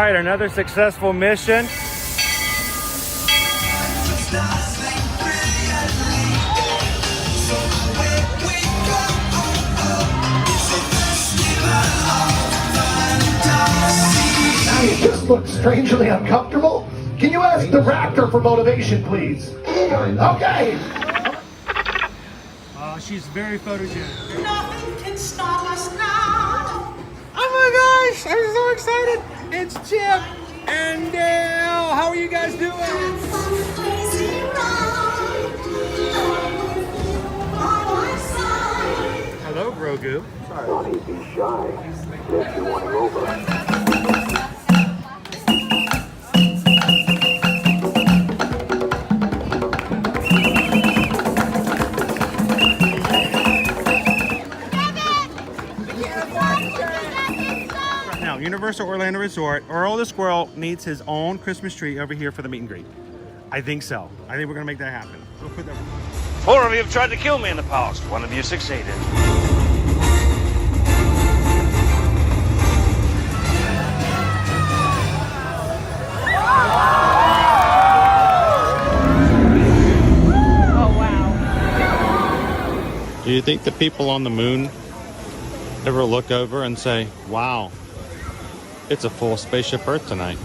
All right, another successful mission. You just look strangely uncomfortable. Can you ask the raptor for motivation, please? Okay. She's very photogenic. Nothing can stop us now. Oh my gosh, I'm so excited. It's Chip and Dale. How are you guys doing? Hello, Grogu. Don't be shy. If you want to over. Universal Orlando Resort, Earl the Squirrel needs his own Christmas tree over here for the meet and greet. I think so. I think we're gonna make that happen. We'll put that. 4 of you have tried to kill me in the past. 1 of you succeeded. Oh, wow. Do you think the people on the moon ever look over and say, wow, it's a full spaceship Earth tonight?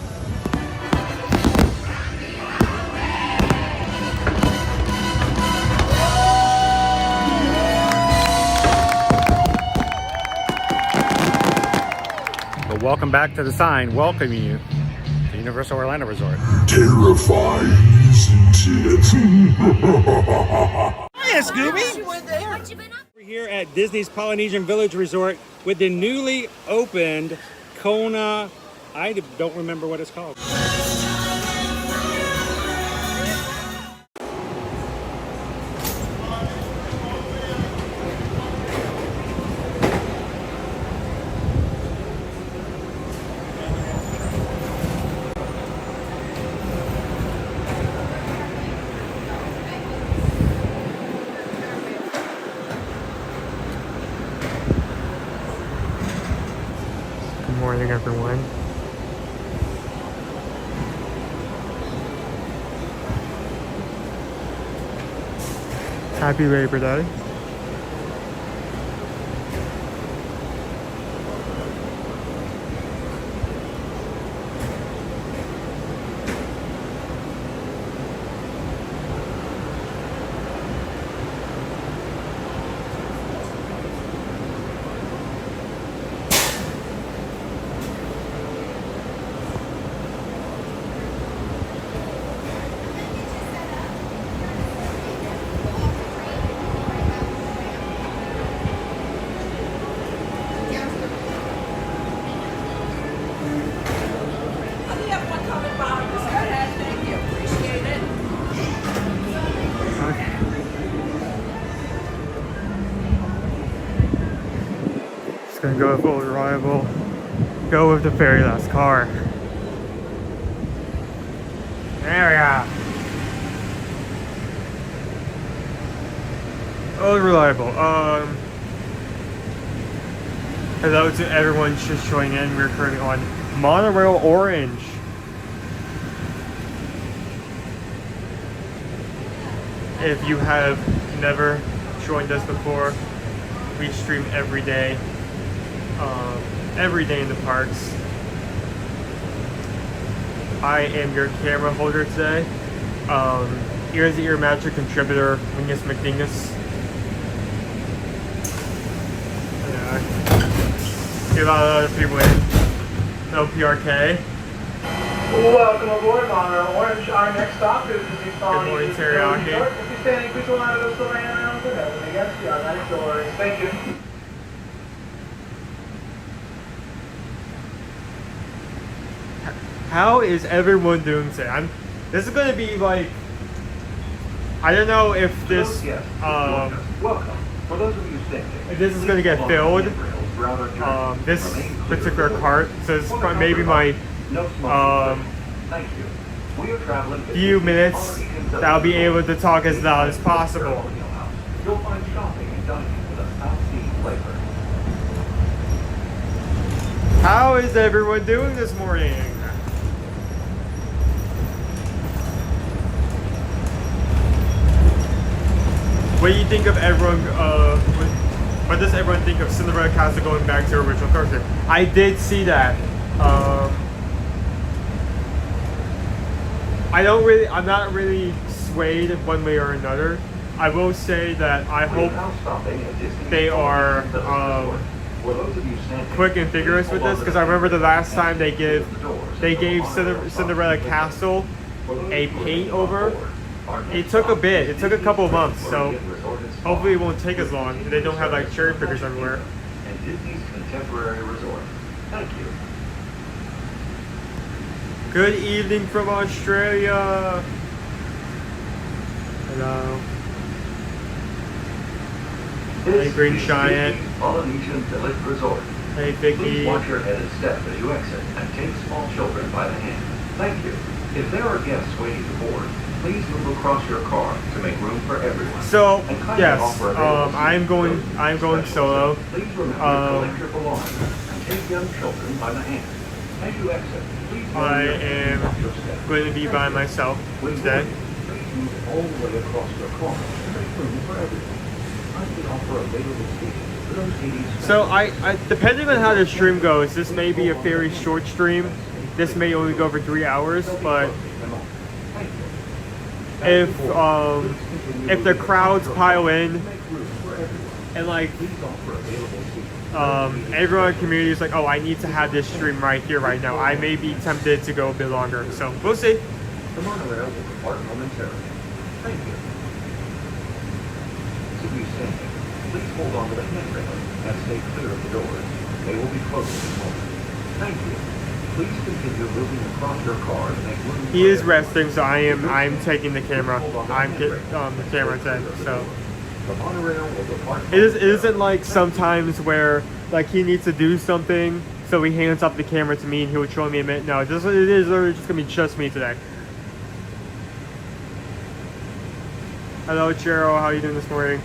But welcome back to the sign welcoming you to Universal Orlando Resort. Terrifying, isn't it? Hiya, Scooby! We're here at Disney's Polynesian Village Resort with the newly opened Kona, I don't remember what it's called. Good morning, everyone. Happy Labor Day. Gonna go with full arrival. Go with the very last car. There we are. Oh, reliable. Hello to everyone just joining in. We're currently on Monorail Orange. If you have never joined us before, we stream every day in the parks. I am your camera holder today. Ear to Ear Magic contributor, Wingus McDingus. Get a lot of other people in. No PRK. Welcome aboard Monorail Orange. Our next stop is the Good morning, Teriyaki. If you're standing, please hold on to those silver handrails and everything else. We are nice doors. Thank you. How is everyone doing today? This is going to be like, I don't know if this welcome. For those of you staying, if this is going to get filled. This particular cart, so it's maybe my few minutes that I'll be able to talk as loud as possible. You'll find shopping and dining with a South Sea flavor. How is everyone doing this morning? What do you think of everyone? What does everyone think of Cinderella Castle going back to her original character? I did see that. I'm not really swayed one way or another. I will say that I hope they are quick and vigorous with this, because I remember the last time they gave Cinderella Castle a paint over. It took a bit. It took a couple of months, so hopefully it won't take as long. They don't have like cherry pickers everywhere. And Disney's Contemporary Resort. Thank you. Good evening from Australia. Hello. Hey, Green Giant. Polynesian Village Resort. Hey, Vicky. Please watch your head and step as you exit, and take small children by the hand. Thank you. If there are guests waiting to board, please move across your car to make room for everyone. So yes, I'm going solo. Please remember to collect your belongings and take young children by the hand. As you exit, please I am going to be by myself today. Please move all the way across your car to make room for everyone. So I depending on how the stream goes, this may be a very short stream. This may only go for 3 hours, but if the crowds pile in and like everyone in the community is like, oh, I need to have this stream right here, right now, I may be tempted to go a bit longer. So we'll see. The monorail will depart momentarily. Thank you. To be standing, please hold on to the handrail and stay clear of the doors. They will be closed in a moment. Thank you. Please continue moving across your car to make room. He is resting, so I'm taking the camera. I'm getting the camera today. So the monorail will depart. It isn't like sometimes where like he needs to do something, so he hands off the camera to me and he would show me a minute. No, it is literally just gonna be just me today. Hello, Cheryl. How are you doing this morning?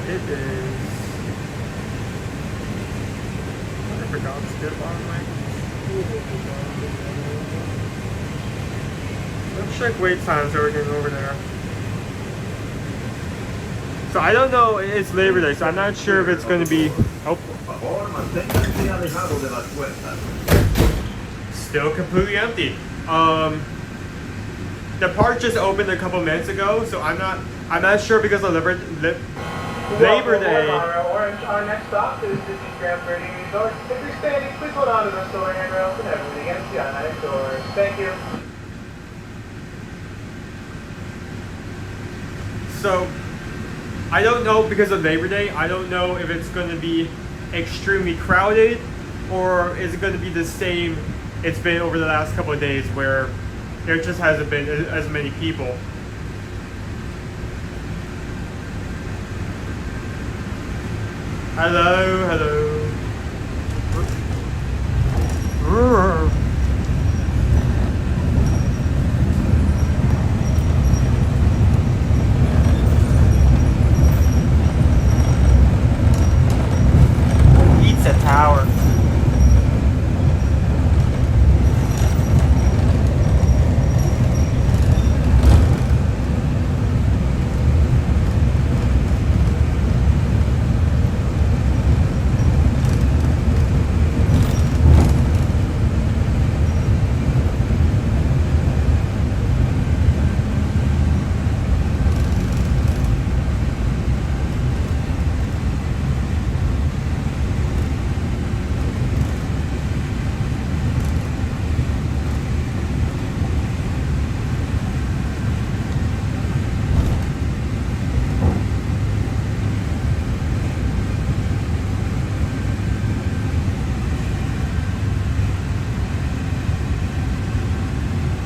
It is. I forgot to skip on my. Let's check wait times everything over there. So I don't know, it's Labor Day, so I'm not sure if it's going to be... Oh. Still completely empty. The park just opened a couple minutes ago, so I'm not sure because of Labor Day. Our next stop is Disney's Grand Floridian Resort. If you're standing, please hold on to the store handrails and everything against the automatic doors. Thank you. So, I don't know, because of Labor Day, I don't know if it's going to be extremely crowded or is it going to be the same it's been over the last couple of days where there just hasn't been as many people. Hello, hello. Pizza Tower.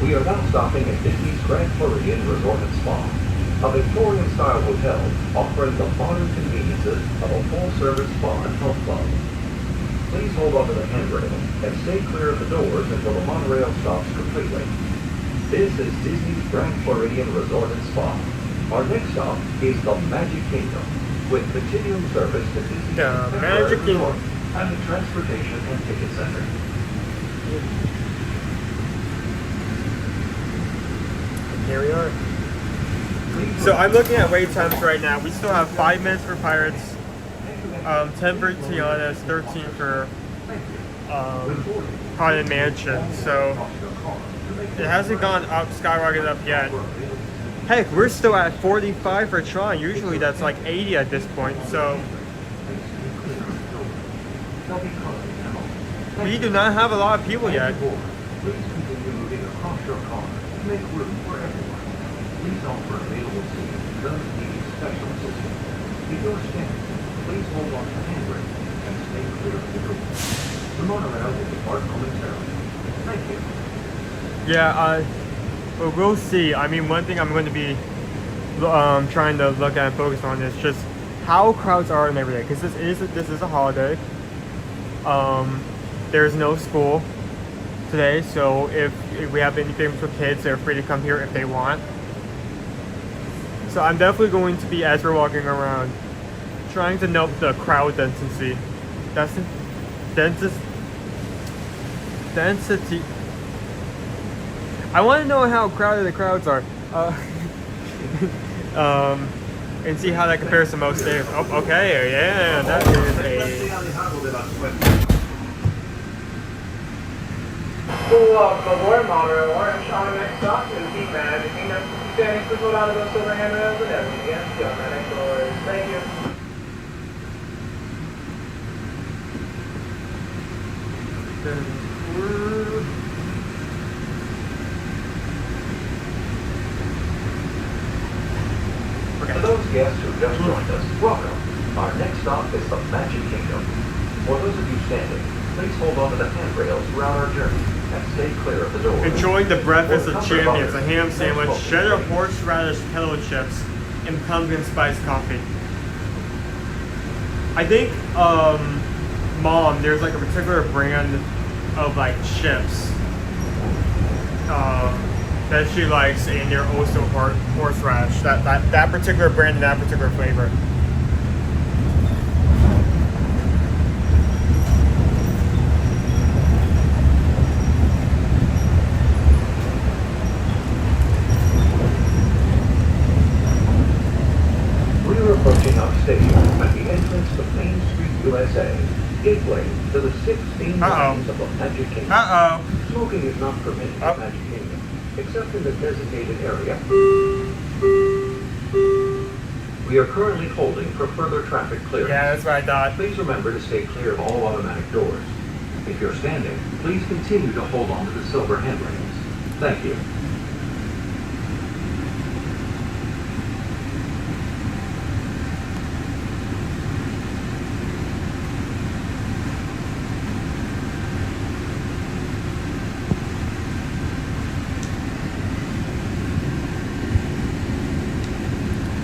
We are now stopping at Disney's Grand Floridian Resort and Spa, a Victorian-style hotel offering the modern conveniences of a full-service spa and health club. Please hold onto the handrail and stay clear of the doors until the monorail stops completely. This is Disney's Grand Floridian Resort and Spa. Our next stop is the Magic Kingdom, with continuing service to Disney The Magic Kingdom. and the Transportation and Ticket Center. Here we are. So I'm looking at wait times right now. We still have 5 minutes for Pirates, 10 for Tiana's, 13 for Haunted Mansion. So it hasn't gone up, skyrocketed up yet. Heck, we're still at 45 for Tron. Usually that's like 80 at this point. So we do not have a lot of people yet. Please continue moving across your car to make room for everyone. Please offer available seats to those needing special assistance. If you're standing, please hold on to the handrail and stay clear of the door. The monorail will depart momentarily. Thank you. Yeah, but we'll see. I mean, one thing I'm going to be trying to look at and focus on is just how crowds are and everything. Because this is a holiday. There's no school today, so if we have anything for kids, they're free to come here if they want. So I'm definitely going to be, as we're walking around, trying to note the crowd density. That's the density. I want to know how crowded the crowds are, and see how that compares to most days. Oh, okay, yeah, that is a. Welcome aboard Monorail Orange. On the next stop is the Magic Kingdom. Standing, please hold on to those silver handrails and everything again. Beyond the next doors. Thank you. For those guests who just joined us, welcome. Our next stop is the Magic Kingdom. For those of you standing, please hold on to the handrails throughout our journey and stay clear of the door. Enjoying the breakfast of champions, a ham sandwich, cheddar horseradish kettle chips, and pumpkin spice coffee. I think, Mom, there's like a particular brand of like chips that she likes, and they're also horseradish. That particular brand and that particular flavor. Approaching our station at the entrance to Main Street, USA, gateway to the 16 lanes of the Magic Kingdom. Smoking is not permitted in Magic Kingdom, except in the designated area. We are currently holding for further traffic clearance. Yeah, that's what I thought. Please remember to stay clear of all automatic doors. If you're standing, please continue to hold on to the silver handrails. Thank you.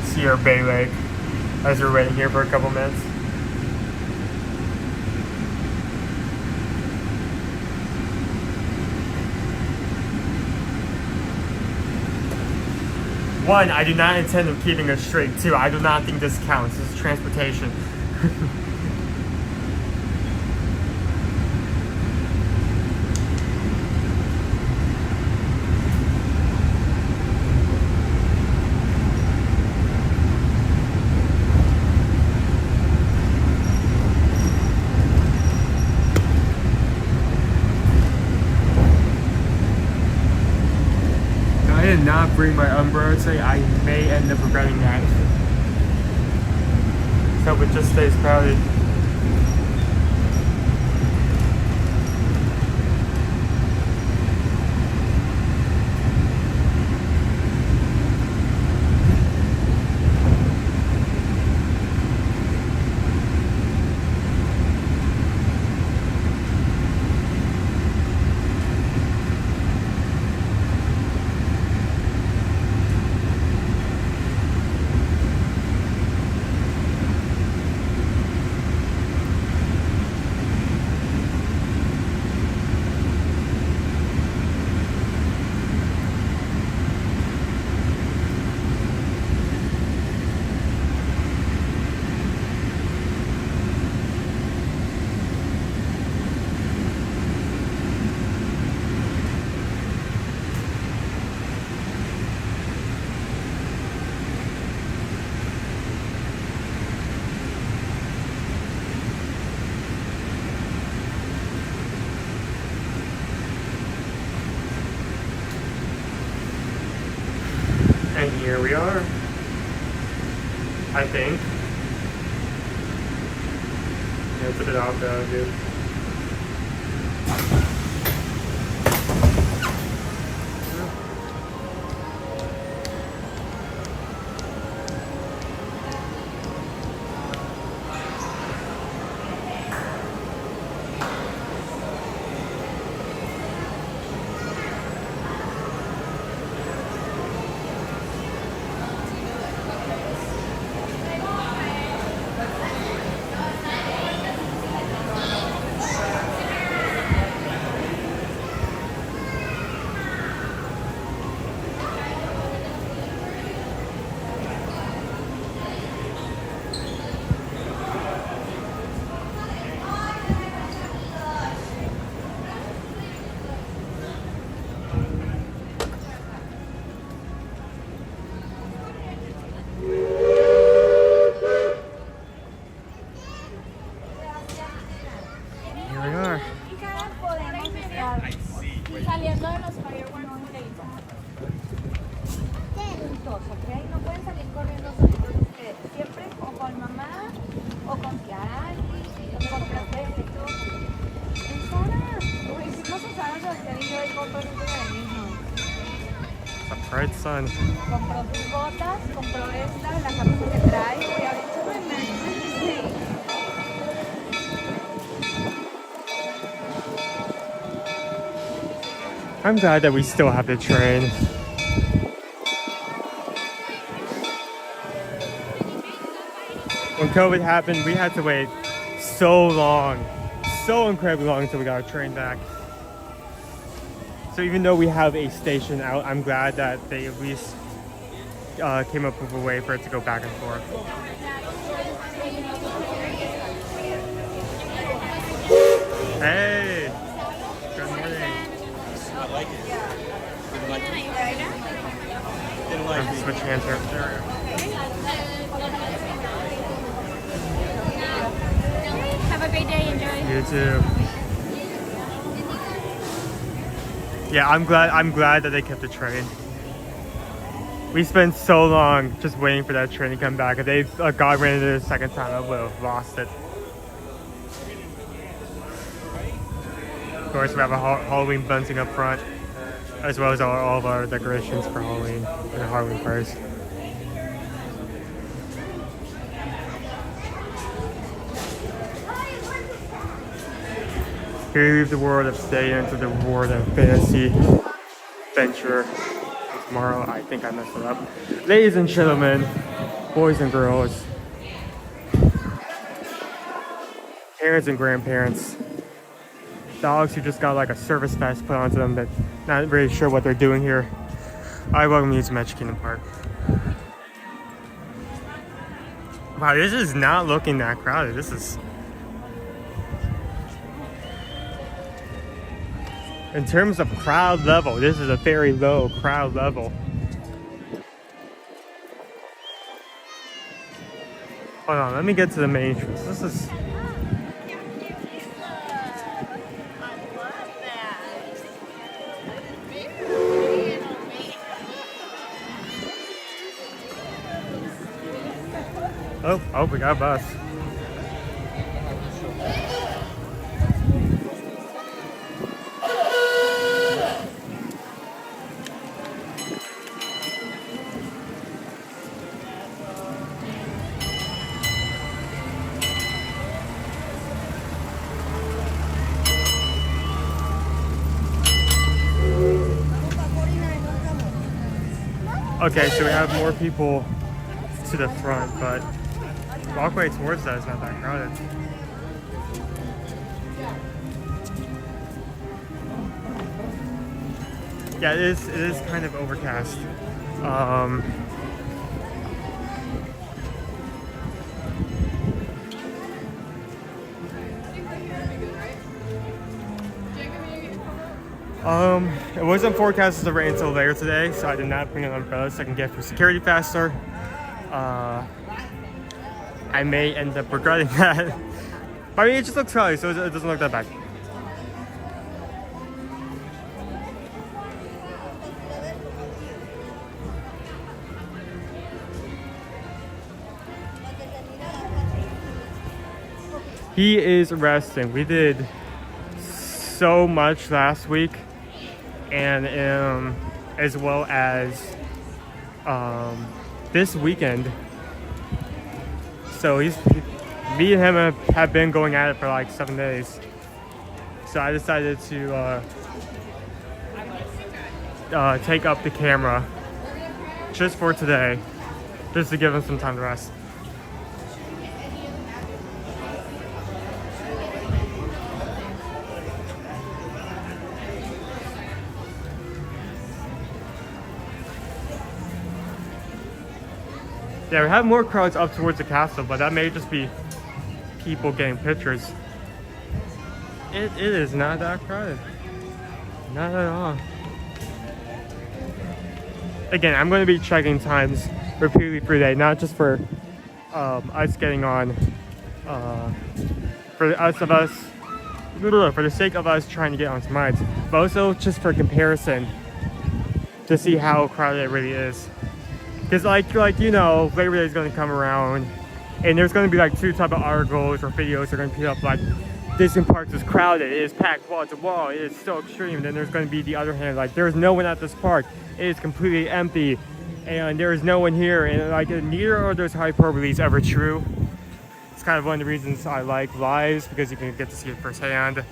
See our Bay Lake as we're waiting here for a couple minutes. One, I do not intend on keeping us straight. Two, I do not think this counts. This is transportation. I did not bring my umbrella today. I may end up regretting that. So it just stays crowded. Here we are. I think. Yeah, it's a bit out there, dude. Saliendo de los fireworks, ¿ok? No pueden salir corriendo solitos ustedes. Siempre o con mamá o con Tiana, con profe. Uy, hicimos usadas los que yo y compré un de niño. A bright sun. Compró sus botas, compró esta, la camisa que trae. Voy a ver si me I'm glad that we still have the train. When COVID happened, we had to wait so long, so incredibly long until we got our train back. So even though we have a station out, I'm glad that they at least came up with a way for it to go back and forth. Hey! Good morning. I like it. Didn't like it. Didn't like I'm it. switching hands here. Have a great day, enjoy. You too. Yeah, I'm glad that they kept the train. We spent so long just waiting for that train to come back. If they got ran into it a second time, I would have lost it. Of course, we have a Halloween bunting up front, as well as all of our decorations for Halloween and Halloween parties. Here we leave the world of stay into the world of fantasy, adventure. Tomorrow, I think I messed it up. Ladies and gentlemen, boys and girls, parents and grandparents, dogs who just got like a service vest put onto them, but not really sure what they're doing here. I welcome you to Magic Kingdom Park. Wow, this is not looking that crowded. This is... In terms of crowd level, this is a very low crowd level. Hold on, let me get to the main entrance. This is... Oh, we got a bus. Okay, so we have more people to the front, but walkway towards that is not that crowded. Yeah, it is kind of overcast. It wasn't forecasted to rain until later today, so I did not bring an umbrella so I can get through security faster. I may end up regretting that. But I mean, it just looks cloudy, so it doesn't look that bad. He is resting. We did so much last week, and as well as this weekend. So me and him have been going at it for like 7 days. So I decided to take up the camera just for today, just to give him some time to rest. Yeah, we have more crowds up towards the castle, but that may just be people getting pictures. It is not that crowded. Not at all. Again, I'm going to be checking times repeatedly through the day, not just for us getting on, for the sake of us trying to get on some rides, but also just for comparison to see how crowded it really is. Because like you know, Labor Day is going to come around, and there's going to be like two type of articles or videos that are going to put up like, Disney Parks is crowded, it is packed wall to wall, it is so extreme. And then there's going to be the other hand, like there's no one at this park, it is completely empty, and there is no one here, and like neither of those hyperbole is ever true. It's kind of one of the reasons I like lives, because you can get to see it firsthand.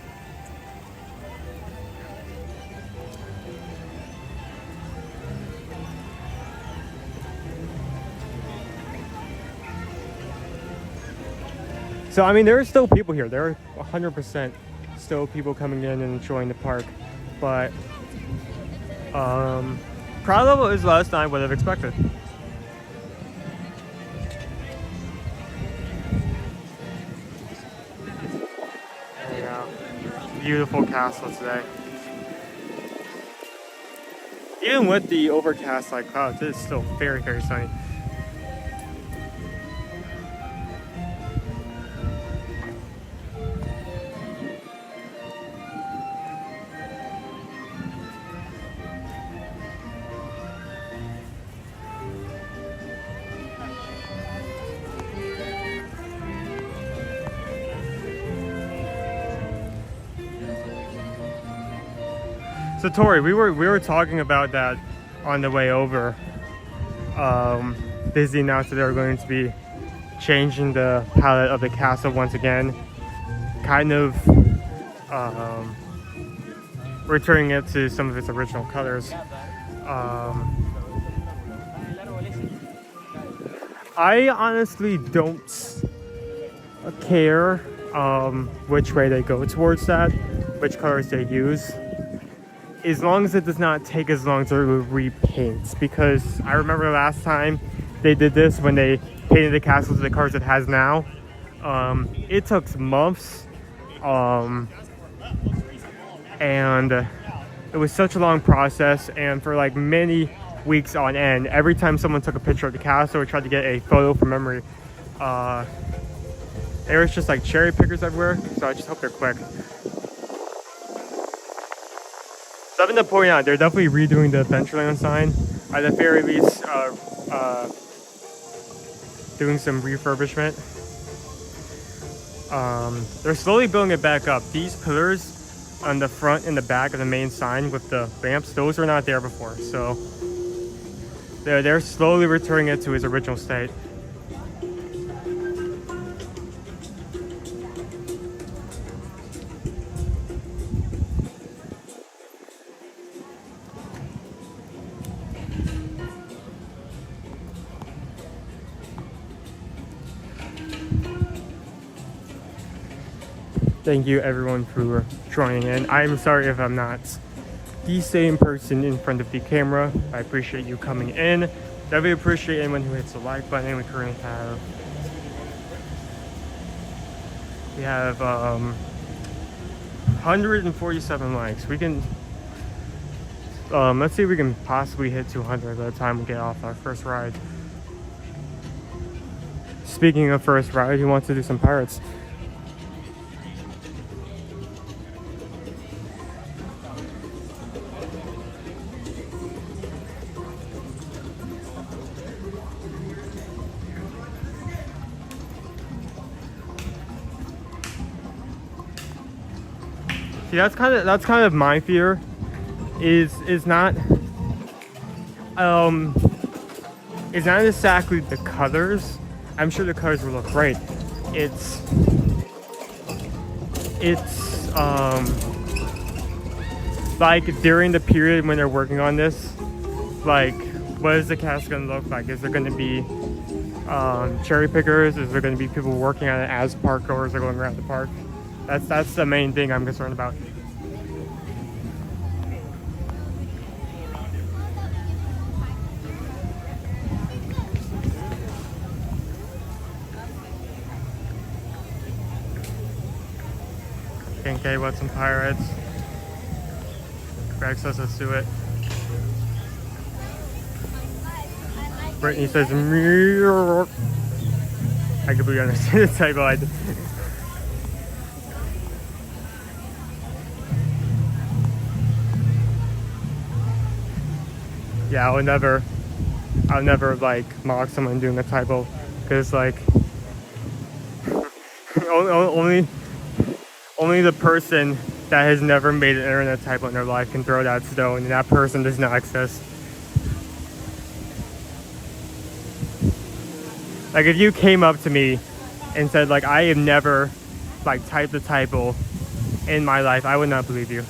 So I mean, there are still people here. There are 100% still people coming in and enjoying the park, but crowd level is less than I would have expected. There you go. Beautiful castle today. Even with the overcast like clouds, it is still very, very sunny. So Tori, we were talking about that on the way over. Disney announced that they're going to be changing the palette of the castle once again, kind of returning it to some of its original colors. I honestly don't care which way they go towards that, which colors they use, as long as it does not take as long to repaint. Because I remember last time they did this, when they painted the castle to the colors it has now, it took months, and it was such a long process, and for like many weeks on end, every time someone took a picture of the castle or tried to get a photo from memory, there was just like cherry pickers everywhere. So I just hope they're quick. Something to point out, they're definitely redoing the Adventureland sign. At the very least, doing some refurbishment. They're slowly building it back up. These pillars on the front and the back of the main sign with the ramps, those were not there before. So they're slowly returning it to its original state. Thank you everyone for joining in. I'm sorry if I'm not the same person in front of the camera. I appreciate you coming in. Definitely appreciate anyone who hits the like button. We currently have 147 likes. We can let's see if we can possibly hit 200 by the time we get off our first ride. Speaking of first ride, who wants to do some pirates? See, that's kind of my fear. Is not it's not exactly the colors. I'm sure the colors will look great. It's like during the period when they're working on this, like what is the cast gonna look like? Is there gonna be cherry pickers? Is there gonna be people working on it as park goers are going around the park? That's the main thing I'm concerned about. Okay, what's some pirates? Greg says let's do it. Brittany says mirror. I completely understand the typo. Yeah, I'll never like mock someone doing a typo, because like only the person that has never made an internet typo in their life can throw that stone, and that person does not exist. Like if you came up to me and said like I have never like typed a typo in my life, I would not believe you.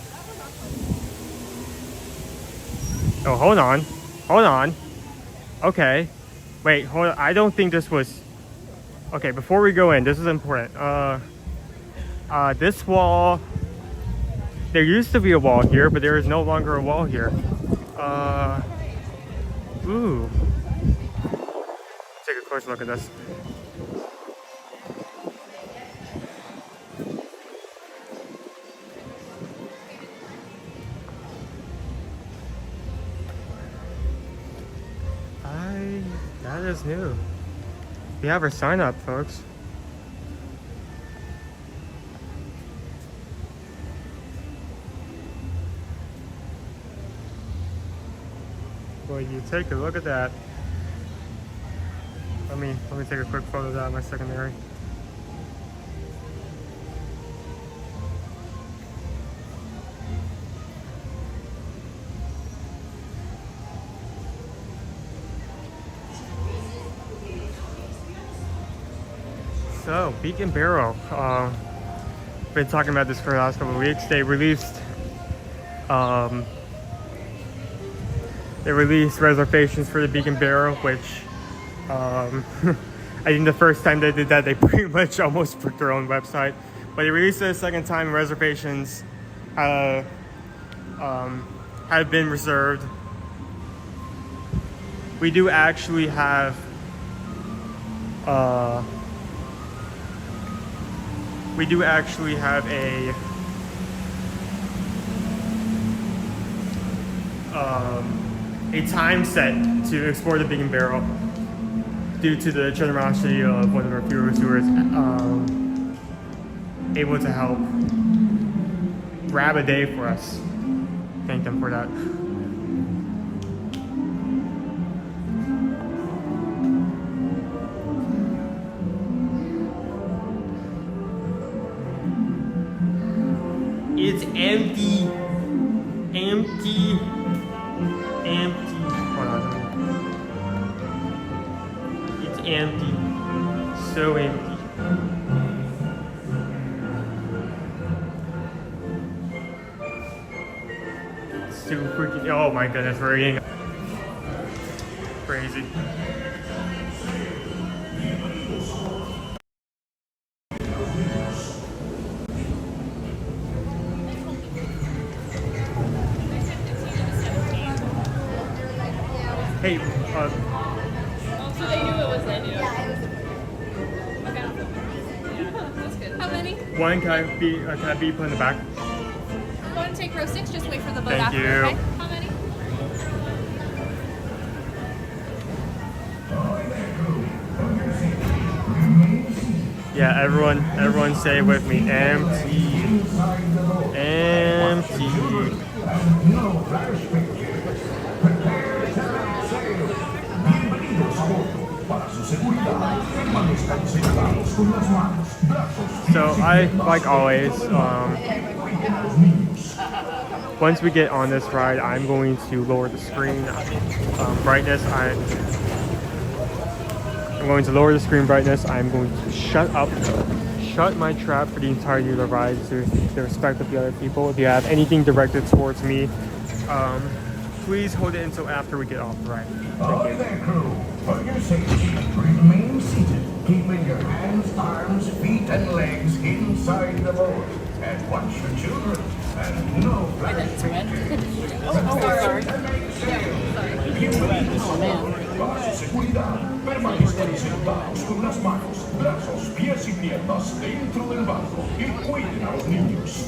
Oh, hold on. Okay, wait, hold on. I don't think this was okay. Before we go in, this is important. This wall, there used to be a wall here, but there is no longer a wall here. Ooh. Take a closer look at this. That is new. We have our sign up, folks. Well, you take a look at that. Let me take a quick photo of that in my secondary. So, Beacon Barrel. Been talking about this for the last couple of weeks. They released reservations for the Beacon Barrel, which I think the first time they did that, they pretty much almost broke their own website. But they released it a second time. Reservations have been reserved. We do actually have a time set to explore the Beacon Barrel due to the generosity of one of our viewers who was able to help grab a day for us. Thank them for that. It's empty. Hold on. It's empty. So empty. It's too freaking. Oh my goodness, we're eating. Crazy. Hey, so they knew it was that new. Yeah, it was. Okay. Yeah, that's good. How many? One, can I be put in the back? Go and take row 6, just wait for the boat Thank after, you. okay? How many? Yeah, everyone say it with me. Empty. So I, like always, Once we get on this ride, I'm going to lower the screen brightness. I'm going to lower the screen brightness. I'm going to shut my trap for the entirety of the ride to the respect of the other people. If you have anything directed towards me, please hold it until after we get off the ride. Ahoy there, crew. For your safety, remain seated, keeping your hands, arms, feet, and legs inside the boat. And watch your children. And no flash pictures. Bajo seguridad, permanezcan sentados con las manos, brazos, pies y piernas dentro del barco y cuiden a los niños.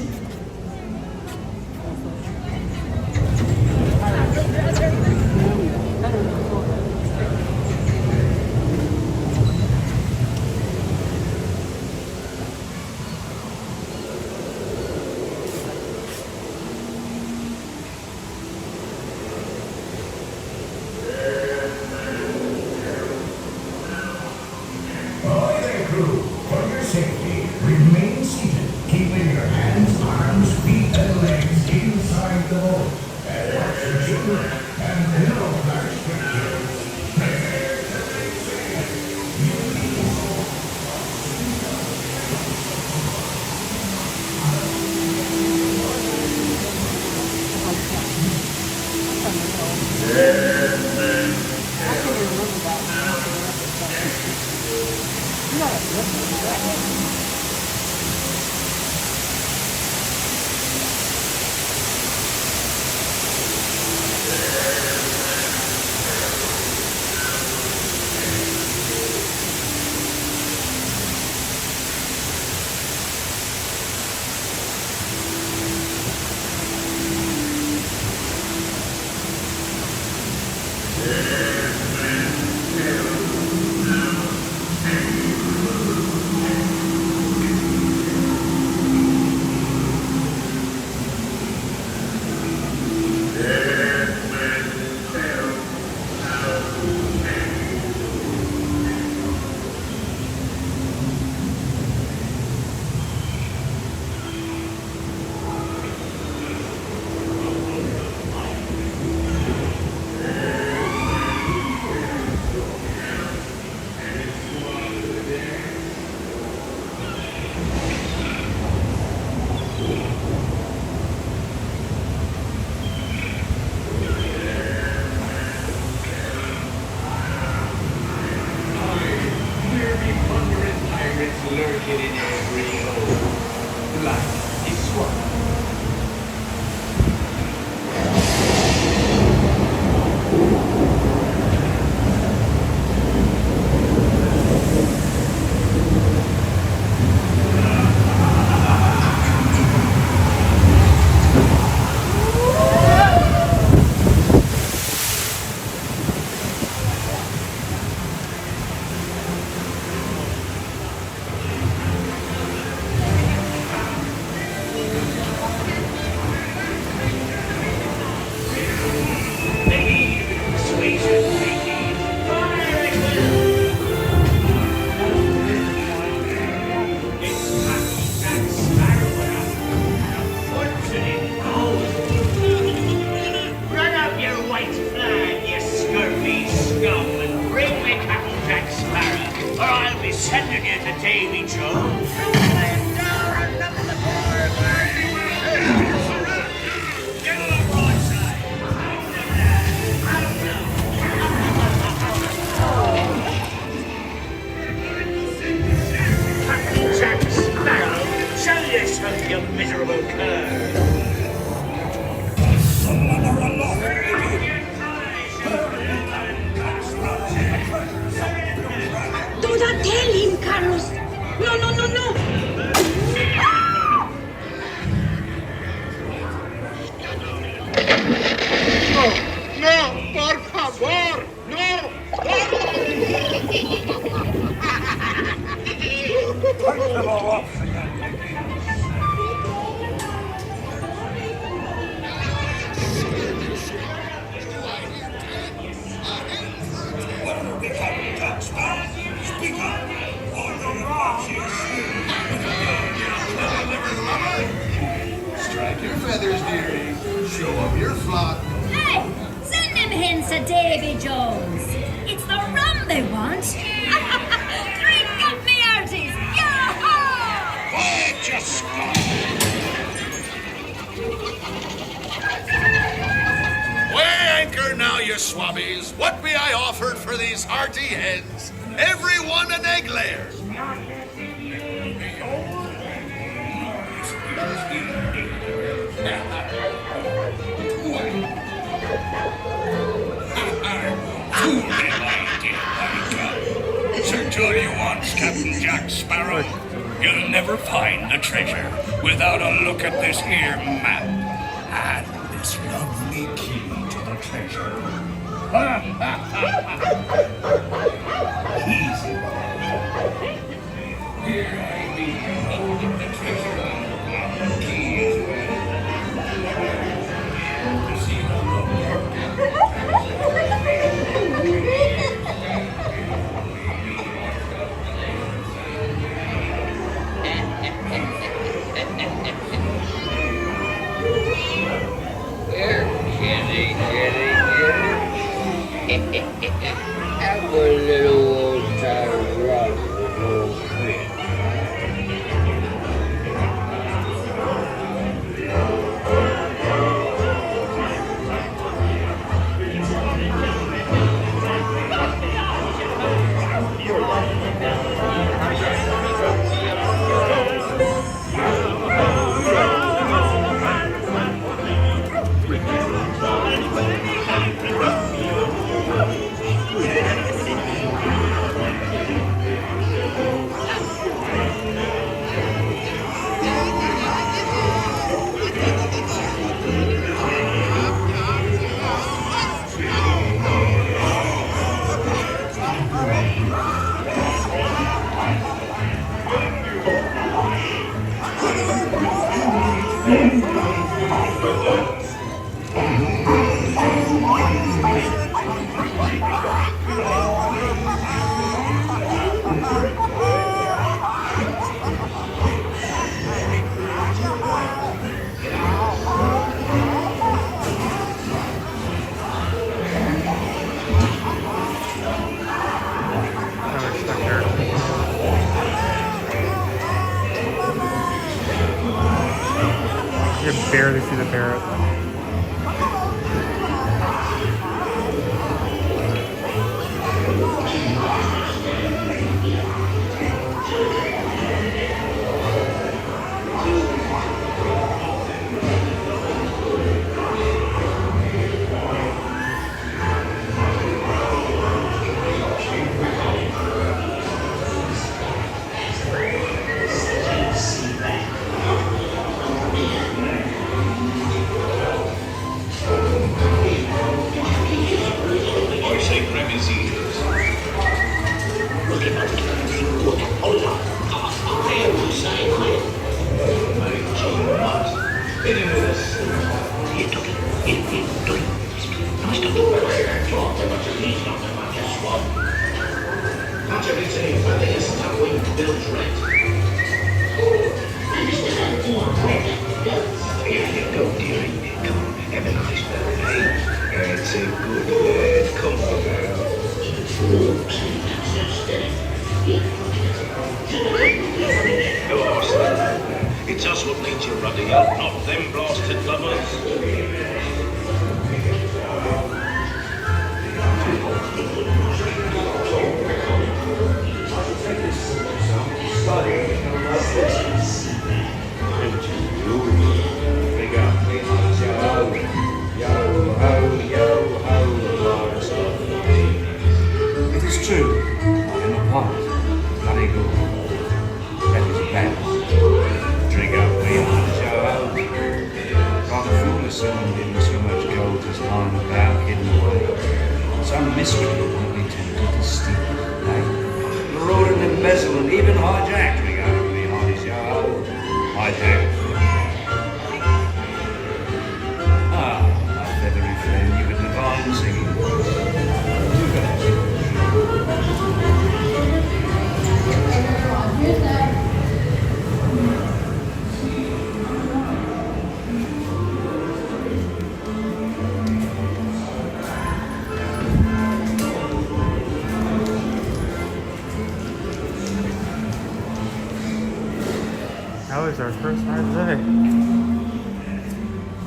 Spencer Davy Jones. It's the rum they want. Drink up, me hearties. Yah-ho! Oh, just weigh anchor now, you swabbies. What be I offered for these hearty heads? Every one an egg layer. Sir Julia wants Captain Jack Sparrow. You'll never find the treasure without a look at this here map and this lovely key to the treasure. Easy. Here I be, holding the treasure and the key as well. To see the Have a little old time rock with old friend. You can barely see the parrot. It's us what needs your ruddy help, not them blasted lovers. It is true, I am a part, bloody good. That is bad. Drink up, we rather foolish someone getting so much gold as lying about hidden away. Some mystery that we tempted to steal, eh? Marauded and embezzled and even hijacked. Drink up, we hijacked. My feathery friend, you could divine singing. is our first ride today.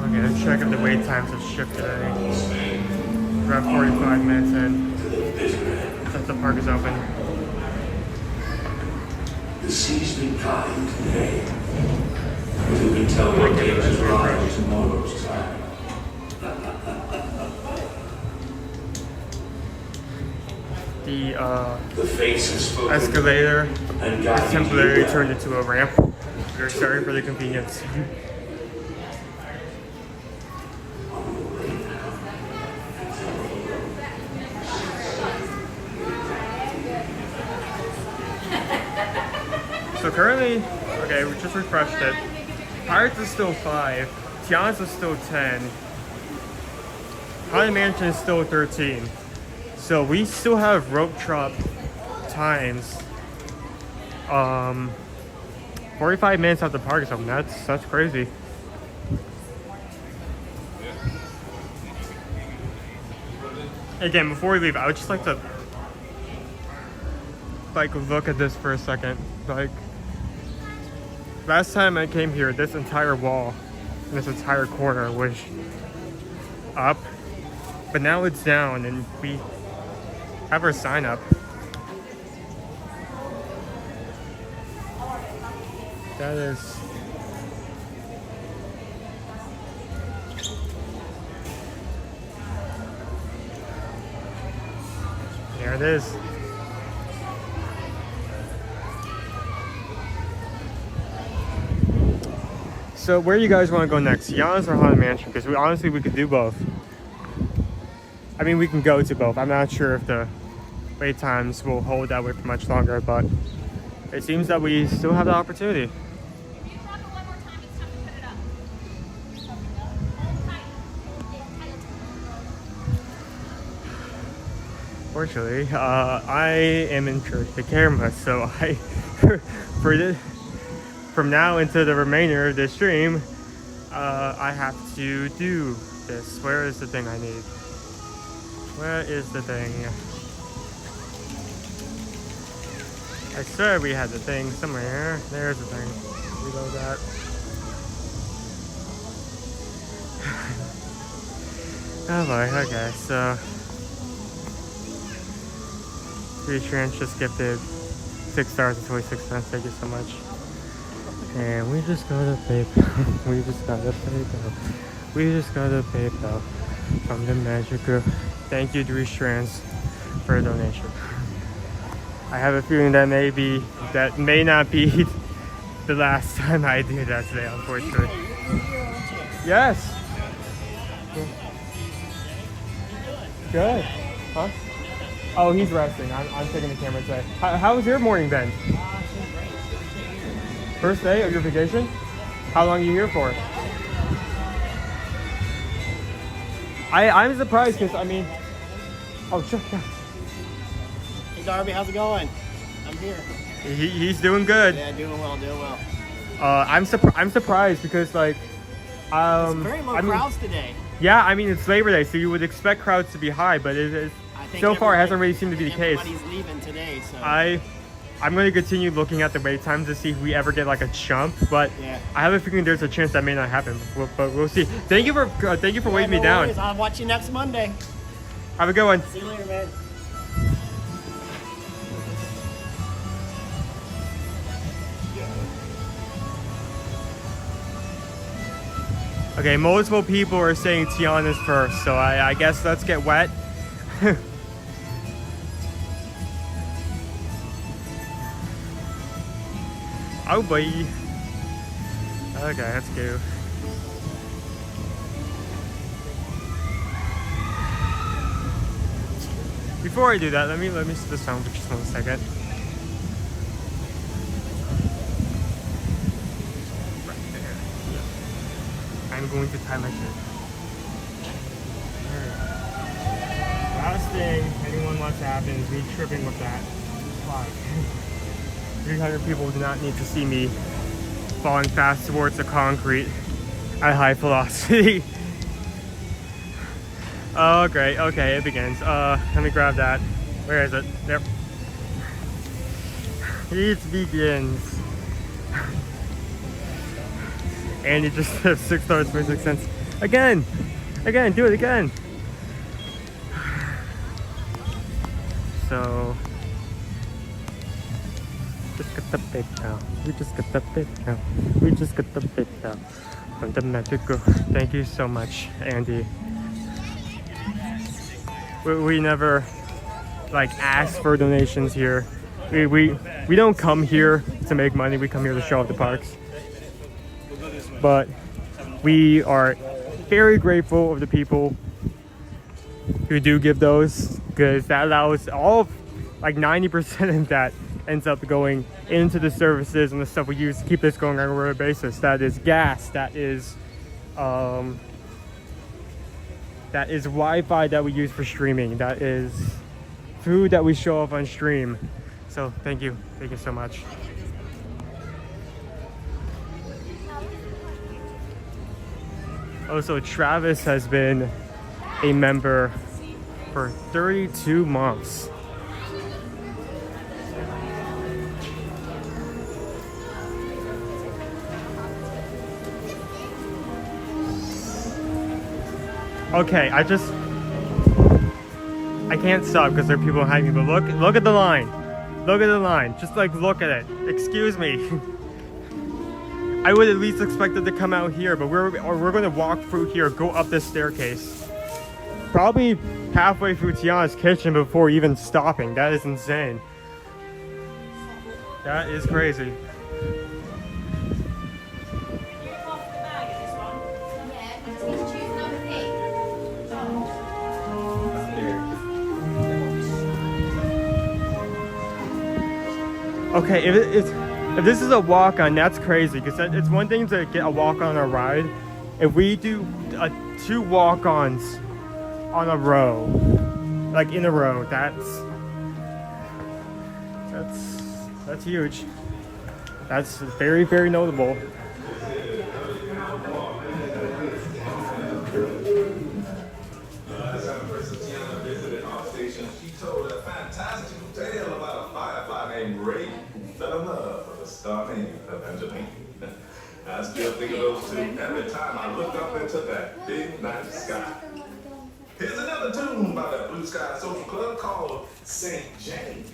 Okay, let's check if the wait times have shifted today. We're at 45 minutes in. Since the park is open. The sea's been kind today. You can tell what dangers lie tomorrow's time. The escalator is temporarily turned into a ramp. We're sorry for the convenience. So currently, okay, we just refreshed it. Pirates is still 5, Tiana's is still 10, Haunted Mansion is still 13. So we still have rope drop times 45 minutes after the park is open. That's crazy. Again, before we leave, I would just like to look at this for a second. Last time I came here, this entire wall and this entire corner was up, but now it's down and we have our sign up. That is... There it is. So where do you guys want to go next? Tiana's or Haunted Mansion? Because we could do both. I mean, we can go to both. I'm not sure if the wait times will hold that way for much longer, but it seems that we still have the opportunity. Fortunately, I am in church the camera, so from now into the remainder of this stream, I have to do this. Where is the thing I need? Where is the thing? I swear we had the thing somewhere. There's the thing. Reload that. Oh boy, okay, so Reassurance just gifted 6 stars and 26 cents. Thank you so much. And we just got a PayPal. We just got a PayPal from the Magic Group. Thank you, Reassurance, for a donation. I have a feeling that may not be the last time I do that today, unfortunately. Yes. Good. Huh? Oh, he's resting. I'm taking the camera today. How was your morning been? First day of your vacation? How long are you here for? I'm surprised because, I mean... Oh, sure. Hey, Darby, how's it going? I'm here. He's doing good. Yeah, doing well, doing well. I'm surprised because, like... it's very low crowds today. Yeah, I mean, it's Labor Day, so you would expect crowds to be high, but so far it hasn't really seemed to be the case. Everybody's leaving today, so... I'm going to continue looking at the wait times to see if we ever get like a jump, but yeah. I have a feeling there's a chance that may not happen, but we'll see. Thank you for weighing me down. Worries. I'll watch you next Monday. Have a good one. See you later, man. Okay, multiple people are saying Tiana's first, so I guess let's get wet. Oh boy. Okay, let's go. Before I do that, let me set this down for just 1 second. Right there. I'm going to tie my shirt. Alright. Last thing anyone wants to happen is me tripping with that flag. 300 people do not need to see me falling fast towards the concrete at high velocity. Oh, great. Okay, it begins. Let me grab that. Where is it? There. It begins. And it just says $6.26. Again, do it again. So just got the bit now. We just got the bit now. We just got the bit now. From the Mexico. Thank you so much, Andy. We never like ask for donations here. We don't come here to make money. We come here to show off the parks. But we are very grateful of the people who do give those, because that allows all, like 90% of that ends up going into the services and the stuff we use to keep this going on a regular basis. That is gas, that is Wi-Fi that we use for streaming, that is food that we show off on stream. So thank you so much. Also, Travis has been a member for 32 months. Okay, I can't stop because there are people behind me, but look at the line. Look at the line. Just like look at it. Excuse me. I would at least expect it to come out here, but we're going to walk through here, go up this staircase. Probably halfway through Tiana's kitchen before even stopping. That is insane. That is crazy. Okay, if this is a walk-on, that's crazy, because it's one thing to get a walk-on on a ride. If we do 2 walk-ons on a row, like in a row, that's huge. That's very, very notable. Tiana visited our station. She told a fantastical tale about a firefly named Ray who fell in love with a star named Evangeline. I still think of those two every time I look up into that big night sky. Here's another tune by the Blue Sky Social Club called St. James.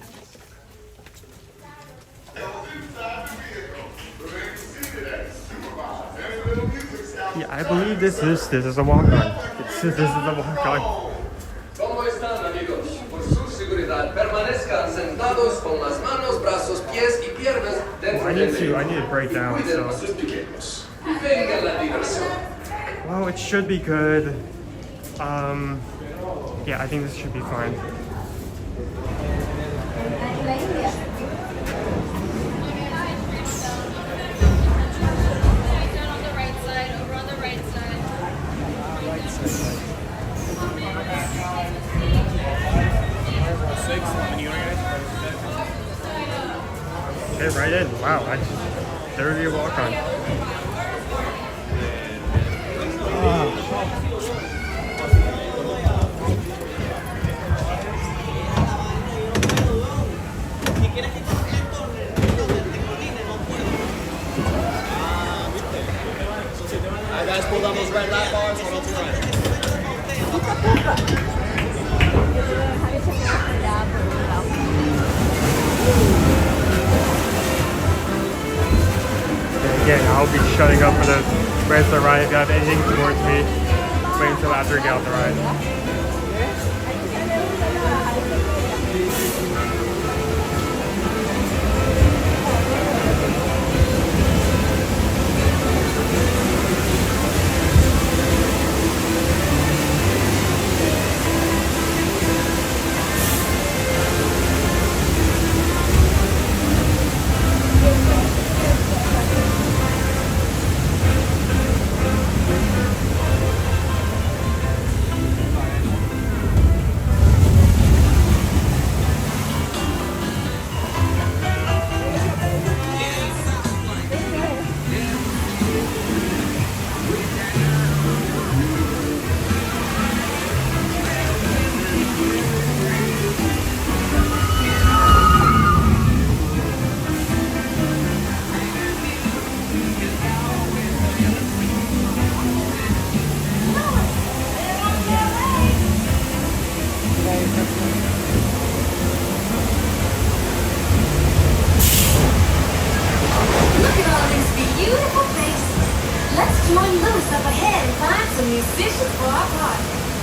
Yeah, I believe this is a walk-on. This is a walk-on. ¿Cómo están, amigos? Por su seguridad, permanezcan sentados con las manos, brazos, pies y piernas dentro del vehículo. I need to break down, Cuiden a so. sus pequeños. Venga la diversión. Well, it should be good. Yeah, I think this should be fine. Okay, right in. Wow, there's your walk on. Alright guys, pull down those red lap bars, hold on to your right. Again, I'll be shutting up for the rest of the ride. If you have anything towards me, wait until after we get off the ride.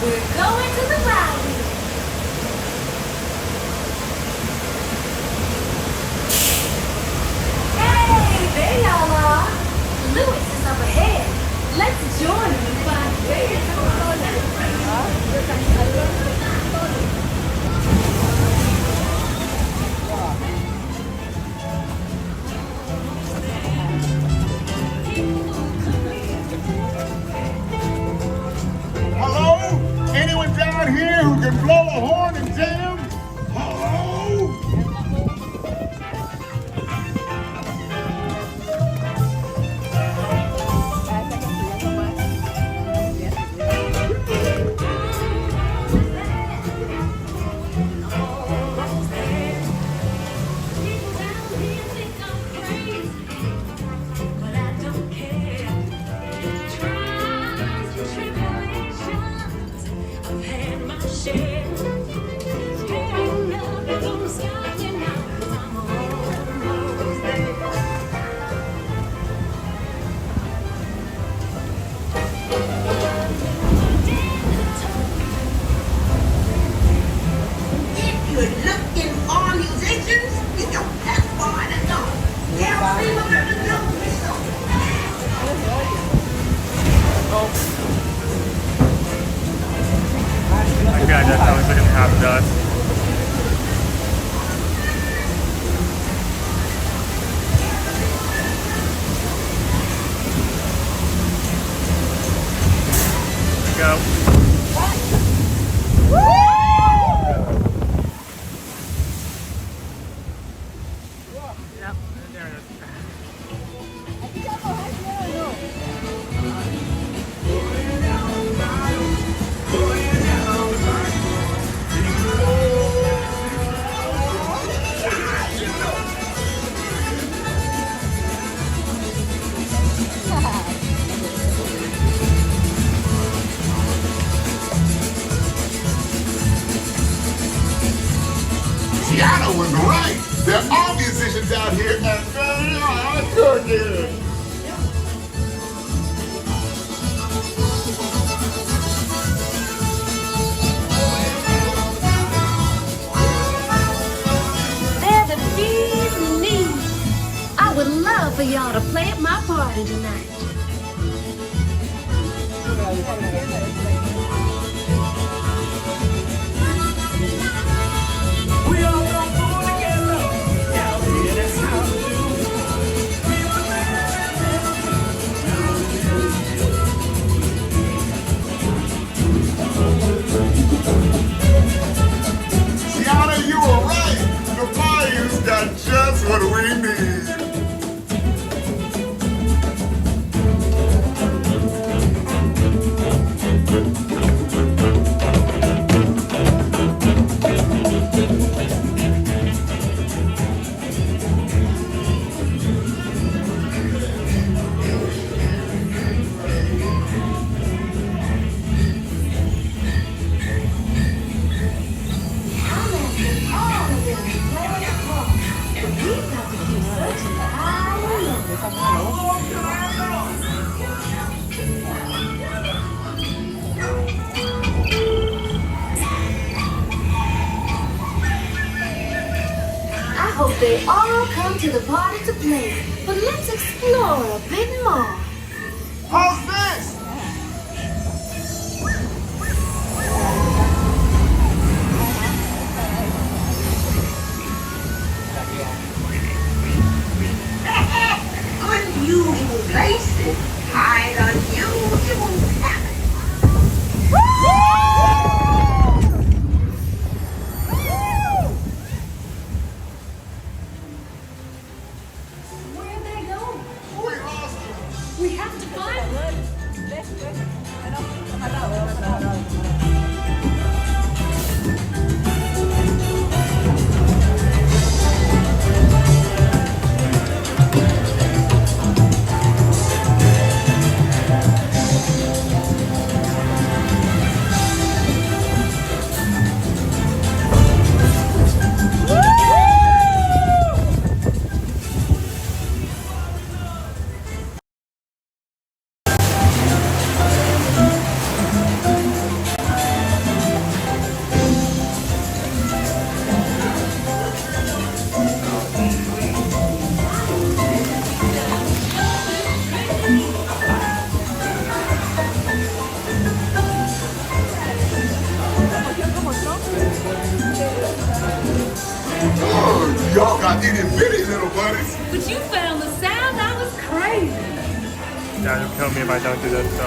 We're going to the Bayou. Hey, there y'all are. Lewis is up ahead. Let's join him and find where it's Hello? Anyone down here who can blow a horn and jam? Hello? My God, that sounds like a half dust. Go. Yep, there it is. Tiana was right. There are musicians out here and they are cooking. They're the bees knees. I would love for y'all to play at my party tonight. Tiana, you were right. The Bayou's got just what we need. I hope they all come to the party to play, but let's explore a bit more. How's this? Unusual places hide unusual habits. Where are they going? We lost them. We have to find them. Y'all got itty bitty little buddies. But you found the sound. That was crazy. Dad will kill me if I don't do this, so.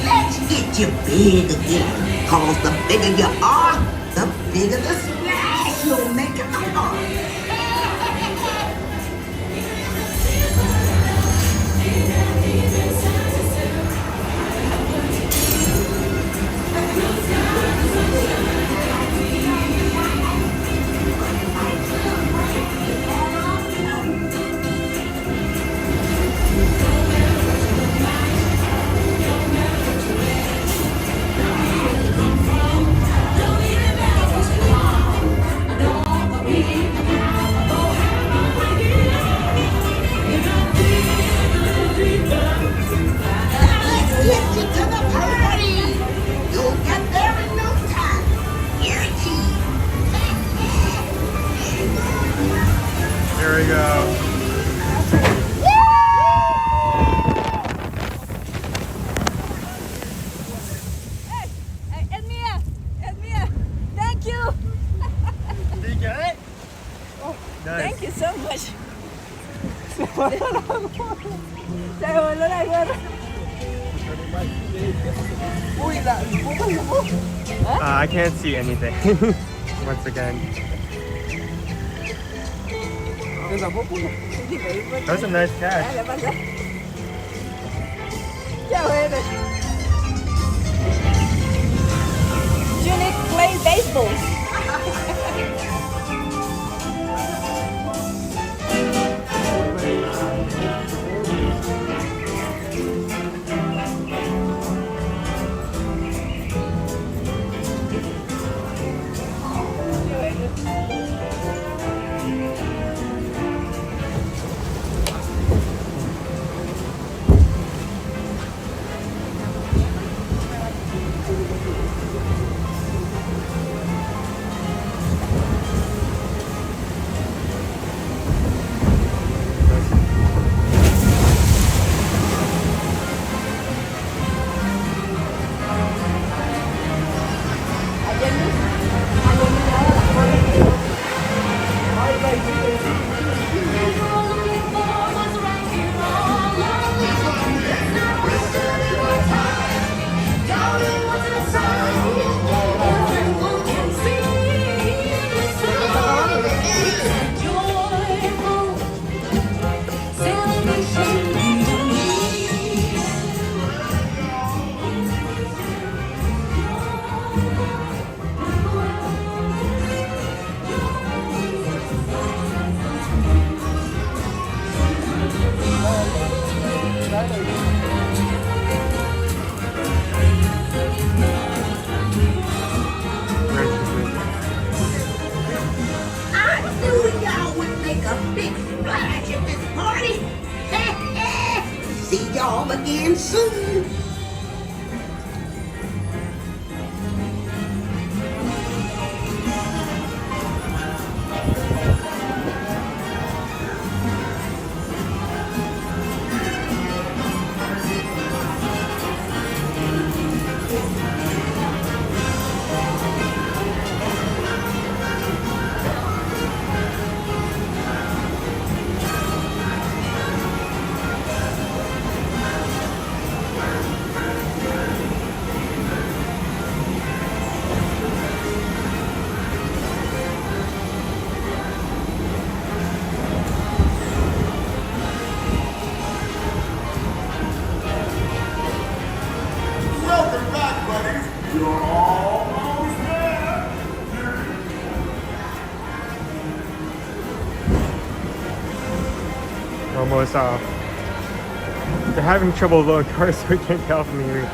Let's get you big again. Cause the bigger you are, the bigger the splash you'll make in the park. Here we go. It's Mia. Thank you. Did you get it? Oh, nice. Thank you so much. Se voló la gorra. Uy, I can't see anything. Once again. That was a nice catch. Ya bueno. Unique play baseball. See y'all again soon. Almost off. They're having trouble loading cars, so we can't get off me.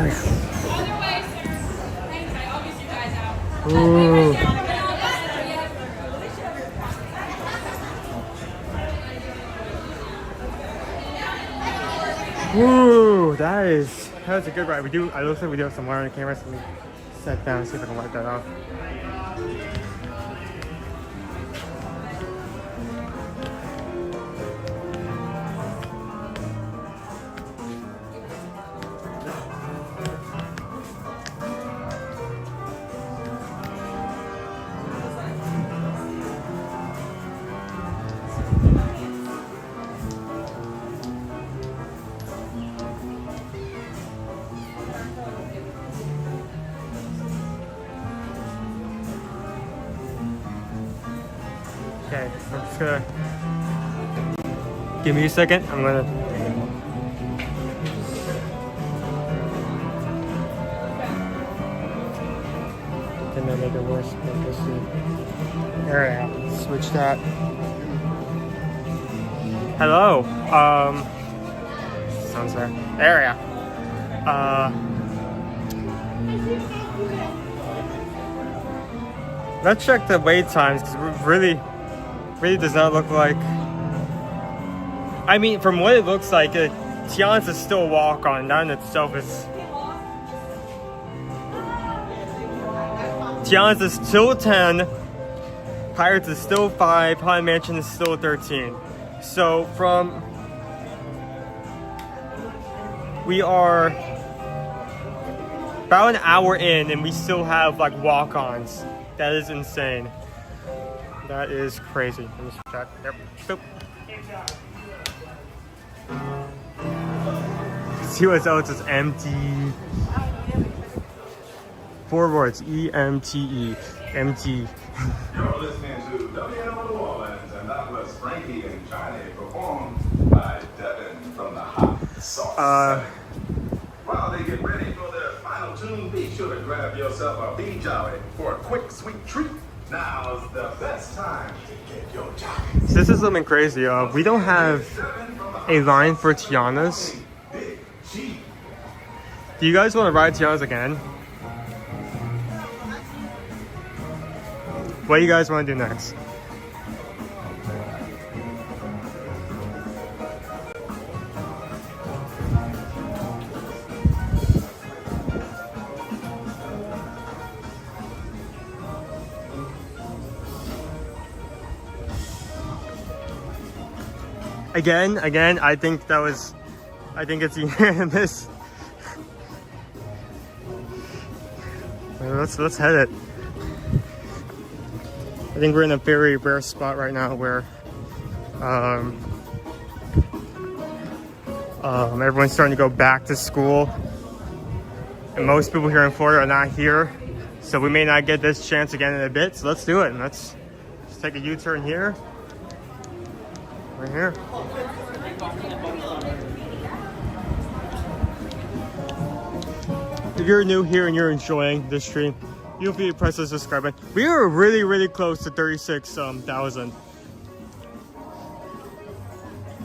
way, sir. Thanks, I'll get you guys out. Ooh. Ooh, that's a good ride. It looks like we do have some water on the camera, so we set down and see if I can wipe that off. Okay, I'm just gonna give me a second. I'm gonna then I make it worse. Make this there we go. Switch that. Hello. Sounds there. There we go. Let's check the wait times because it really does not look like. I mean, from what it looks like, Tiana's is still a walk on. That in itself is. Tiana's is still 10. Pirates is still 5. Haunted Mansion is still 13. So we are about an hour in and we still have like walk-ons. That is insane. That is crazy. Let me check. Yep. Boop. See what's else is empty. 4 words. E-M-T-E. Empty. You're listening to WNO New Orleans, and that was Frankie and Johnny performed by Devin from the Hot Sauce. While they get ready for their final tune, be sure to grab yourself a Be Jolly for a quick, sweet treat. Now's the best time to get your jolly. So this is something crazy. We don't have a line for Tiana's. Do you guys want to ride Tiana's again? What do you guys want to do next? Again, I think it's unanimous. Let's head it. I think we're in a very rare spot right now where everyone's starting to go back to school. And most people here in Florida are not here. So we may not get this chance again in a bit. So let's do it. And let's just take a U-turn here. Right here. If you're new here and you're enjoying this stream, feel free to press the subscribe button. We are really close to 36,000.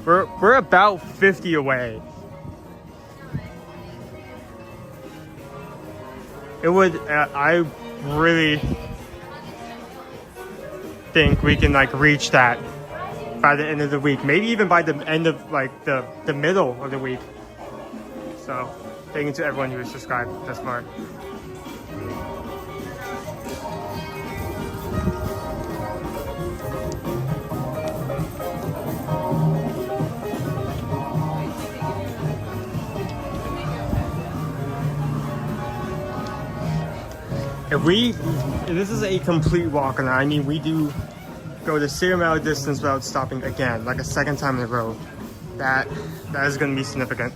We're about 50 away. It would. I really think we can like reach that by the end of the week. Maybe even by the end of like the middle of the week. So, thank you to everyone who is subscribed thus far. If this is a complete walk, and I mean we do go the same amount of distance without stopping again, like a second time in a row, that is going to be significant.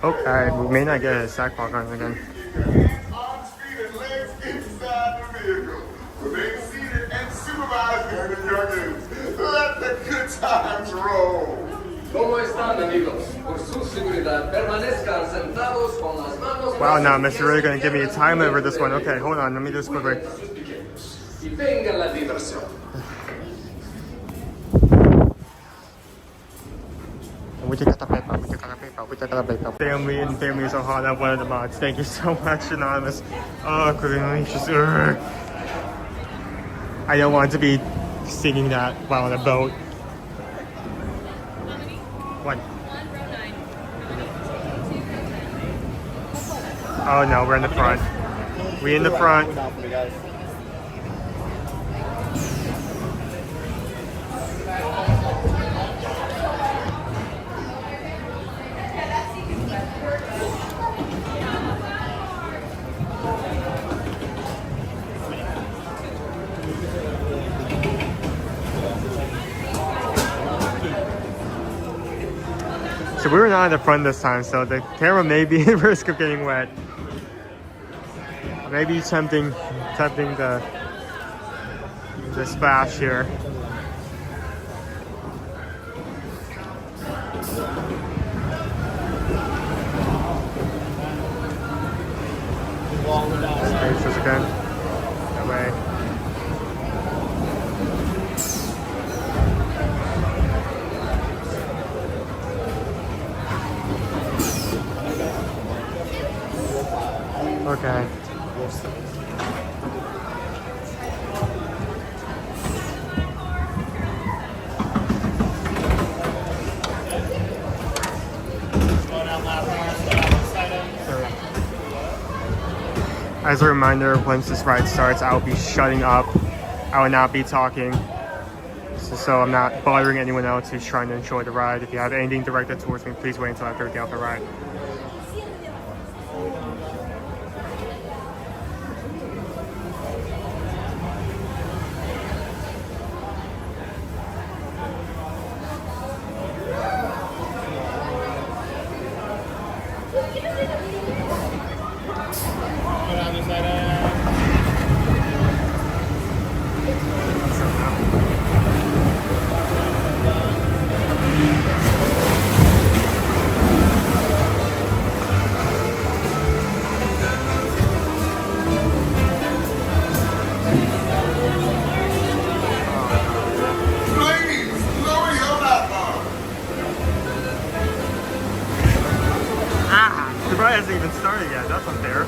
Okay, we may not get a sidewalk on again. Arms, feet, and legs inside the vehicle. Remain seated and supervised during the youngins. Let the good times roll. ¿Cómo están, amigos? Por su seguridad, permanezcan sentados con las manos. Wow, now Mr. Really gonna give me a time limit for this one. Okay, hold on, let me do this quickly. Y venga la diversión. We just got the paper, we just got the paper, we just got the paper. Family and families are hard. I'm one of the mods. Thank you so much, Anonymous. Oh, just, I don't want to be singing that while on a boat. One. Oh no, we're in the front. We in the front. So we were not in the front this time, so the camera may be at risk of getting wet. Maybe tempting the splash here. Spaces again. That way. Okay. As a reminder, once this ride starts, I'll be shutting up. I will not be talking. So I'm not bothering anyone else who's trying to enjoy the ride. If you have anything directed towards me, please wait until after we get off the ride. The ride hasn't even started yet. That's unfair.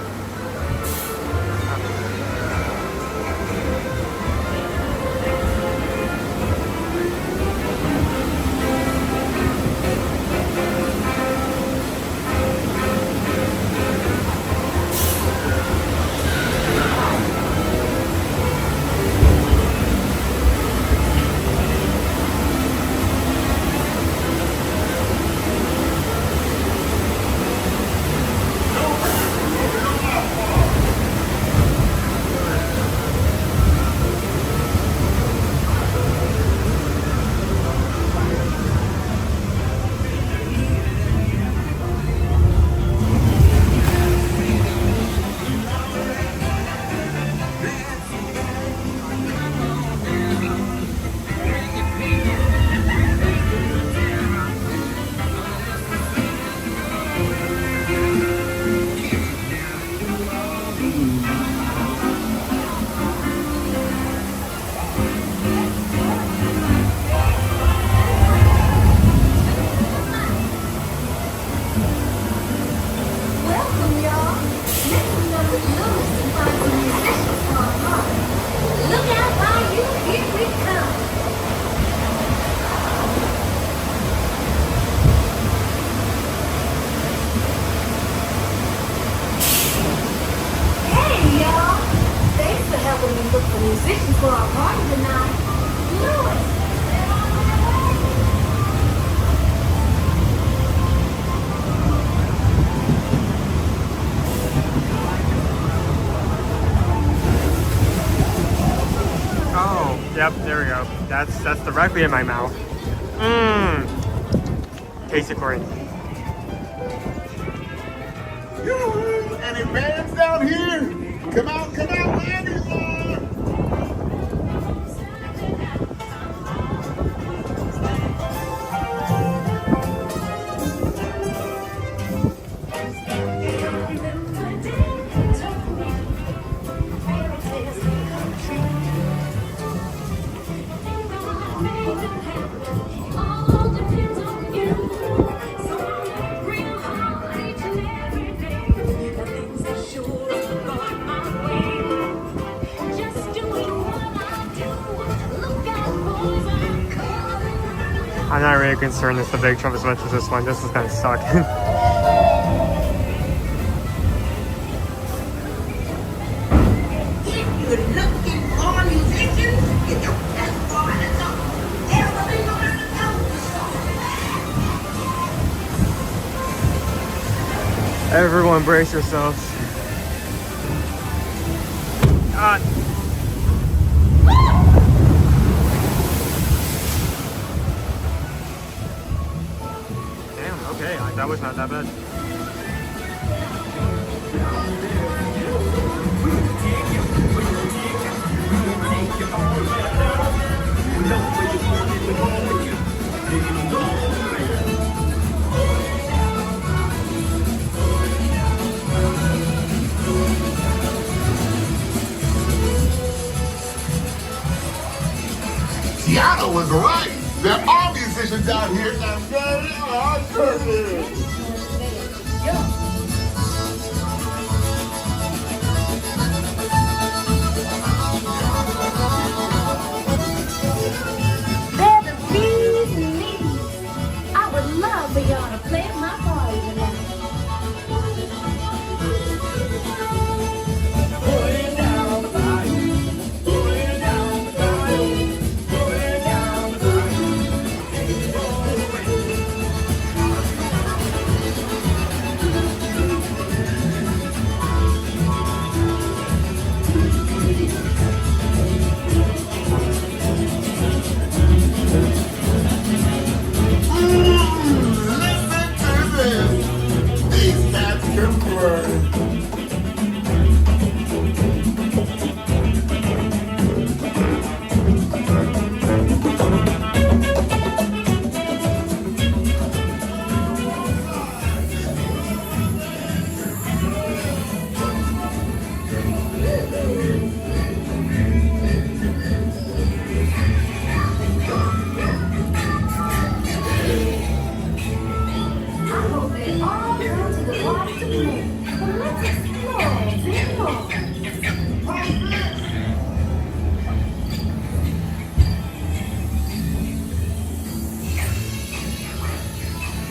musicians for our party tonight. Louis. Oh, yep, there we go. That's directly in my mouth. Mmm. Tasty corn. Yoo-hoo! Any bands down here? Come out, wherever you are. I'm not really concerned if the big Trump as much as this one. This is gonna suck. If you're looking for musicians, you don't just find a song. Everybody knows the song. Everyone brace yourselves. God. Damn, okay, that was not that bad. Tiana was right. There are musicians out here and they are perfect. They're the bees and me's. I would love for y'all to play at my party tonight. Going down the bayou, going down the bayou, going down the bayou. Listen to this. These cats can burn. I hope they all come to the party to play. But let's explore a bit more.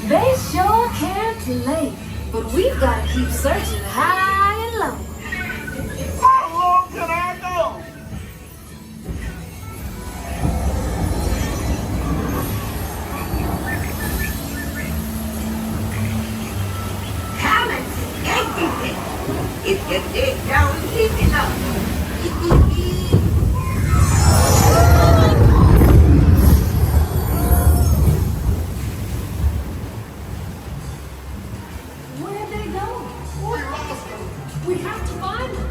They sure can play, but we've got to keep searching high and low. How long can I go? Talent is everything. If you dig down deep enough. Where'd they go? We lost them. We have to find them.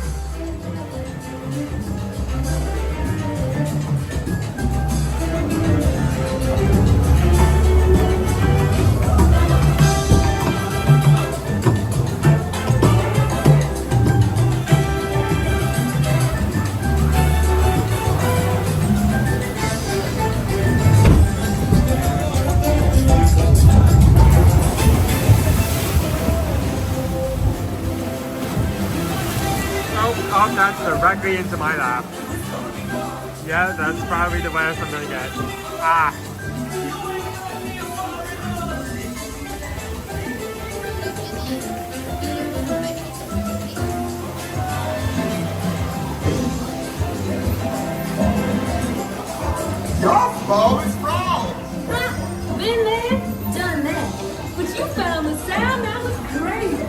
Oh, that's directly into my lap. Yeah, that's probably the last I'm gonna get. Ah. Your ball is wrong. Been there, done that. But you found the sound that was crazy.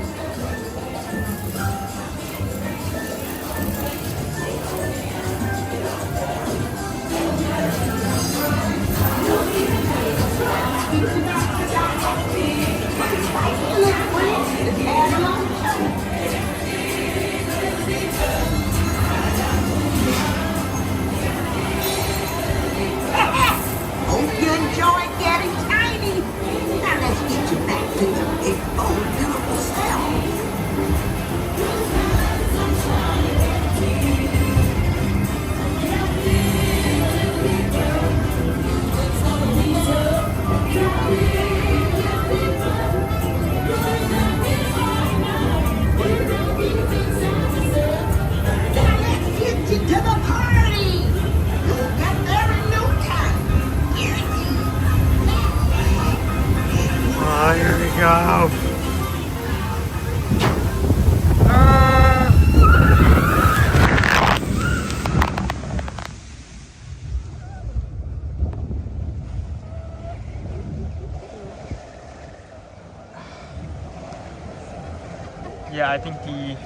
Yeah, I think the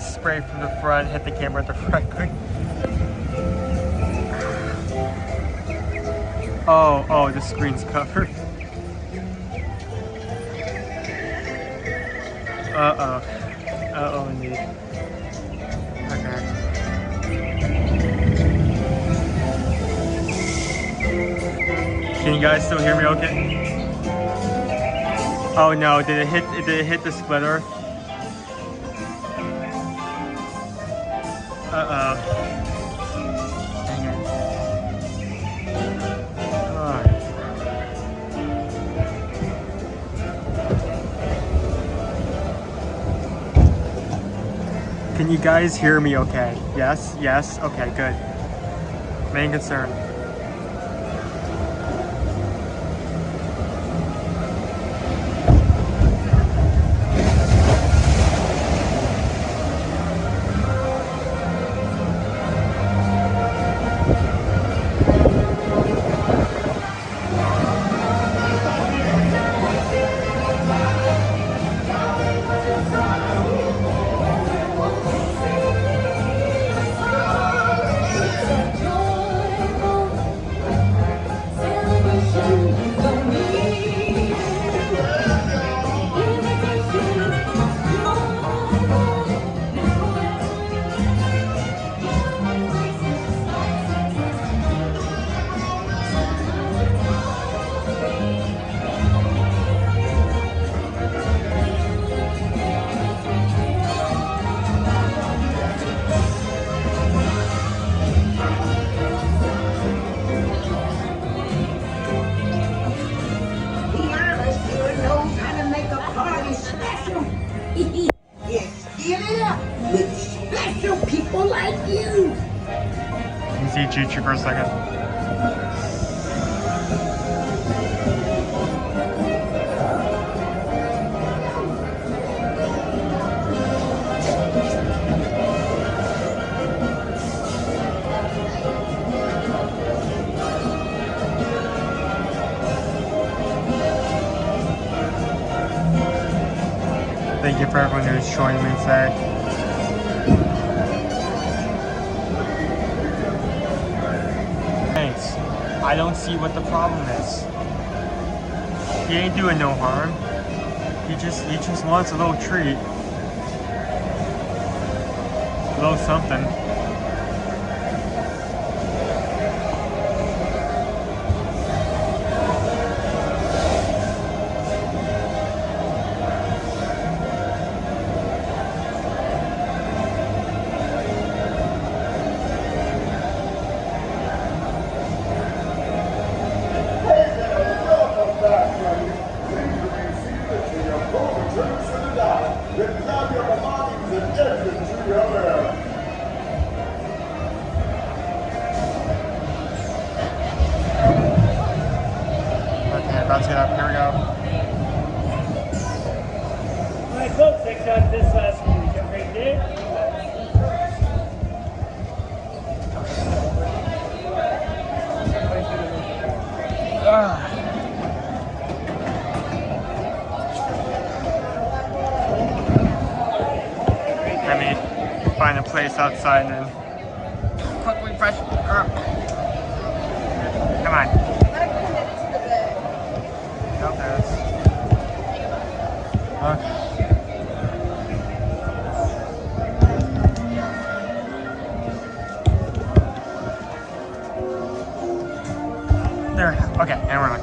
spray from the front hit the camera directly. Oh, the screen's covered. Uh-oh, indeed. Okay. Can you guys still hear me okay? Oh no, did it hit the splitter? Uh-oh. Dang it. Alright. Can you guys hear me okay? Yes? Yes? Okay, good. Main concern. See Chi for a second. Thank you for everyone who's joining me today. I don't see what the problem is. He ain't doing no harm. He just wants a little treat. A little something. About to get up. Here we go. Alright folks, thanks out this last week. Have a great day. Let me find a place outside and then quickly freshen up. Come on. There. Okay, and we're on.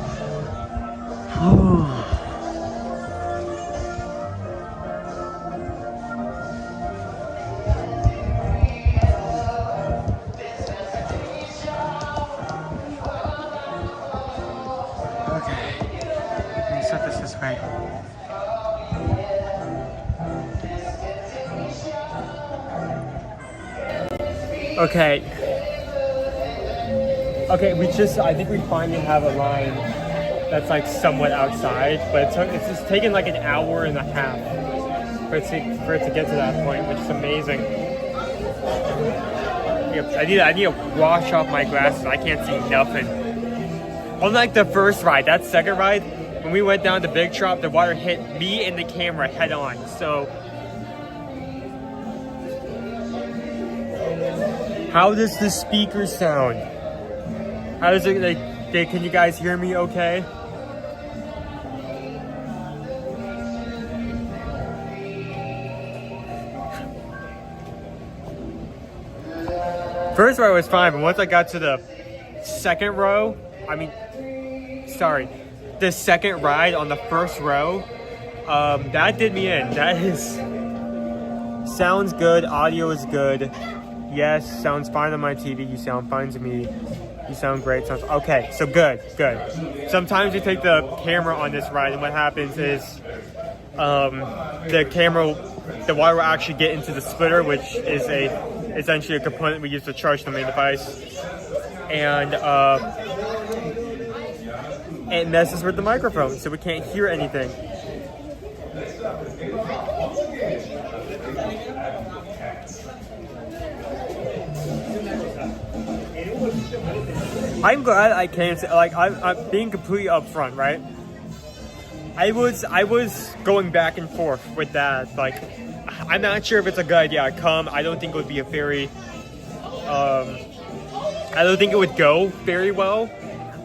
Okay. Let me set this way. Okay. Okay, I think we finally have a line that's like somewhat outside, but it's just taken like an hour and a half for it to get to that point, which is amazing. I need to wash off my glasses. I can't see nothing. Unlike the first ride, that second ride, when we went down the big drop, the water hit me and the camera head on. So How does the speaker sound? How does it, like, can you guys hear me okay? First row was fine, but once I got to the second row, the second ride on the first row, that did me in. Sounds good, audio is good. Yes, sounds fine on my TV, you sound fine to me. You sound great, okay, so good. Sometimes you take the camera on this ride and what happens is, the water will actually get into the splitter, which is essentially a component we use to charge the main device. And it messes with the microphone, so we can't hear anything. I'm glad I came to, like, I'm being completely upfront, right? I was going back and forth with that. Like, I'm not sure if it's a good idea I come. I don't think it would be a very, I don't think it would go very well.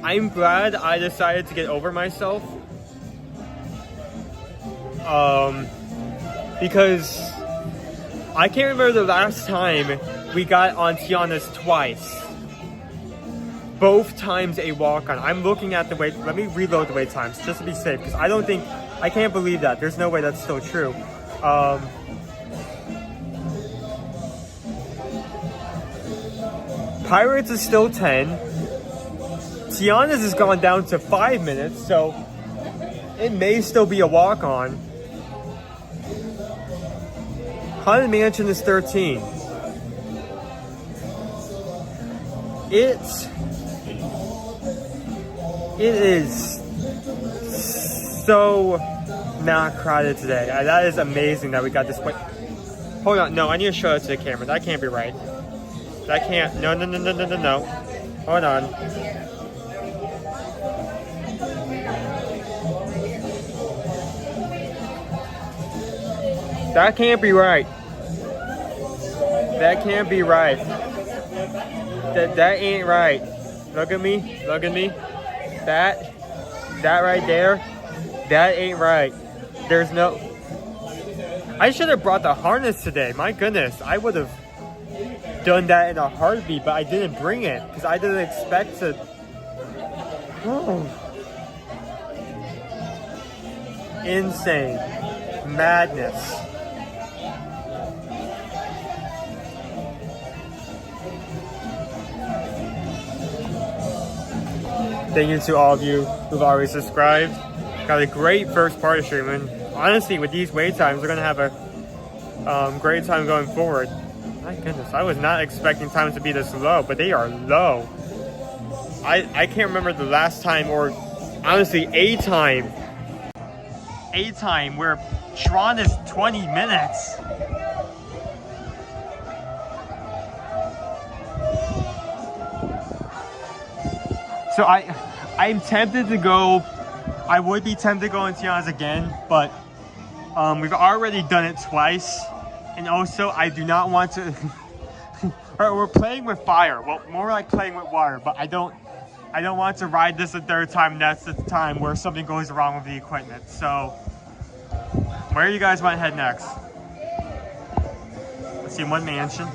I'm glad I decided to get over myself. Because I can't remember the last time we got on Tiana's twice. Both times a walk-on. I'm looking at the wait. Let me reload the wait times just to be safe, because I can't believe that. There's no way that's still true. Pirates is still 10. Tiana's has gone down to 5 minutes, so it may still be a walk-on. Haunted Mansion is 13. It is so not crowded today. That is amazing that we got this way. Hold on, no, I need to show it to the camera. That can't be right. That can't, no. Hold on. That can't be right. That can't be right. That ain't right. Look at me. That right there, that ain't right. There's no... I should have brought the harness today. My goodness, I would have done that in a heartbeat, but I didn't bring it because I didn't expect to... Oh. Insane. Madness. Thank you to all of you who've already subscribed. Got a great first part of stream, and honestly, with these wait times, we're gonna have a great time going forward. My goodness, I was not expecting times to be this low, but they are low. I can't remember the last time, or honestly, a time where Tron is 20 minutes. So I'm tempted to go. I would be tempted to go in Tiana's again, but we've already done it twice, and also I do not want to. We're playing with fire. Well, more like playing with water, but I don't want to ride this a third time. And that's the time where something goes wrong with the equipment. So, where do you guys want to head next? Let's see, one mansion.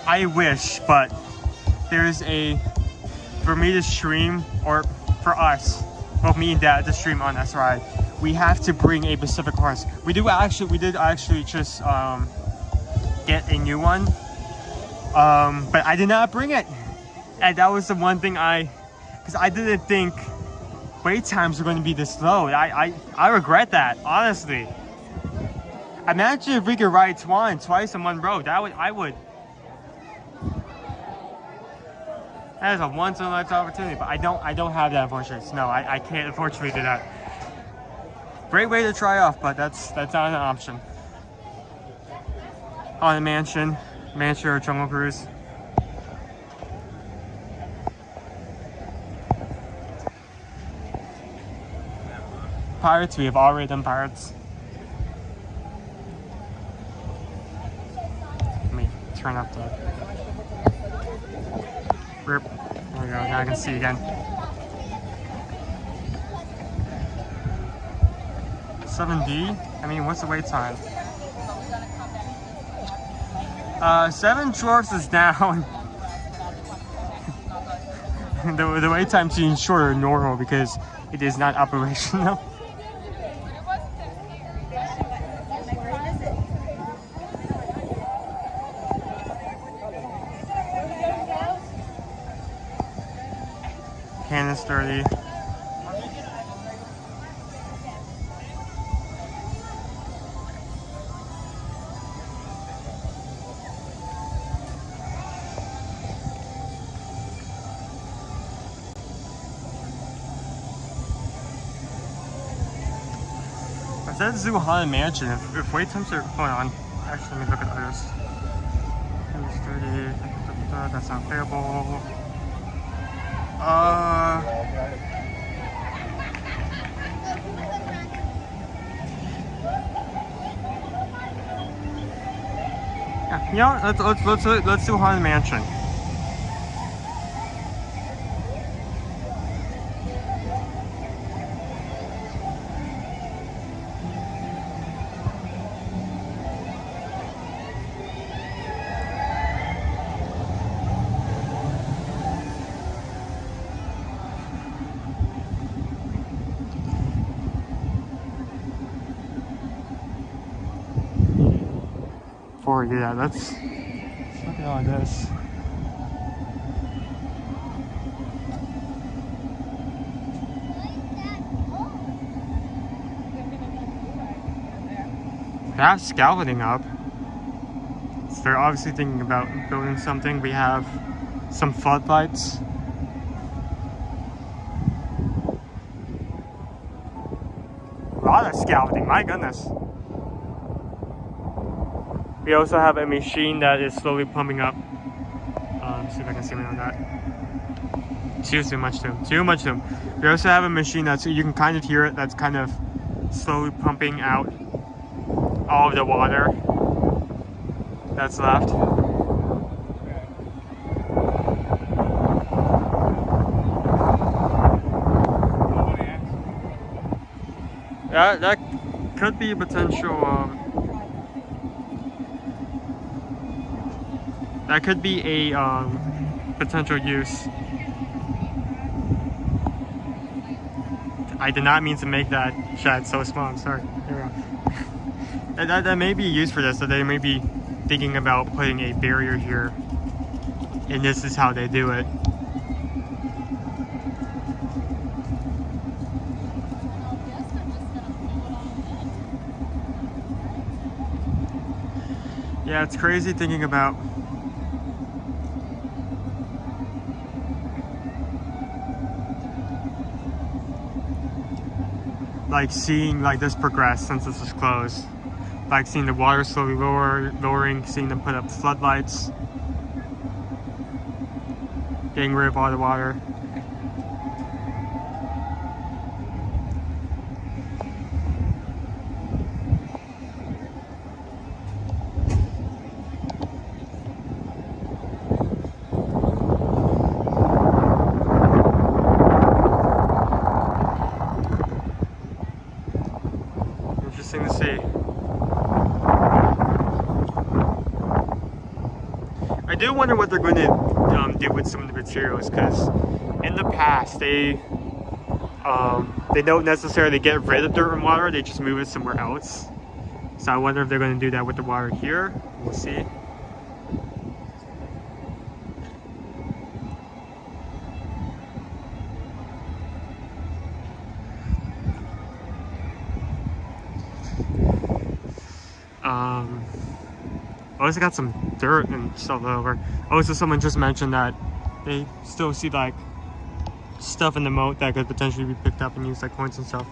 I wish, but there's for me to stream, or for us, both me and Dad to stream on this ride, we have to bring a Pacific harness. We did actually just get a new one, but I did not bring it, and that was the one thing because I didn't think wait times were going to be this low. I regret that, honestly. Imagine if we could ride Twan twice in one row. I would. That is a once-in-a-lifetime opportunity, but I don't have that, unfortunately. No, I can't unfortunately do that. Great way to try off, but that's not an option. On a mansion or Jungle Cruise. pirates. We have already done pirates. Let me turn up the... There we go, now I can see again. 7D? I mean, what's the wait time? 7 Dwarfs is down. the wait time seems shorter than normal because it is not operational. Can is 30. It says Zoo Haunted Mansion. If wait times are... Hold on. Actually, let me look at others. Can is 30. That's not payable. Yeah, let's do Haunted Mansion. Yeah, let's look at all this. They have scaffolding up. So they're obviously thinking about building something. We have some floodlights. A lot of scaffolding, my goodness. We also have a machine that is slowly pumping up. See if I can zoom in on that. Too much zoom. Too much zoom. We also have a machine that's, you can kind of hear it, that's kind of slowly pumping out all of the water that's left. That could be a potential. That could be a potential use. I did not mean to make that shot so small. I'm sorry. There we go. That may be used for this. So they may be thinking about putting a barrier here, and this is how they do it. Yeah, it's crazy thinking about like seeing like this progress since this is closed. Like seeing the water slowly lowering, seeing them put up floodlights, getting rid of all the water. Interesting to see. I do wonder what they're going to do with some of the materials, because in the past they don't necessarily get rid of dirt and water, they just move it somewhere else. So I wonder if they're going to do that with the water here. We'll see. Also got some dirt and stuff over. Also, someone just mentioned that they still see like stuff in the moat that could potentially be picked up and used, like coins and stuff.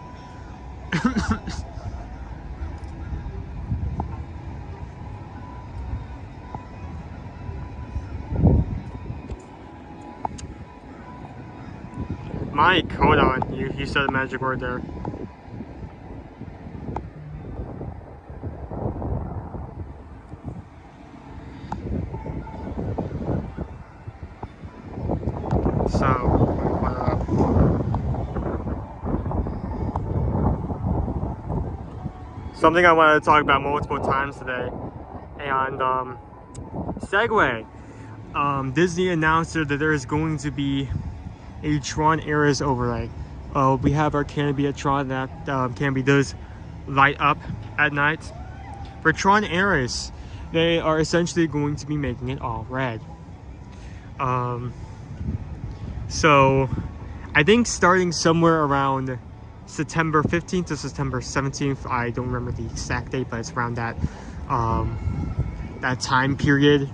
Mike, hold on. You said a magic word there. something I wanted to talk about multiple times today. And segue. Disney announced that there is going to be a Tron Eras overlay. We have our canopy at Tron. That canopy does light up at night. For Tron Eras, they are essentially going to be making it all red. So I think starting somewhere around September 15th to September 17th, I don't remember the exact date, but it's around that that time period.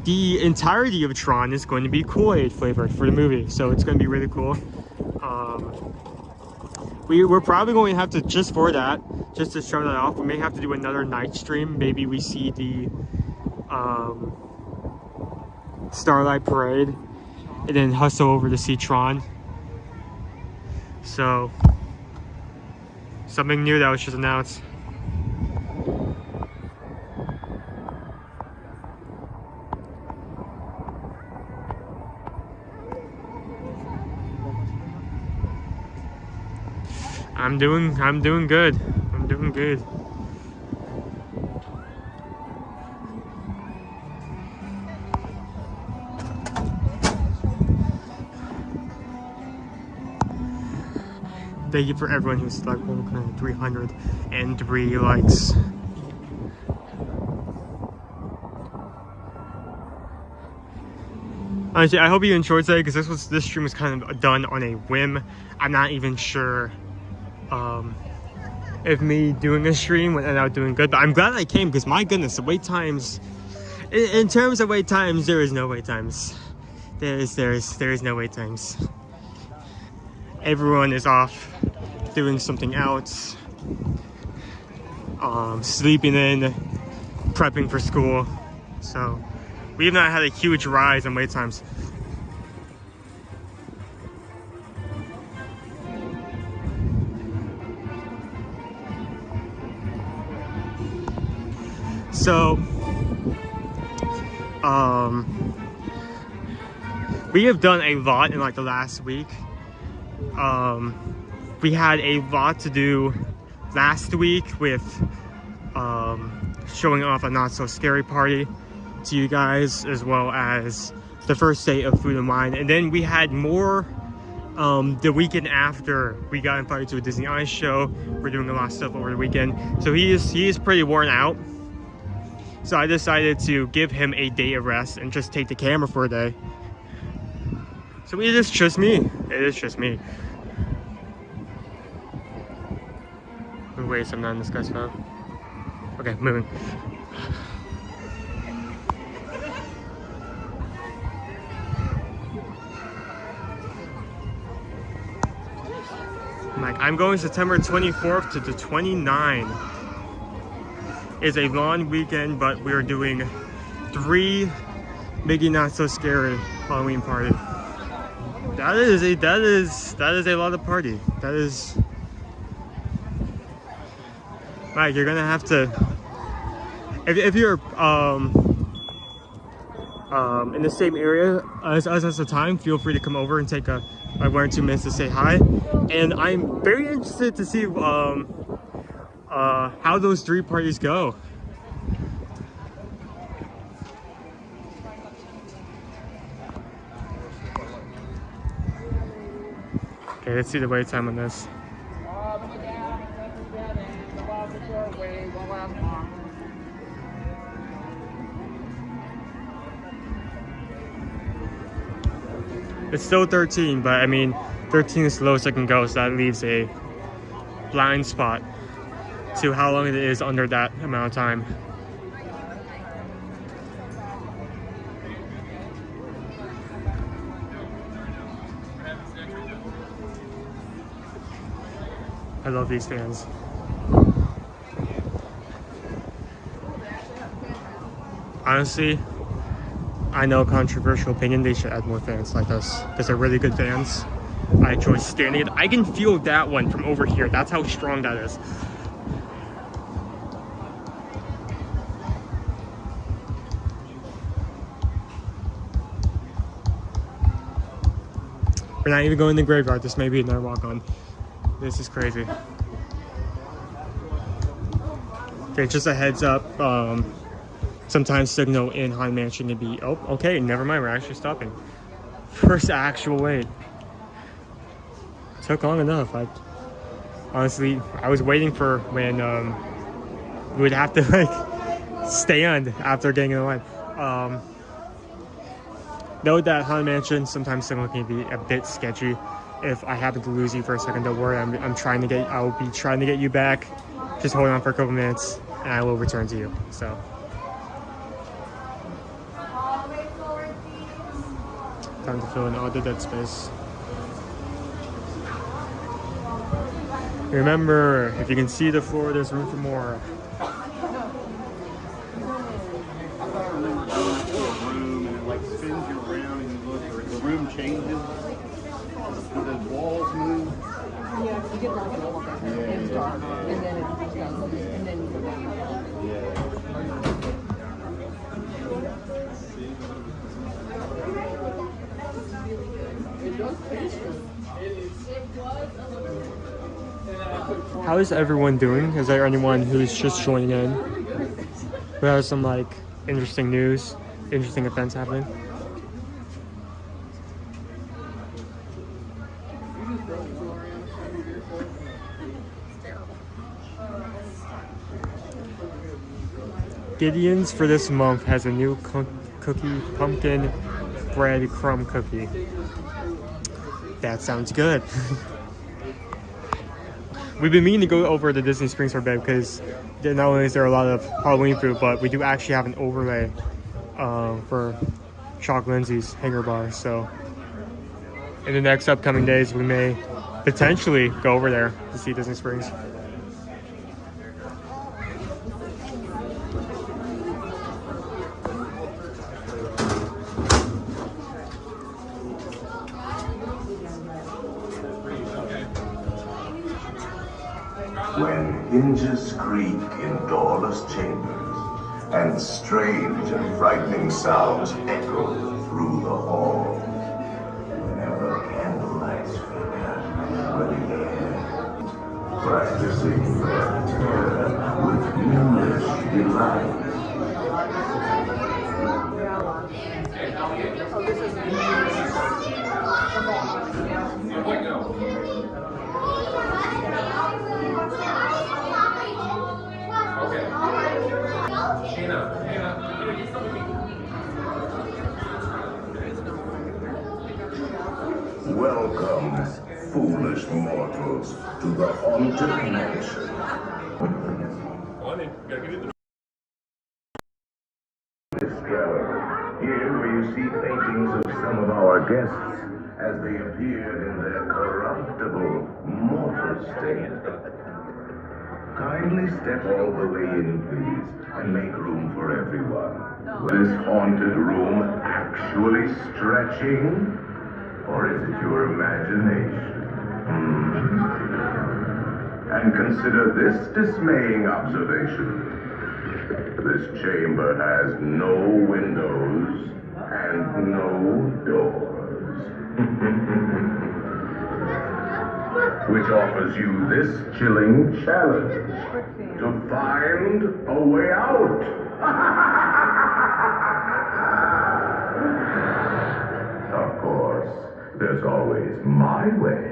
The entirety of Tron is going to be Kool-Aid flavored for the movie, so it's going to be really cool. We're probably going to have to, just for that, just to show that off, we may have to do another night stream. Maybe we see the Starlight Parade and then hustle over to see Tron. So, something new that was just announced. I'm doing good. I'm doing good. Thank you for everyone who's like 303 likes. Honestly, I hope you enjoyed today because this stream was kind of done on a whim. I'm not even sure if me doing a stream would end up doing good, but I'm glad I came because my goodness, the wait times. In terms of wait times, there is no wait times. There is no wait times. Everyone is off doing something else, sleeping in, prepping for school. So we've not had a huge rise in wait times. So we have done a lot in like the last week. We had a lot to do last week with showing off a Not So Scary party to you guys, as well as the first day of Food and Wine, and then we had more the weekend after. We got invited to a Disney Ice show. We're doing a lot of stuff over the weekend, so he is pretty worn out. So I decided to give him a day of rest and just take the camera for a day. So it is just me. It is just me. Wait, I'm not in this guy's phone. Okay, moving. I'm going September 24th to the 29th. It's a long weekend, but we are doing 3 Maybe Not So Scary Halloween party. That is a lot of party. That is, Mike, you're gonna have to, if you're in the same area as us at the time, feel free to come over and take like 1 or 2 minutes to say hi. And I'm very interested to see how those 3 parties go. Okay, let's see the wait time on this. It's still 13, but I mean, 13 is the lowest I can go, so that leaves a blind spot to how long it is under that amount of time. I love these fans. Honestly, I know, controversial opinion, they should add more fans like us because they're really good fans. I enjoy standing it. I can feel that one from over here. That's how strong that is. We're not even going to the graveyard. This may be another walk-on. This is crazy. Okay, just a heads up. Sometimes signal in Haunted Mansion can be. Oh, okay. Never mind. We're actually stopping. First actual wait. Took long enough. Honestly, I was waiting for when we would have to like stand after getting in the line. Note that Haunted Mansion sometimes signal can be a bit sketchy. If I happen to lose you for a second, don't worry. I'll be trying to get you back. Just hold on for a couple minutes, and I will return to you. So. Time to fill in all the dead space. Remember, if you can see the floor, there's room for more. Room and it like spins you around and you look, or the room changes. The walls move. Yeah, you get like an elevator. It's dark, and then it goes, and then you go down. How is everyone doing? Is there anyone who's just joining in? Who has some like interesting news, interesting events happening? Gideon's for this month has a new cookie, pumpkin bread crumb cookie. That sounds good. We've been meaning to go over to Disney Springs for a bit because not only is there a lot of Halloween food, but we do actually have an overlay for Chalk Lindsay's Hanger Bar. So in the next upcoming days, we may potentially go over there to see Disney Springs. When hinges creak in doorless chambers, and strange and frightening sounds echo through the hall, whenever candlelights flicker, ready air, practicing their terror with mulish delight. Welcome, foolish mortals, to the Haunted Mansion. This gallery, here where you see paintings of some of our guests as they appeared in their corruptible, mortal state. Kindly step all the way in, please, and make room for everyone. This haunted room actually stretching? Or is it your imagination? And consider this dismaying observation. This chamber has no windows and no doors. Which offers you this chilling challenge to find a way out. Of course, there's always my way.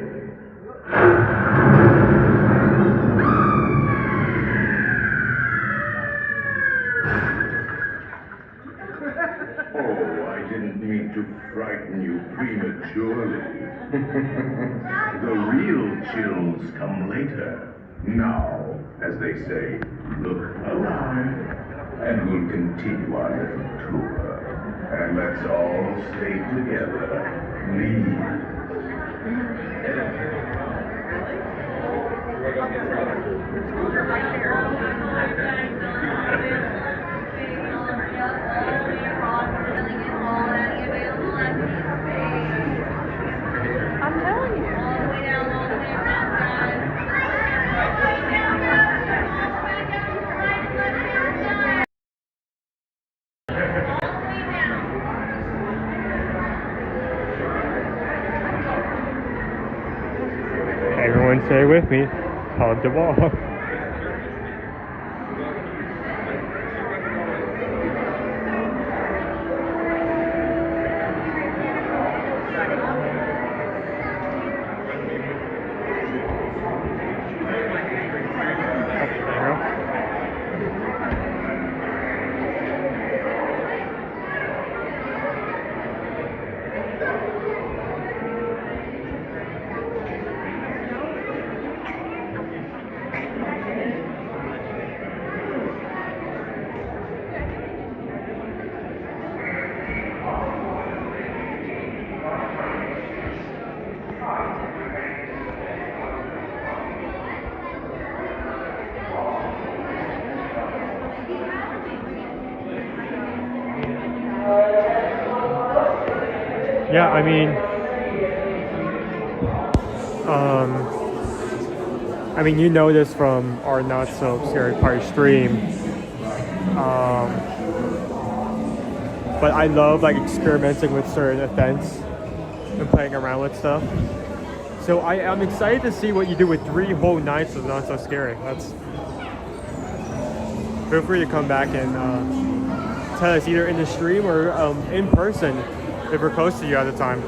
Oh, I didn't mean to frighten you prematurely. The real chills come later. Now, as they say, look alive, and we'll continue our little tour. And let's all stay together. Please. I'm telling you. Everyone say with me, hug the wall. Yeah, I mean, you know this from our Not So Scary Party stream. But I love like experimenting with certain events and playing around with stuff. So I'm excited to see what you do with 3 whole nights of Not So Scary. Feel free to come back and tell us either in the stream or in person if we're close to you at the time.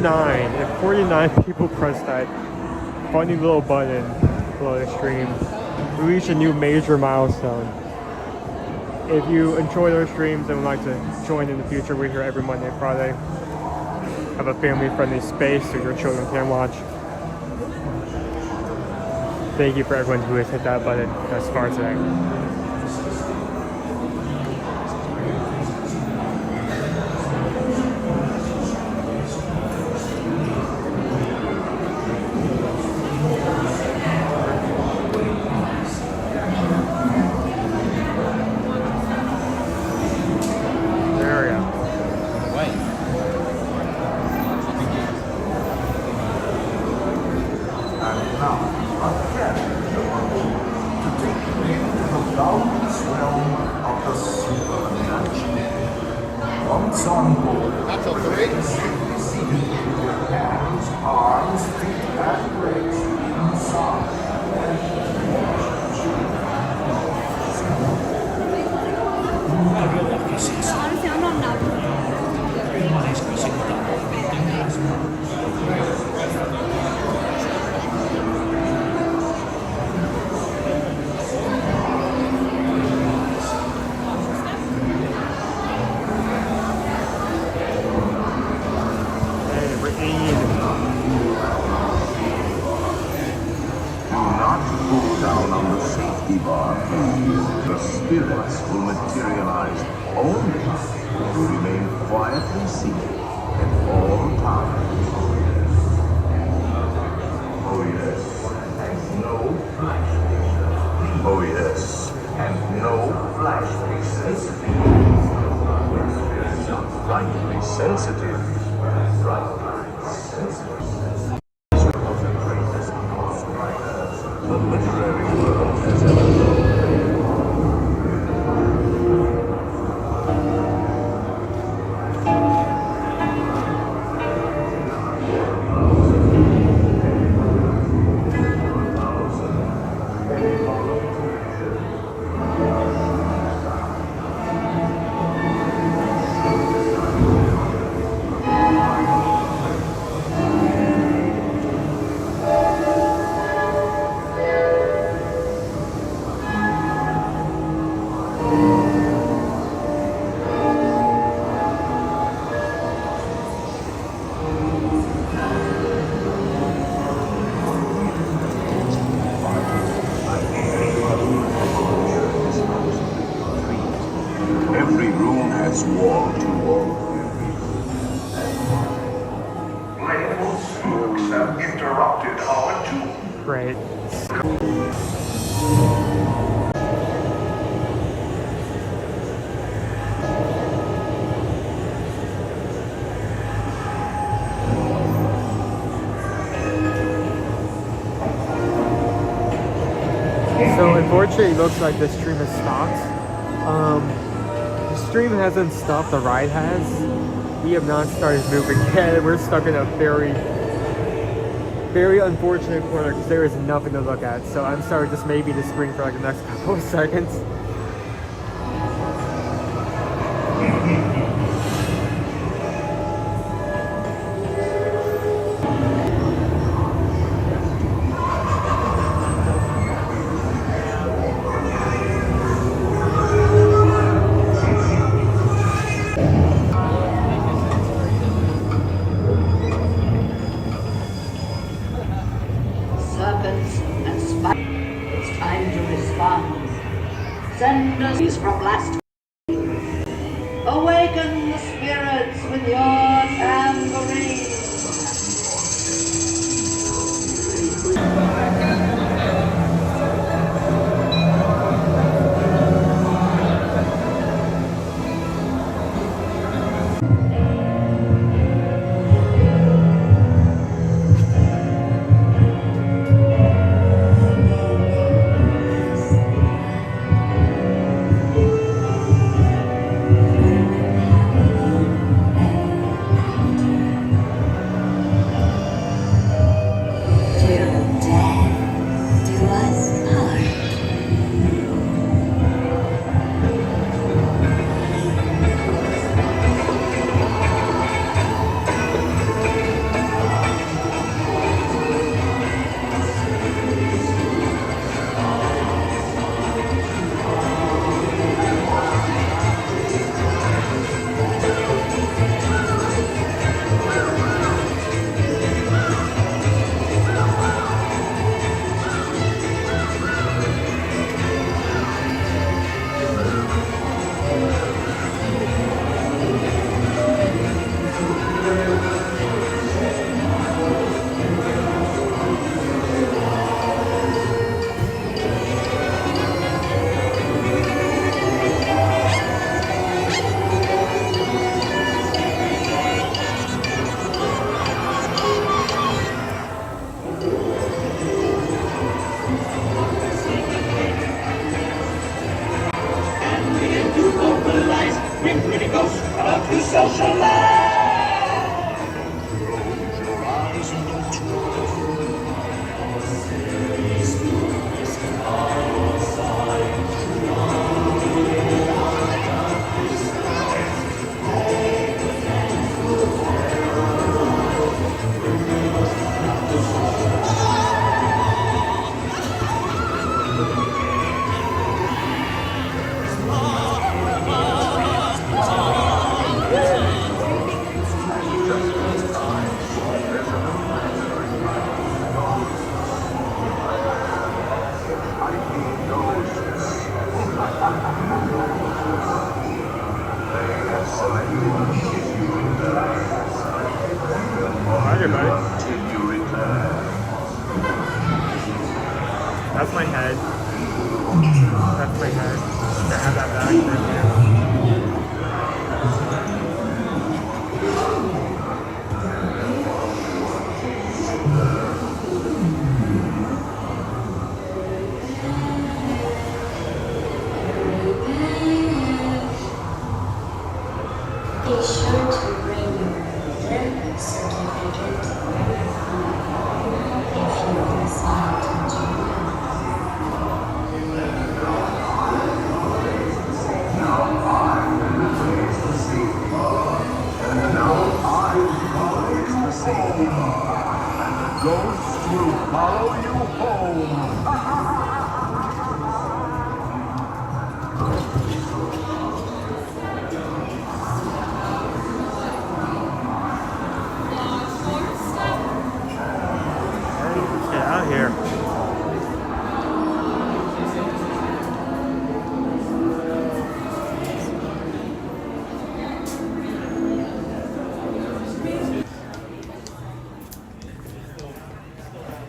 If 49 people press that funny little button below the stream, we reach a new major milestone. If you enjoy our streams and would like to join in the future, we're here every Monday and Friday. Have a family-friendly space so your children can watch. Thank you for everyone who has hit that button thus far today. So unfortunately, it looks like the stream has stopped. stream hasn't stopped, the ride has. We have not started moving yet. We're stuck in a very, very unfortunate corner because there is nothing to look at. So I'm sorry, just maybe to screen for like the next couple of seconds. Serpents and spiders. It's time to respond. Send us from last week. Awaken the spirits with your tambourine. That's my head. That's my head. I have that back right there. Be sure to bring your birth certificate if you decide to join. Ghosts will follow you home. Get out of here.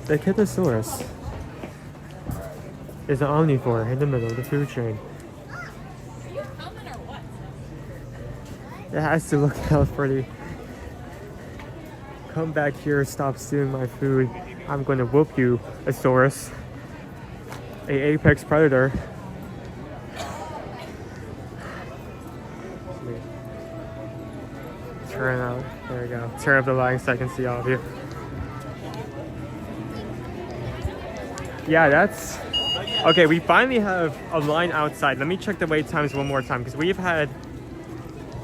The Kitasaurus is an omnivore in the middle of the food chain. It has to look out pretty. Come back here, stop stealing my food. I'm gonna whoop you, a Saurus. A apex predator. turn out. There we go. Turn up the lighting so I can see all of you. Yeah, that's... Okay, we finally have a line outside. Let me check the wait times one more time because we've had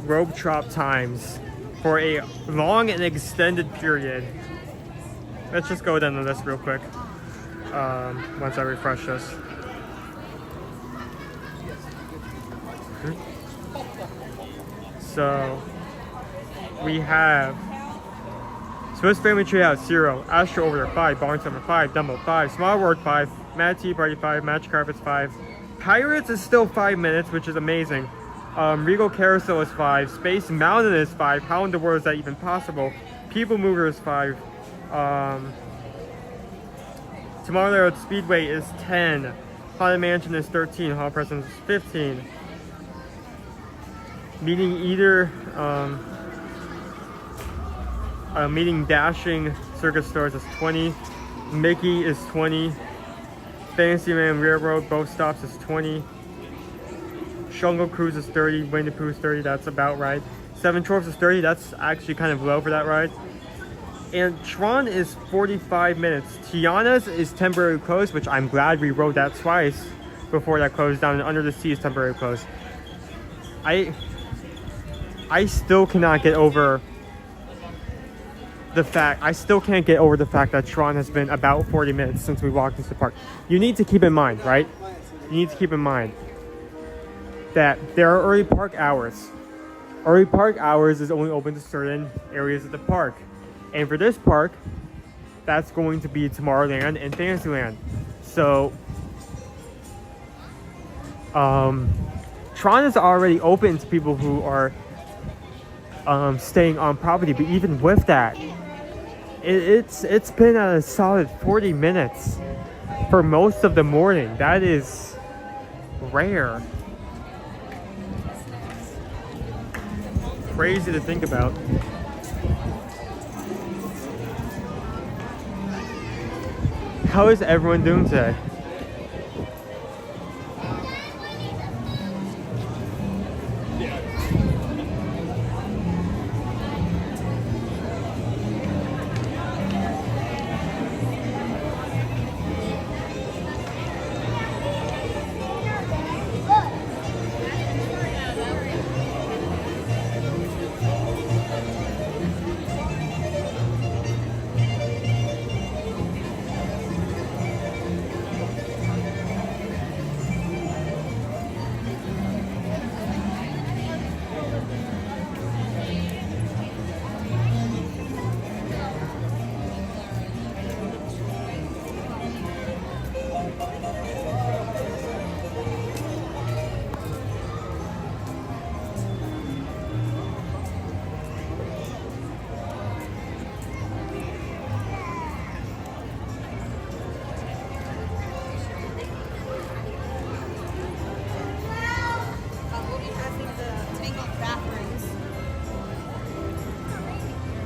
rope drop times for a long and extended period. Let's just go down the list real quick once I refresh this. So we have Swiss Family Treehouse 0, Astro Over 5, Barnstormer 5, Dumbo 5, Small World 5, Mad Tea Party 5, Magic Carpets 5. Pirates is still 5 minutes, which is amazing. Regal Carousel is 5, Space Mountain is 5. How in the world is that even possible? PeopleMover is 5. Tomorrowland Speedway is 10. Haunted Mansion is 13. Hall Presence is 15. Meeting Eater, Meeting Dashing Circus Stores is 20. Mickey is 20. Fantasyland Railroad, both stops is 20. Jungle Cruise is 30. Winnie the Pooh is 30. That's about right. Seven Dwarfs is 30. That's actually kind of low for that ride. And Tron is 45 minutes. Tiana's is temporarily closed, which I'm glad we rode that twice before that closed down. And Under the Sea is temporarily closed. I still cannot get over the fact, that Tron has been about 40 minutes since we walked into the park. You need to keep in mind, right? You need to keep in mind that there are early park hours. Early park hours is only open to certain areas of the park. And for this park, that's going to be Tomorrowland and Fantasyland. So, Tron is already open to people who are staying on property, but even with that, it's been a solid 40 minutes for most of the morning. That is rare. Crazy to think about. How is everyone doing today?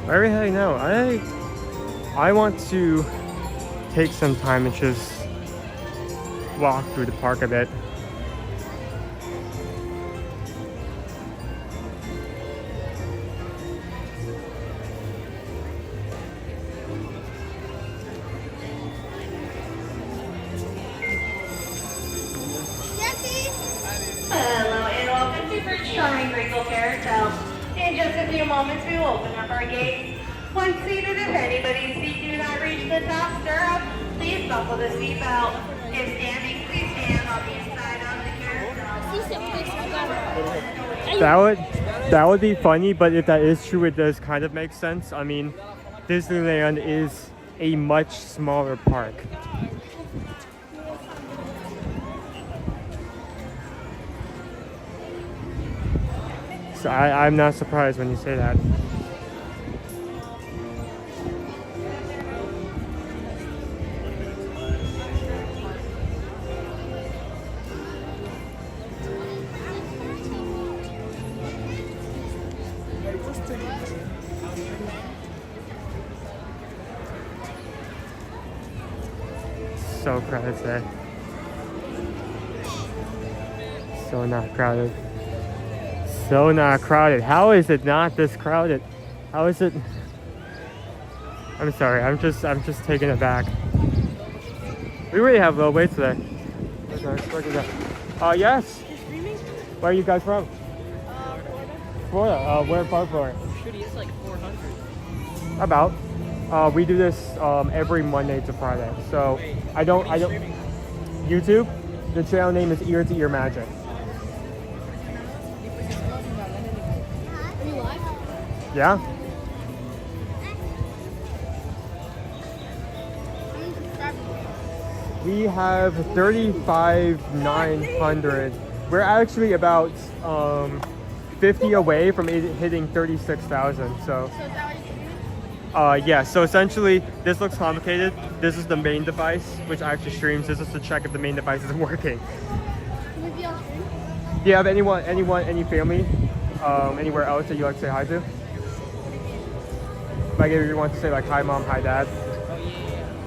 Where are we heading now? I want to take some time and just walk through the park a bit. Hello and welcome to Fruit Charming Regal Carousel. In just a few moments, we will open up our gates. Once seated, if anybody's feet do not reach the top stirrup, please buckle the seatbelt. If standing, please stand on the inside of the carousel. That would be funny, but if that is true, it does kind of make sense. I mean, Disneyland is a much smaller park. So I'm not surprised when you say that. So crowded today. So not crowded. So not crowded. How is it not this crowded? How is it? I'm sorry, I'm just taken aback. We really have low weight today. Yes. Where are you guys from? Florida. Where part of Florida? Shitty, it's like 400. About. We do this every Monday to Friday. So I don't. YouTube. The channel name is Ear to Ear Magic. Yeah. We have 35,900. We're actually about 50 away from hitting 36,000. So. Yeah. So essentially, this looks complicated. This is the main device, which actually streams. This is to check if the main device is working. Do you have any family, anywhere else that you like to say hi to? Like if you want to say like hi mom, hi dad. Oh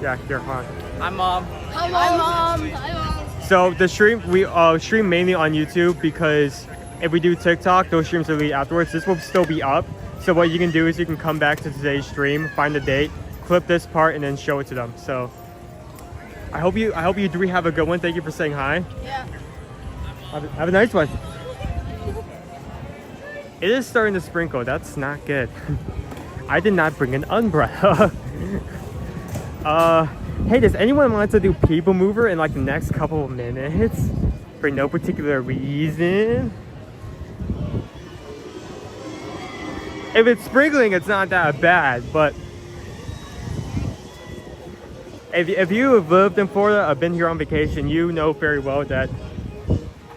yeah. Yeah, here, hi. Hi mom. Hi mom. Hi mom. So the stream, we stream mainly on YouTube because if we do TikTok, those streams will be afterwards. This will still be up. So what you can do is you can come back to today's stream, find the date, clip this part, and then show it to them. So I hope you three have a good one. Thank you for saying hi. Yeah. Have a nice one. It is starting to sprinkle. That's not good. I did not bring an umbrella. Hey, does anyone want to do PeopleMover in like the next couple of minutes? For no particular reason? If it's sprinkling, it's not that bad, but if you have lived in Florida or been here on vacation, you know very well that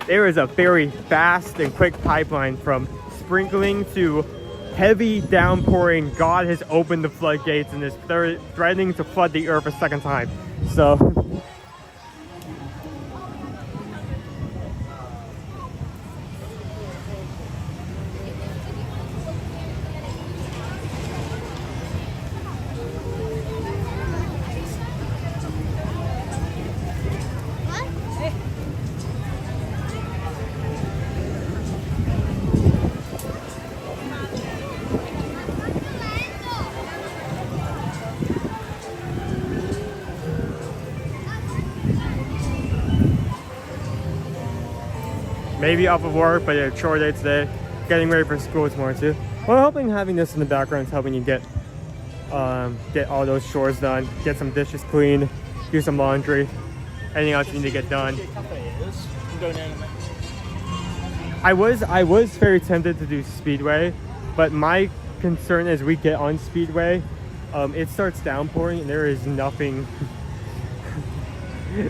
there is a very fast and quick pipeline from sprinkling to heavy downpouring. God has opened the floodgates and is threatening to flood the earth a second time. So maybe off of work, but a chore day today. Getting ready for school tomorrow too. Well, hoping having this in the background is helping you get all those chores done, get some dishes cleaned, do some laundry, anything else you need to get done. I was very tempted to do Speedway, but my concern is we get on Speedway, it starts downpouring and there is nothing.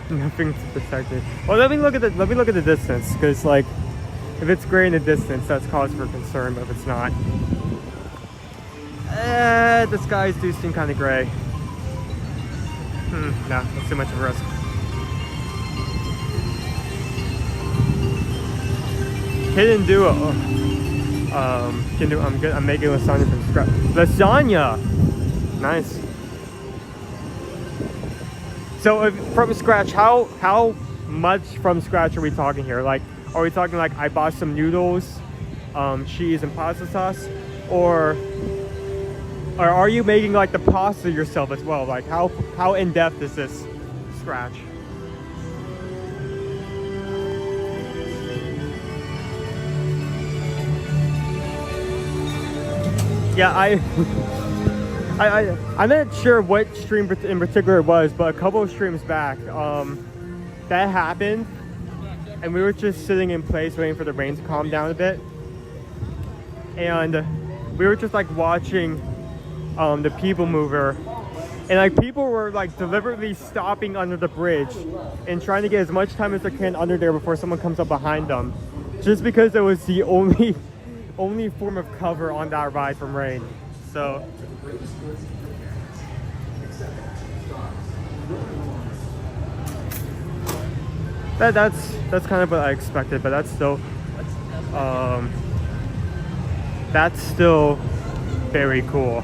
Nothing to protect it. Well, let me look at the distance, because like if it's gray in the distance, that's cause for concern. But if it's not, the skies do seem kind of gray. No, that's too much of a risk. Hidden duo. Can do. I'm good. I'm making lasagna from scratch. Lasagna. Nice. So from scratch, how much from scratch are we talking here? Like, are we talking like I bought some noodles, cheese and pasta sauce, or are you making like the pasta yourself as well? Like how in depth is this scratch? Yeah, I'm not sure what stream in particular it was, but a couple of streams back, that happened, and we were just sitting in place waiting for the rain to calm down a bit, and we were just like watching the PeopleMover, and like people were like deliberately stopping under the bridge and trying to get as much time as they can under there before someone comes up behind them, just because it was the only form of cover on that ride from rain. So that's kind of what I expected, but that's still very cool.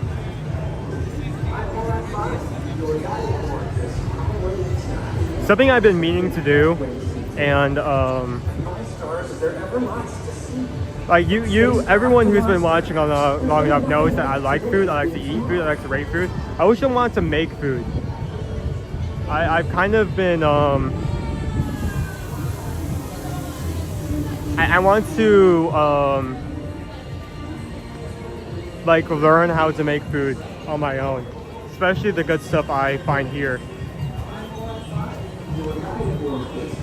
Something I've been meaning to do, and Like everyone who's been watching on long enough knows that I like food. I like to eat food. I like to rate food. I wish I wanted to make food. I've kind of been I want to like learn how to make food on my own, especially the good stuff I find here.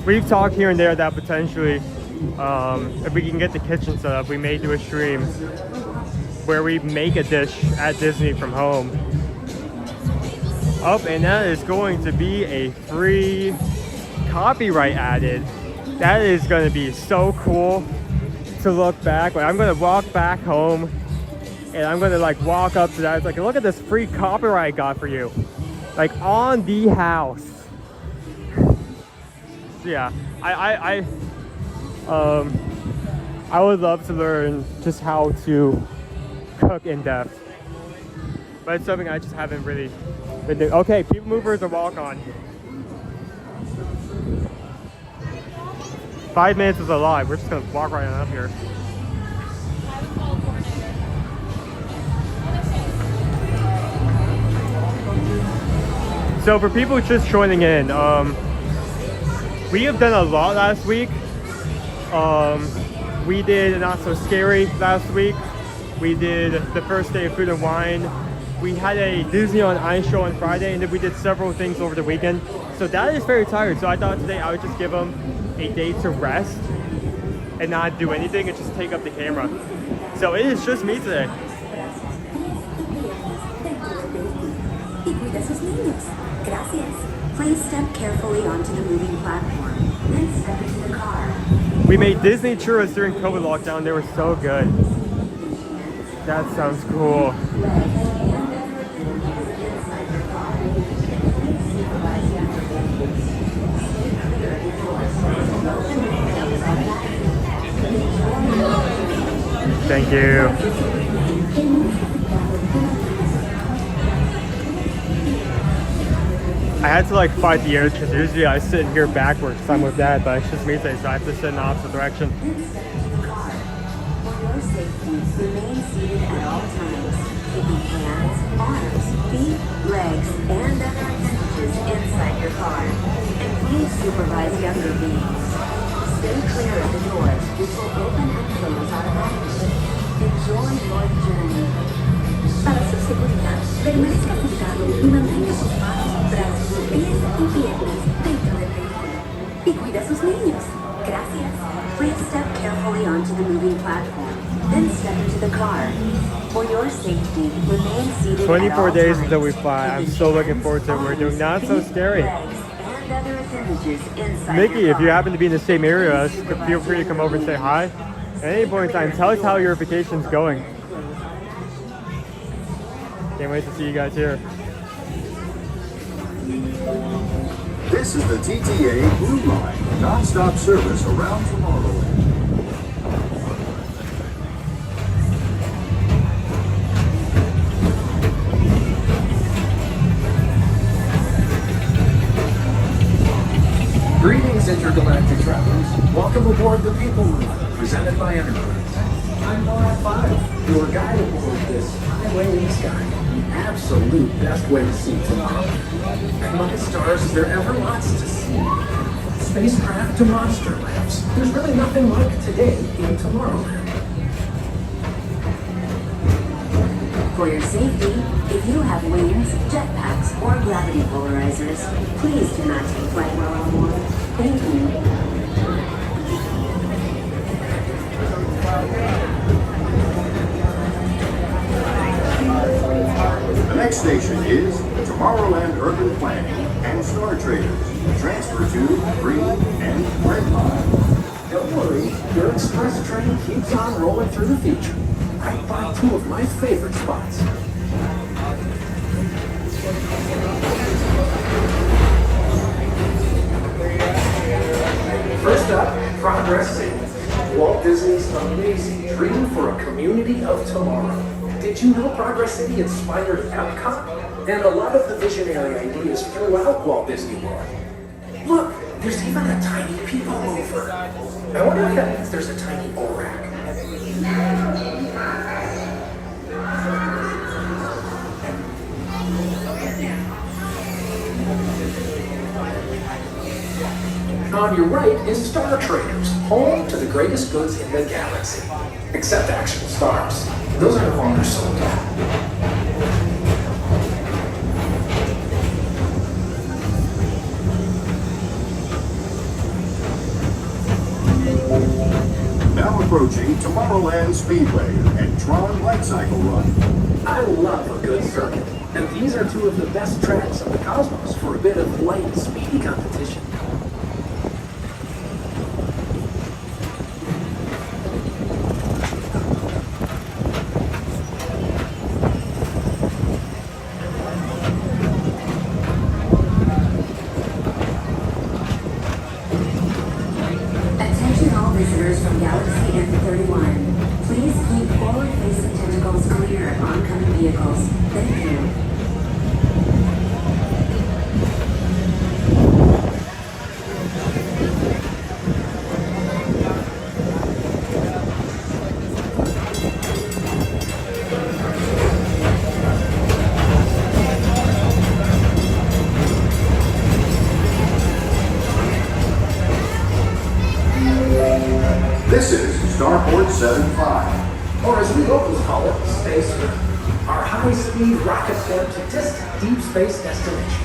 We've talked here and there that potentially, if we can get the kitchen set up, we may do a stream where we make a dish at Disney from home. Oh, and that is going to be a free copyright added. That is going to be so cool to look back. Like, I'm going to walk back home and I'm going to like walk up to that. It's like, look at this free copyright I got for you. Like on the house. Yeah, I would love to learn just how to cook in depth, but it's something I just haven't really been doing. Okay, PeopleMover is a walk-on. 5 minutes is a lot. We're just gonna walk right on up here. So for people just joining in, we have done a lot last week. We did Not So Scary last week. We did the first day of Food and Wine. We had a Disney on Ice show on Friday, and then we did several things over the weekend. So Dad is very tired, so I thought today I would just give him a day to rest and not do anything and just take up the camera. So it is just me today. Please step carefully onto the moving platform, then step into the car. We made Disney churros during COVID lockdown. They were so good. That sounds cool. Thank you. I had to like fight the urge because usually I sit in here backwards because I'm with Dad, but it's just me today, so I have to sit in the opposite direction. For your safety, remain seated at all times, keeping hands, arms, feet, legs, and other appendages inside your car. And please supervise younger beings. Stay clear of the doors, which will open and close automatically. Enjoy your journey. Para su seguridad, permanezca sentado y mantenga sus manos, brazos, pies y piernas dentro del vehículo. Y cuida a sus niños. Gracias. Please step carefully onto the moving platform, then step into the car. For your safety, remain seated 24 days until we fly. I'm so looking forward to it. We're doing Not So Scary. Mickey, if you happen to be in the same area as us, feel free to come over and say hi. At any point in time, tell us how your vacation's going. Can't wait to see you guys here. This is the TTA Blue Line, non-stop service around Tomorrowland. Greetings, intergalactic travelers. Welcome aboard the PeopleMover, presented by Enterprise. I'm Monorail 5, your guide aboard this highway in the sky. The absolute best way to see tomorrow. And look at stars, is there ever lots to see? Spacecraft to monster labs. There's really nothing like today in Tomorrowland. For your safety, if you have wings, jetpacks, or gravity polarizers, please do not take flight while on board. Thank you. The next station is Tomorrowland Urban Planning and Star Traders. Transfer to Green and Red Line. Don't worry, your express train keeps on rolling through the future. Right by two of my favorite spots. First up, Progress City. Walt Disney's amazing dream for a community of tomorrow. Did you know Progress City inspired Epcot? And a lot of the visionary ideas throughout Walt Disney World. Look, there's even a tiny PeopleMover. I wonder if that means there's a tiny ORAC. On your right is Star Traders, home to the greatest goods in the galaxy. Except actual stars. Those are no longer sold. Now approaching Tomorrowland Speedway and Tron Light Cycle Run. I love a good circuit, and these are two of the best tracks of the cosmos for a bit of light, speedy competition. Attention all visitors from Galaxy M31. Please keep forward-facing tentacles clear of oncoming vehicles. Thank you. This is Starport 75. Or as we locals call it, Space Room. Our high-speed rocket flight to distant deep space destinations.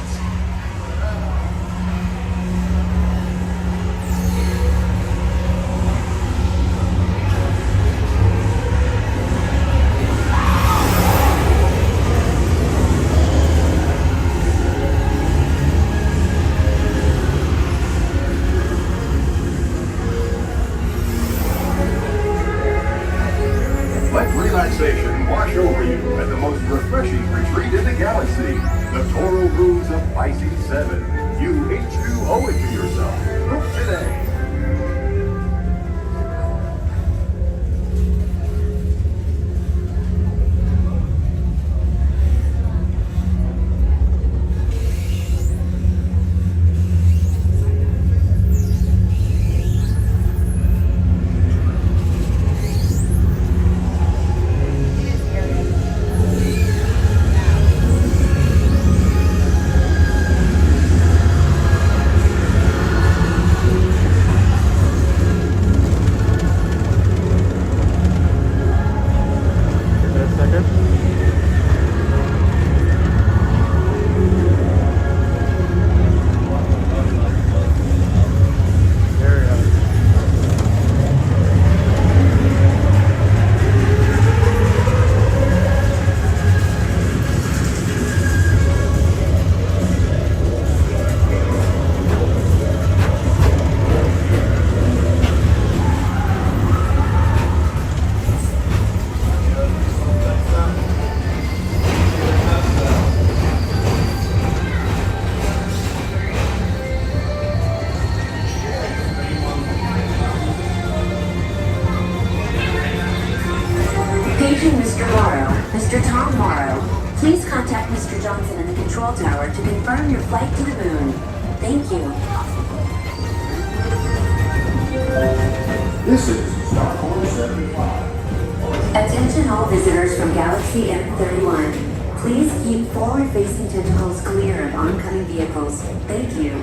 Let relaxation wash over you at the most refreshing retreat in the galaxy, the Toro Rooms of Pisces 7. You H2 owe it to yourself. Book today. Paging Mr. Morrow, Mr. Tom Morrow. Please contact Mr. Johnson in the control tower to confirm your flight to the moon. Thank you. This is Starport 75. Attention all visitors from Galaxy M31. Please keep forward-facing tentacles clear of oncoming vehicles. Thank you.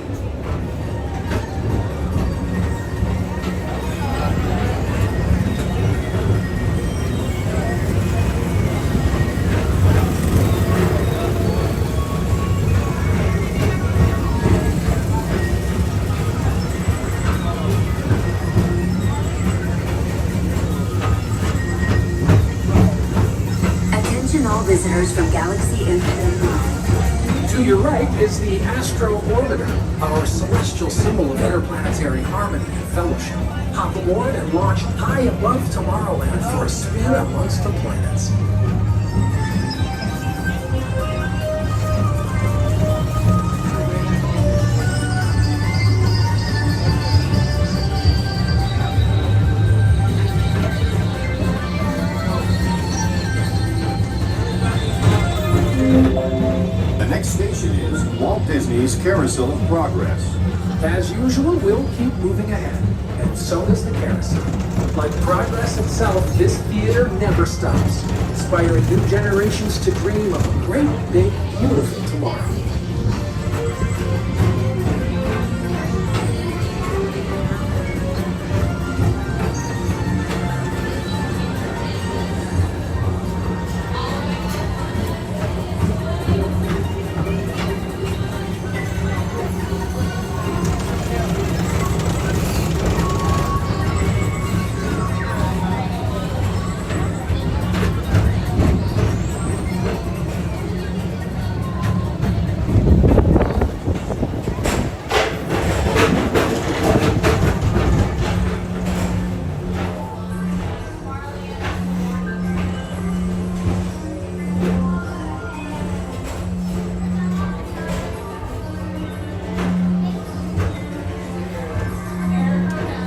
Attention all visitors from Galaxy M31. To your right is the Astro Orbiter, our celestial symbol of interplanetary harmony and fellowship. Hop aboard and launch high above Tomorrowland for a spin amongst the planets. The next station is Walt Disney's Carousel of Progress. As usual, we'll keep moving ahead, and so does the carousel. Like progress itself, this theater never stops, inspiring new generations to dream of a great, big, beautiful tomorrow.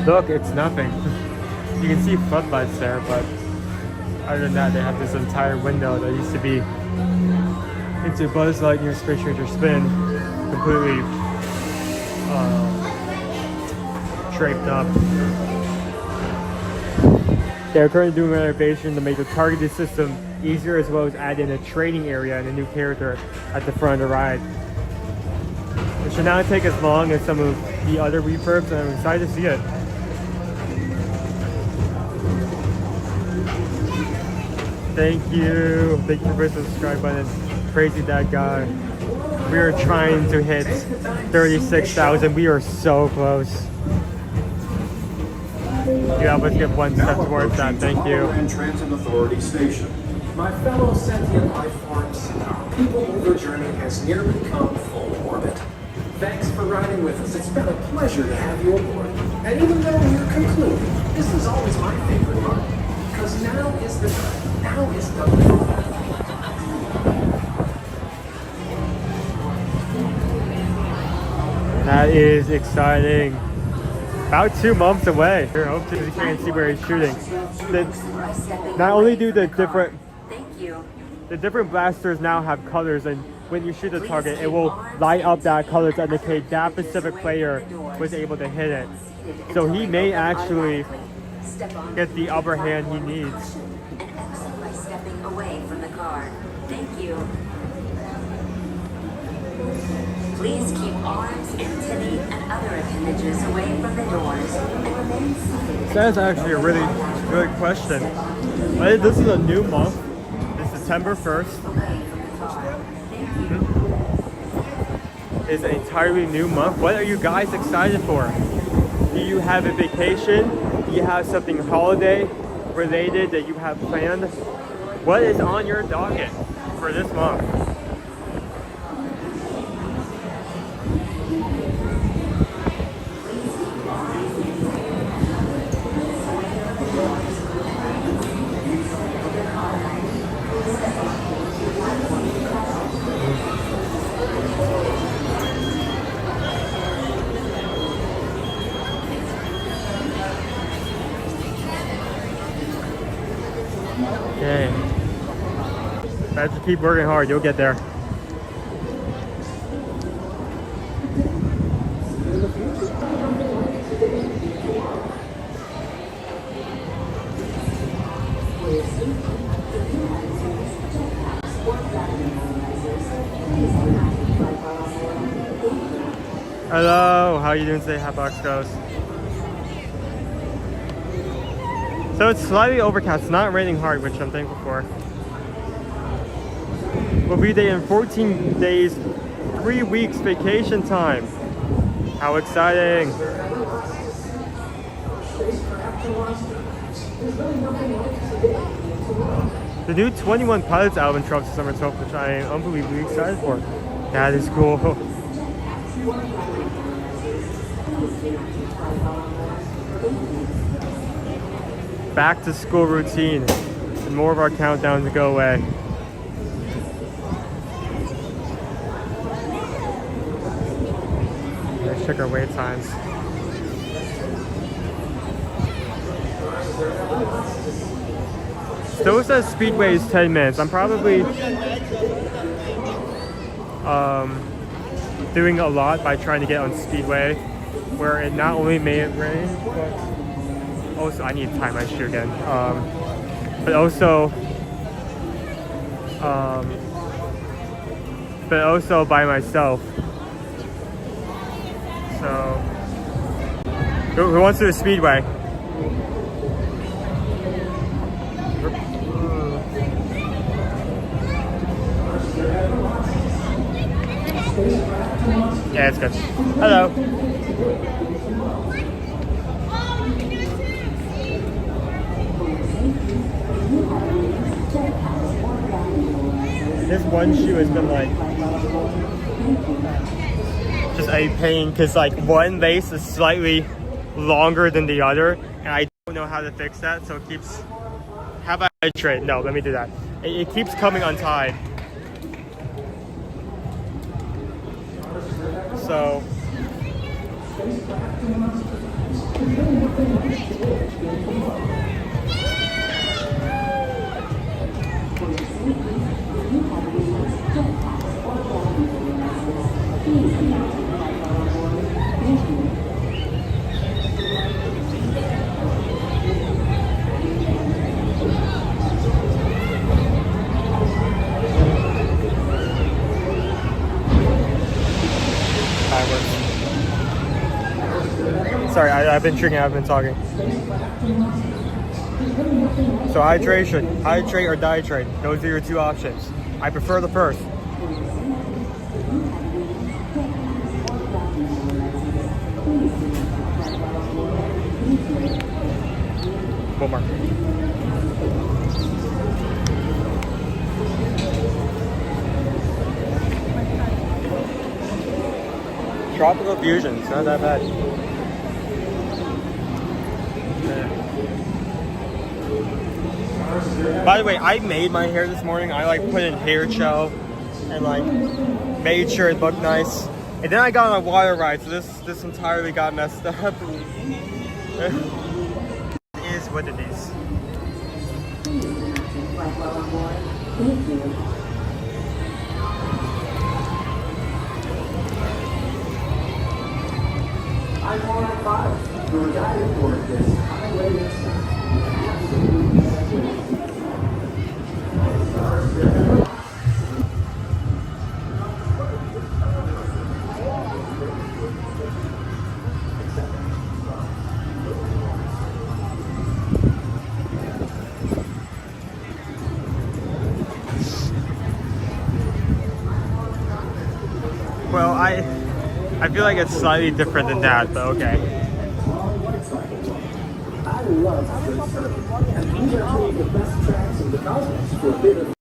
Look, it's nothing. You can see floodlights there, but other than that, they have this entire window that used to be into Buzz Lightyear Space Ranger Spin, completely draped up. They're currently doing a renovation to make the targeted system easier, as well as add in a training area and a new character at the front of the ride. It should not take as long as some of the other refurbs, and I'm excited to see it. Thank you for pressing the subscribe button. Crazy that guy. We are trying to hit 36,000. We are so close. Yeah, let's get one step towards that. Thank you. Transit Authority Station. My fellow sentient life forms, our PeopleMover journey has nearly come full orbit. Thanks for riding with us. It's been a pleasure to have you aboard. And even though we're concluding, this is always my favorite part. Because now is the time. Now is the moment. That is exciting. About 2 months away. Here, hopefully you can't see where he's shooting. Not only do the different blasters now have colors, and when you shoot the target, it will light up that color to indicate that specific player was able to hit it. So he may actually get the upper hand he needs. By stepping away from the car. Thank you. Please keep arms, antennae, and other appendages away from the doors and remain seated. That's actually a really good question. This is a new month. It's September 1st. It's an entirely new month. What are you guys excited for? Do you have a vacation? Do you have something holiday related that you have planned? What is on your docket for this month? Okay. Just keep working hard, you'll get there. Hello, how you doing today, Hotbox Ghost? So it's slightly overcast, it's not raining hard, which I'm thankful for. We'll be there in 14 days, 3 weeks vacation time. How exciting! The new 21 Pilots album drops December 12th, which I am unbelievably excited for. That is cool. Back to school routine and more of our countdown to go away. Let's check our wait times. Still says Speedway is 10 minutes. I'm probably doing a lot by trying to get on Speedway. where it not only made it rain, but also I need to tie my shoe again. But also by myself. So, who wants to do the Speedway? Yeah, it's good. Hello. This one shoe has been like just a pain because like one lace is slightly longer than the other, and I don't know how to fix that, so it keeps. Have I hydrate? No, let me do that. It keeps coming untied. So. Sorry, I've been drinking, I've been talking. So hydration, hydrate or dihydrate. Those are your two options. I prefer the first. One more. Tropical fusion, it's not that bad. By the way, I made my hair this morning. I like put in hair gel and like made sure it looked nice. And then I got on a water ride, so this entirely got messed up. It is what it is. I'm 105. Your guided for this highway inside. Well, I feel like it's slightly different than that, but okay. I love good surfing, and these are two of the best tracks in the cosmos for a bit of.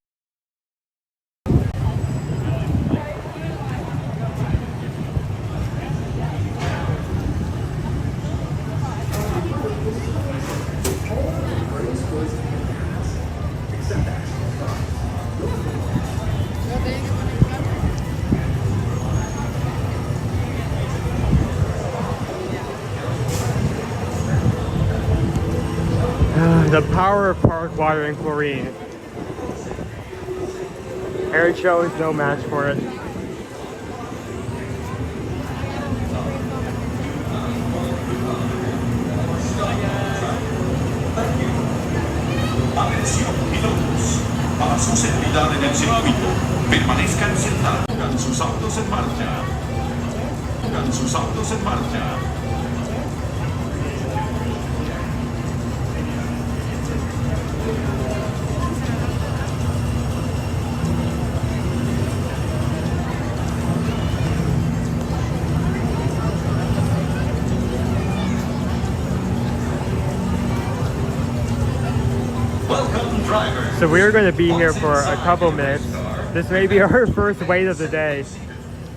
The power of park water and chlorine. Air show is no match for it. Atención, pilotos. Para su seguridad en el circuito, permanezcan sentados. Pongan sus autos en marcha. Pongan sus autos en marcha. So we are going to be here for a couple minutes. This may be our first wait of the day.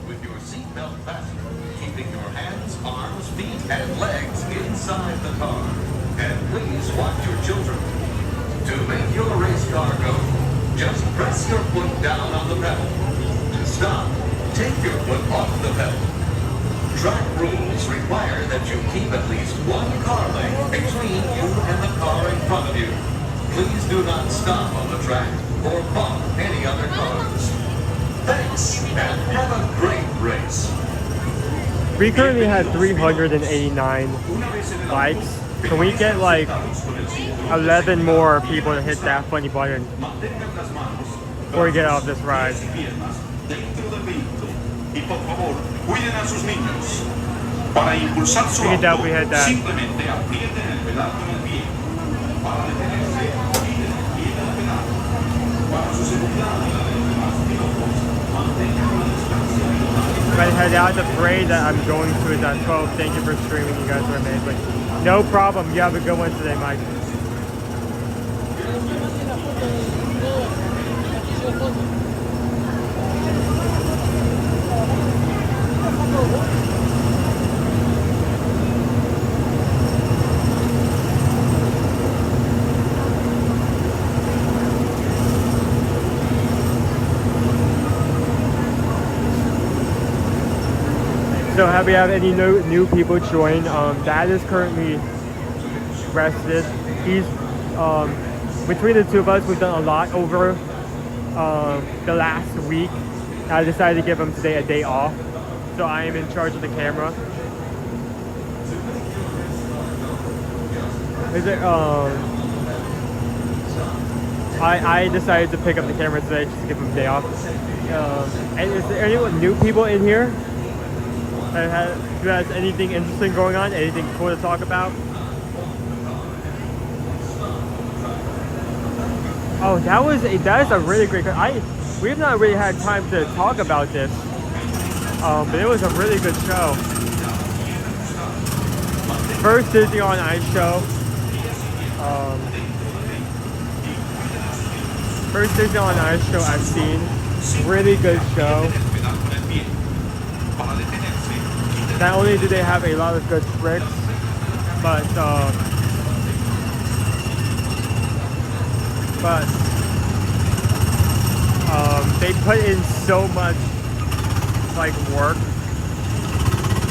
With your seatbelt fastened, keeping your hands, arms, feet, and legs inside the car. And please watch your children. To make your race car go, just press your foot down on the pedal. To stop, take your foot off the pedal. Track rules require that you keep at least one car length between you and the car in front of you. Please do not stop on the track or bump any other cars. Thanks, and have a great race. We currently had 389 likes. Can we get like 11 more people to hit that funny button before we get off this ride? We can definitely hit that. I'm gonna head out. The parade that I'm going to is at 12. Thank you for streaming. You guys are amazing. No problem. You have a good one today, Mike. So have we had any new people join? Dad is currently rested. He's between the two of us, we've done a lot over the last week. I decided to give him today a day off, so I am in charge of the camera. Is it? I decided to pick up the camera today just to give him a day off. And is there anyone new people in here? Who has anything interesting going on? Anything cool to talk about? Oh, that is a really great. We've not really had time to talk about this, but it was a really good show. First Disney on Ice show. First Disney on Ice show I've seen. Really good show. Not only do they have a lot of good tricks, but they put in so much like work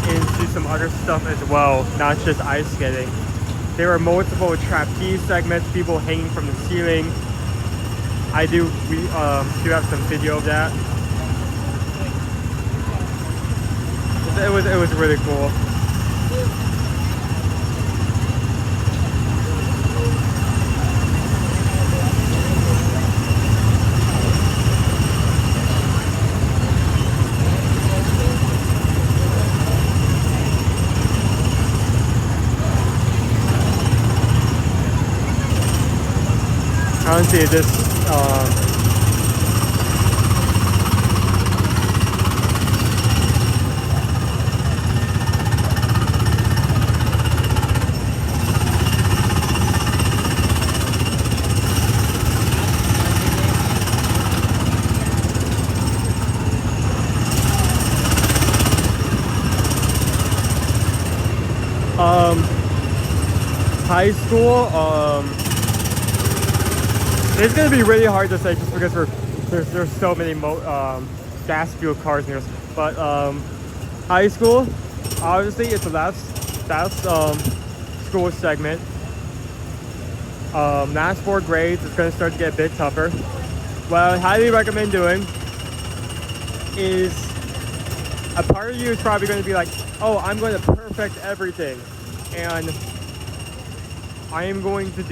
into some other stuff as well, not just ice skating. There were multiple trapeze segments, people hanging from the ceiling. We do have some video of that. It was really cool. Honestly, this high school, it's gonna be really hard to say just because there's so many gas fuel cars near us. But high school, obviously it's the last school segment. Last 4 grades, it's gonna start to get a bit tougher. What I would highly recommend doing is, a part of you is probably going to be like, oh, I'm going to perfect everything, and I'm going to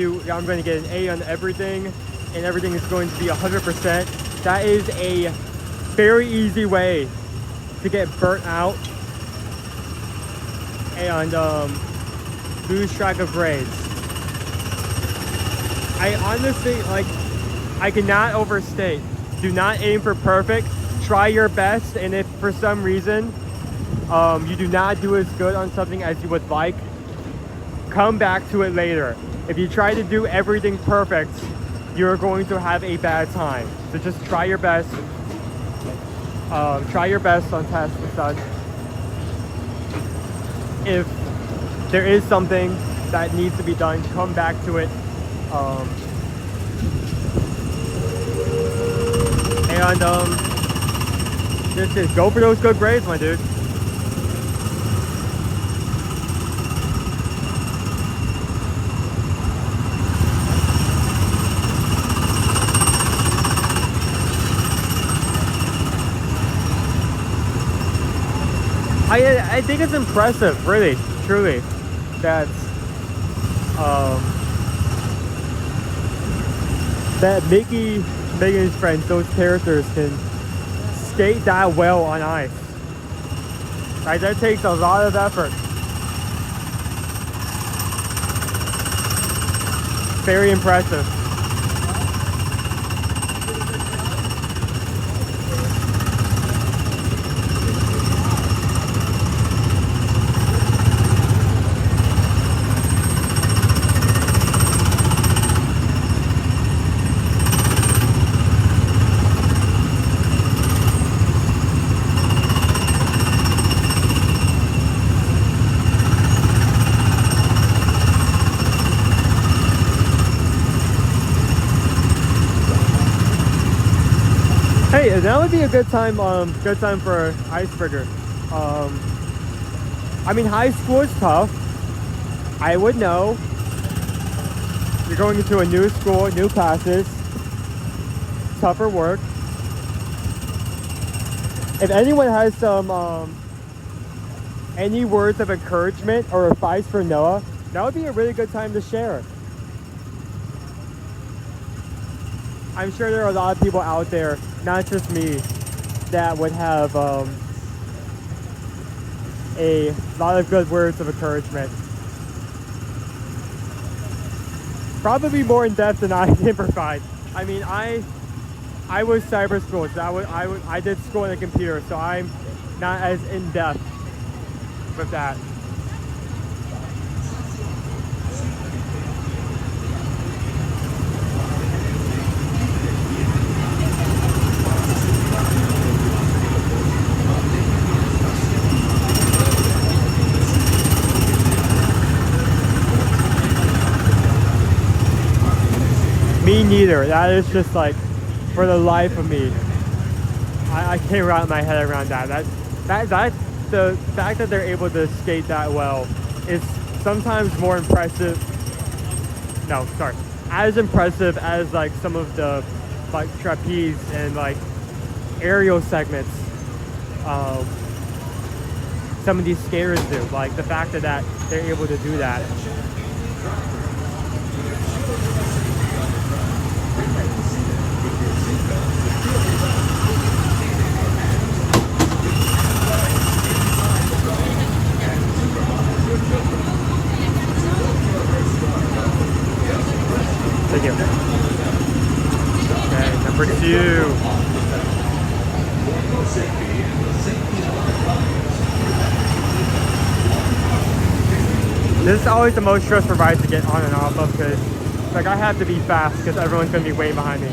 get an A on everything, and everything is going to be 100%. That is a very easy way to get burnt out and lose track of grades. I honestly, I cannot overstate. Do not aim for perfect. Try your best, and if for some reason you do not do as good on something as you would like, come back to it later. If you try to do everything perfect, you're going to have a bad time. So just try your best. Try your best on tests and such. If there is something that needs to be done, come back to it. Just go for those good grades, my dude. I think it's impressive, really, truly, that that Mickey, Megan's friends, those characters can skate that well on ice. Right, that takes a lot of effort. Very impressive. Hey, that would be a good time for icebreaker. I mean, high school is tough. I would know. You're going into a new school, new classes, tougher work. If anyone has some any words of encouragement or advice for Noah, that would be a really good time to share. I'm sure there are a lot of people out there, not just me, that would have a lot of good words of encouragement. Probably more in depth than I can provide. I mean, I was cyber school, so I did school in a computer, so I'm not as in depth with that. Me neither. That is just like, for the life of me, I can't wrap my head around that. That's the fact that they're able to skate that well is sometimes more impressive. No, sorry, as impressive as like some of the like trapeze and like aerial segments. Some of these skaters do. Like the fact that they're able to do that. Thank you. Okay, number 2. This is always the most stressful ride to get on and off of because like I have to be fast because everyone's gonna be way behind me.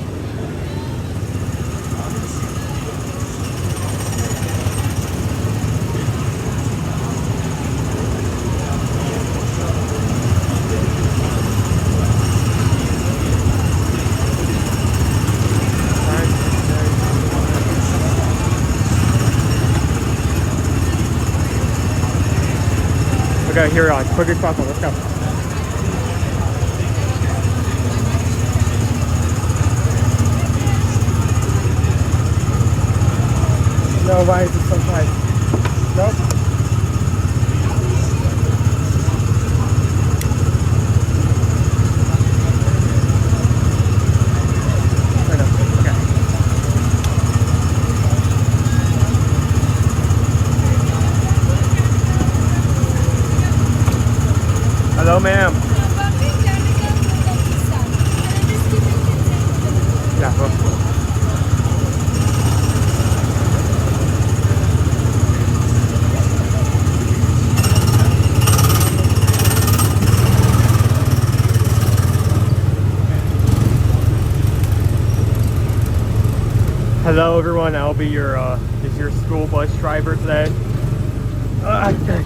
Okay, here on. Quick crosswalk, let's go. No, why is it so tight? Nope. Hello, ma'am. Yeah, well. Hello, everyone. I'll be your school bus driver today.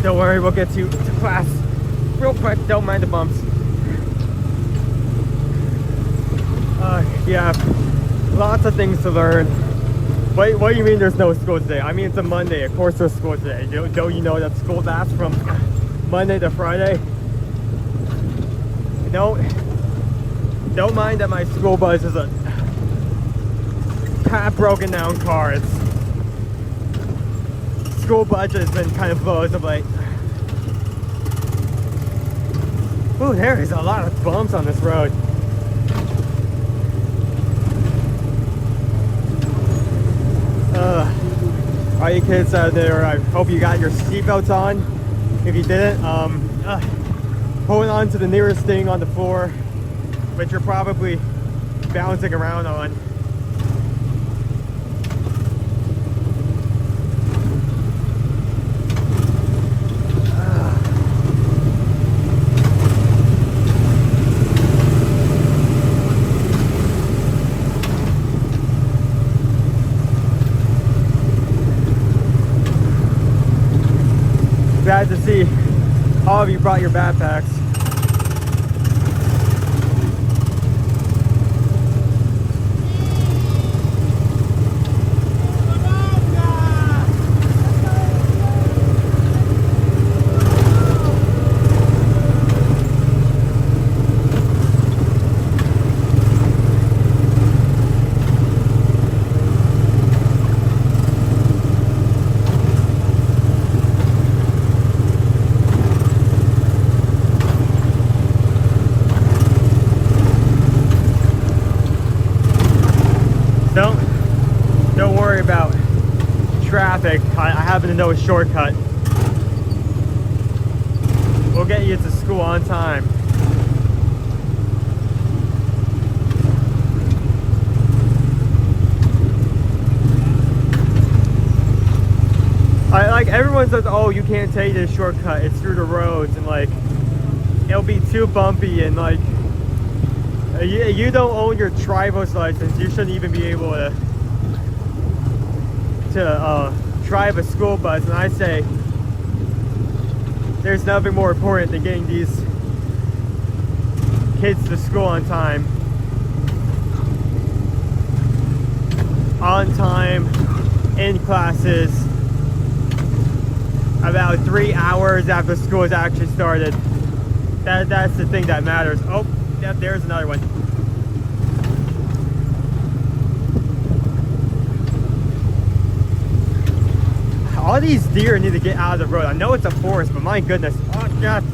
Don't worry, we'll get you to class real quick, don't mind the bumps. Yeah, lots of things to learn. What do you mean there's no school today? I mean, it's a Monday, of course there's school today. Don't you know that school lasts from Monday to Friday? Don't mind that my school bus is a half broken down car. It's school budget has been kind of low as of late. Ooh, there is a lot of bumps on this road. All you kids out there, I hope you got your seatbelts on. If you didn't, holding on to the nearest thing on the floor, which you're probably bouncing around on. Glad to see all of you brought your backpacks. Don't worry about traffic. I happen to know a shortcut. We'll get you to school on time. Like everyone says, oh, you can't take this shortcut. It's through the roads, and like it'll be too bumpy, and like you don't own your driver's license. You shouldn't even be able to drive a school bus. And I say there's nothing more important than getting these kids to school on time, in classes, about 3 hours after school has actually started. That's the thing that matters. Oh, yep, there's another one. All these deer need to get out of the road. I know it's a forest, but my goodness. Oh, God.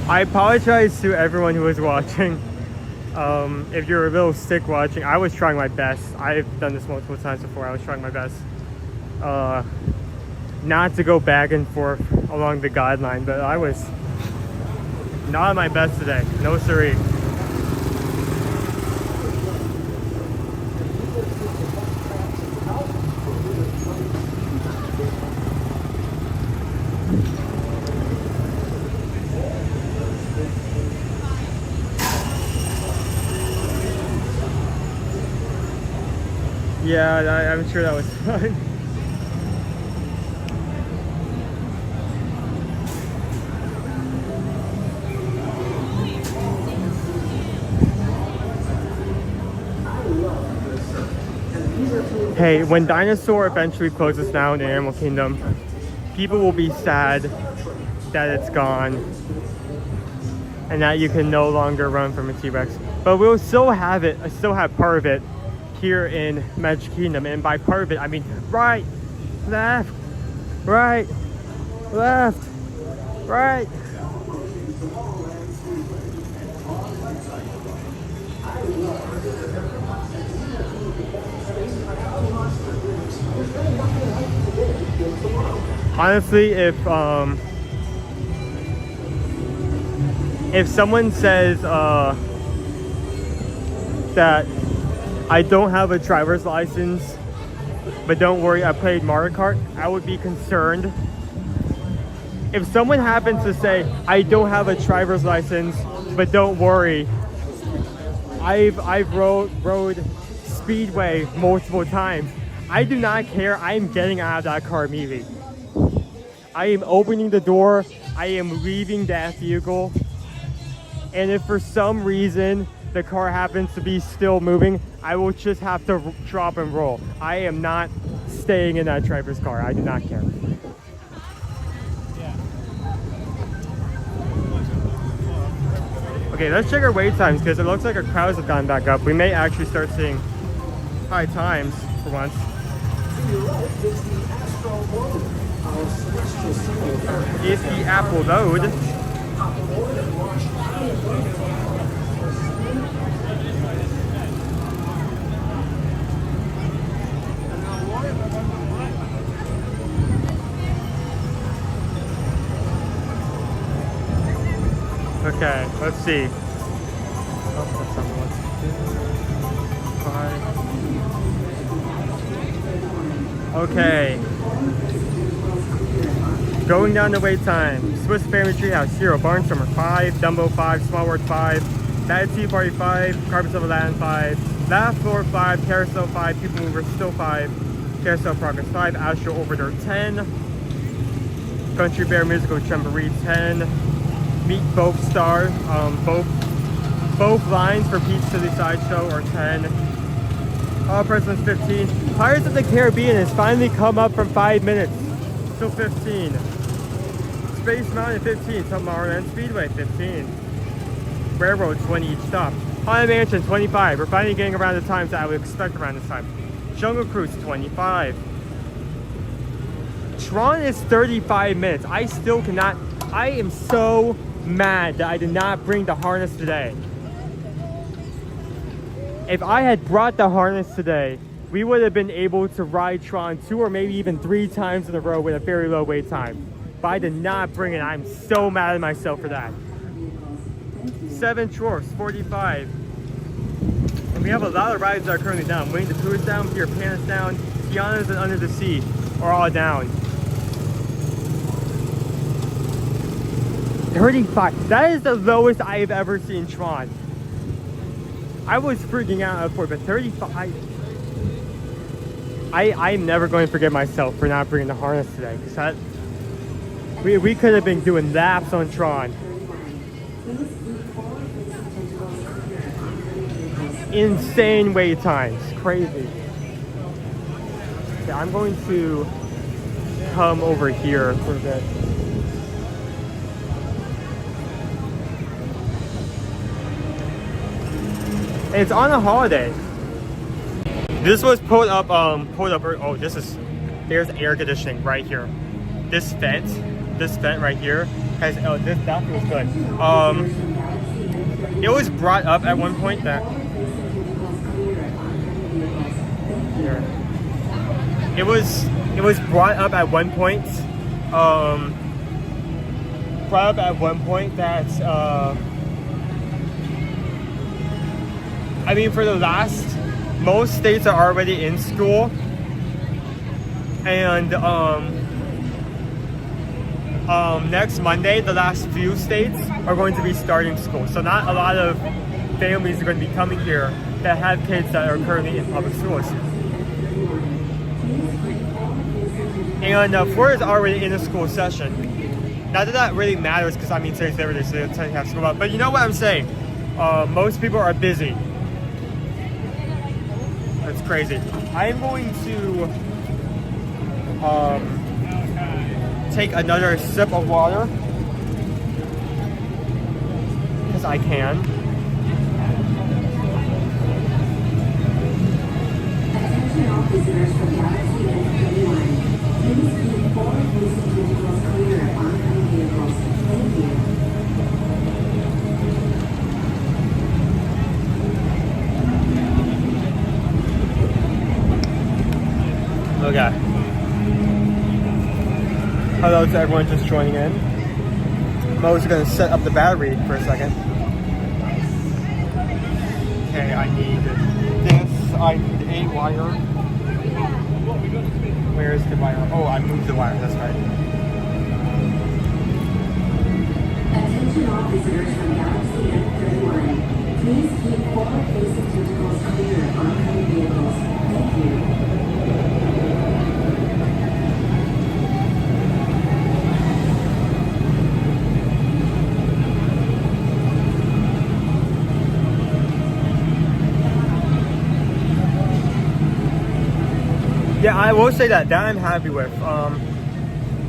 I apologize to everyone who was watching. If you're a little sick watching, I was trying my best. I've done this multiple times before. I was trying my best not to go back and forth along the guideline, but I was not at my best today. No siree. Yeah, I'm sure that was fun. Hey, when Dinosaur eventually closes down in Animal Kingdom, people will be sad that it's gone and that you can no longer run from a T-Rex. But we'll still have it, still have part of it here in Magic Kingdom, and by part of it, I mean right, left, right, left, right. Honestly, if someone says that I don't have a driver's license, but don't worry, I played Mario Kart, I would be concerned. If someone happens to say I don't have a driver's license, but don't worry, I've rode Speedway multiple times, I do not care. I am getting out of that car immediately. I am opening the door. I am leaving that vehicle. And if for some reason the car happens to be still moving, I will just have to drop and roll. I am not staying in that driver's car. I do not care. Okay, let's check our wait times because it looks like our crowds have gone back up. We may actually start seeing high times for once. Is the Apple load? Okay, let's see. Okay. Going down the wait time. Swiss Family Treehouse 0, Barnstormer 5, Dumbo 5, Small World 5, Bad Tea Party 5, Carpets of Land 5, Laugh Floor 5, Carousel 5, PeopleMover still 5, Carousel Progress 5, Astro Overdure 10, Country Bear Musical Jamboree 10, Meet Both Stars, both lines for Peach City Sideshow are 10. All Presidents 15. Pirates of the Caribbean has finally come up from 5 minutes. Still 15. Space Mountain 15. Tomorrowland Speedway 15. Railroad 20 each stop. Haunted Mansion 25. We're finally getting around the times that I would expect around this time. Jungle Cruise 25. Tron is 35 minutes. I still cannot. I am so mad that I did not bring the harness today. If I had brought the harness today, we would have been able to ride Tron 2 or maybe even 3 times in a row with a very low wait time. But I did not bring it. I'm so mad at myself for that. 7 Dwarfs, 45. And we have a lot of rides that are currently down. Winnie the Pooh is down, Peter Pan is down, Tiana's and Under the Sea are all down. 35. That is the lowest I have ever seen Tron. I was freaking out for it, but 35. I'm never going to forgive myself for not bringing the harness today, because that we could have been doing laps on Tron. Insane wait times, crazy. Okay, I'm going to come over here for a bit. It's on a holiday. This was pulled up. Oh, there's air conditioning right here. This vent right here has. Oh, that feels good. It was brought up at one point that. Here. It was brought up at one point. That. I mean, for the last, most states are already in school, and next Monday, the last few states are going to be starting school. So not a lot of families are going to be coming here that have kids that are currently in public schools. And Florida's already in a school session. Not that that really matters, because I mean today's Labor Day, so they tend to have school out. But you know what I'm saying? Most people are busy. That's crazy. I'm going to take another sip of water because I can. Attention all visitors from Galaxy F31. Please keep forward-facing vehicles clear of oncoming vehicles. Thank you. Okay. Hello to everyone just joining in. I'm always going to set up the battery for a second. Okay, I need this. I need a wire. Where is the wire? Oh, I moved the wire. That's right. Attention all visitors from Galaxy F31. Please keep forward-facing vehicles clear of oncoming vehicles. Thank you. Yeah, I will say that I'm happy with.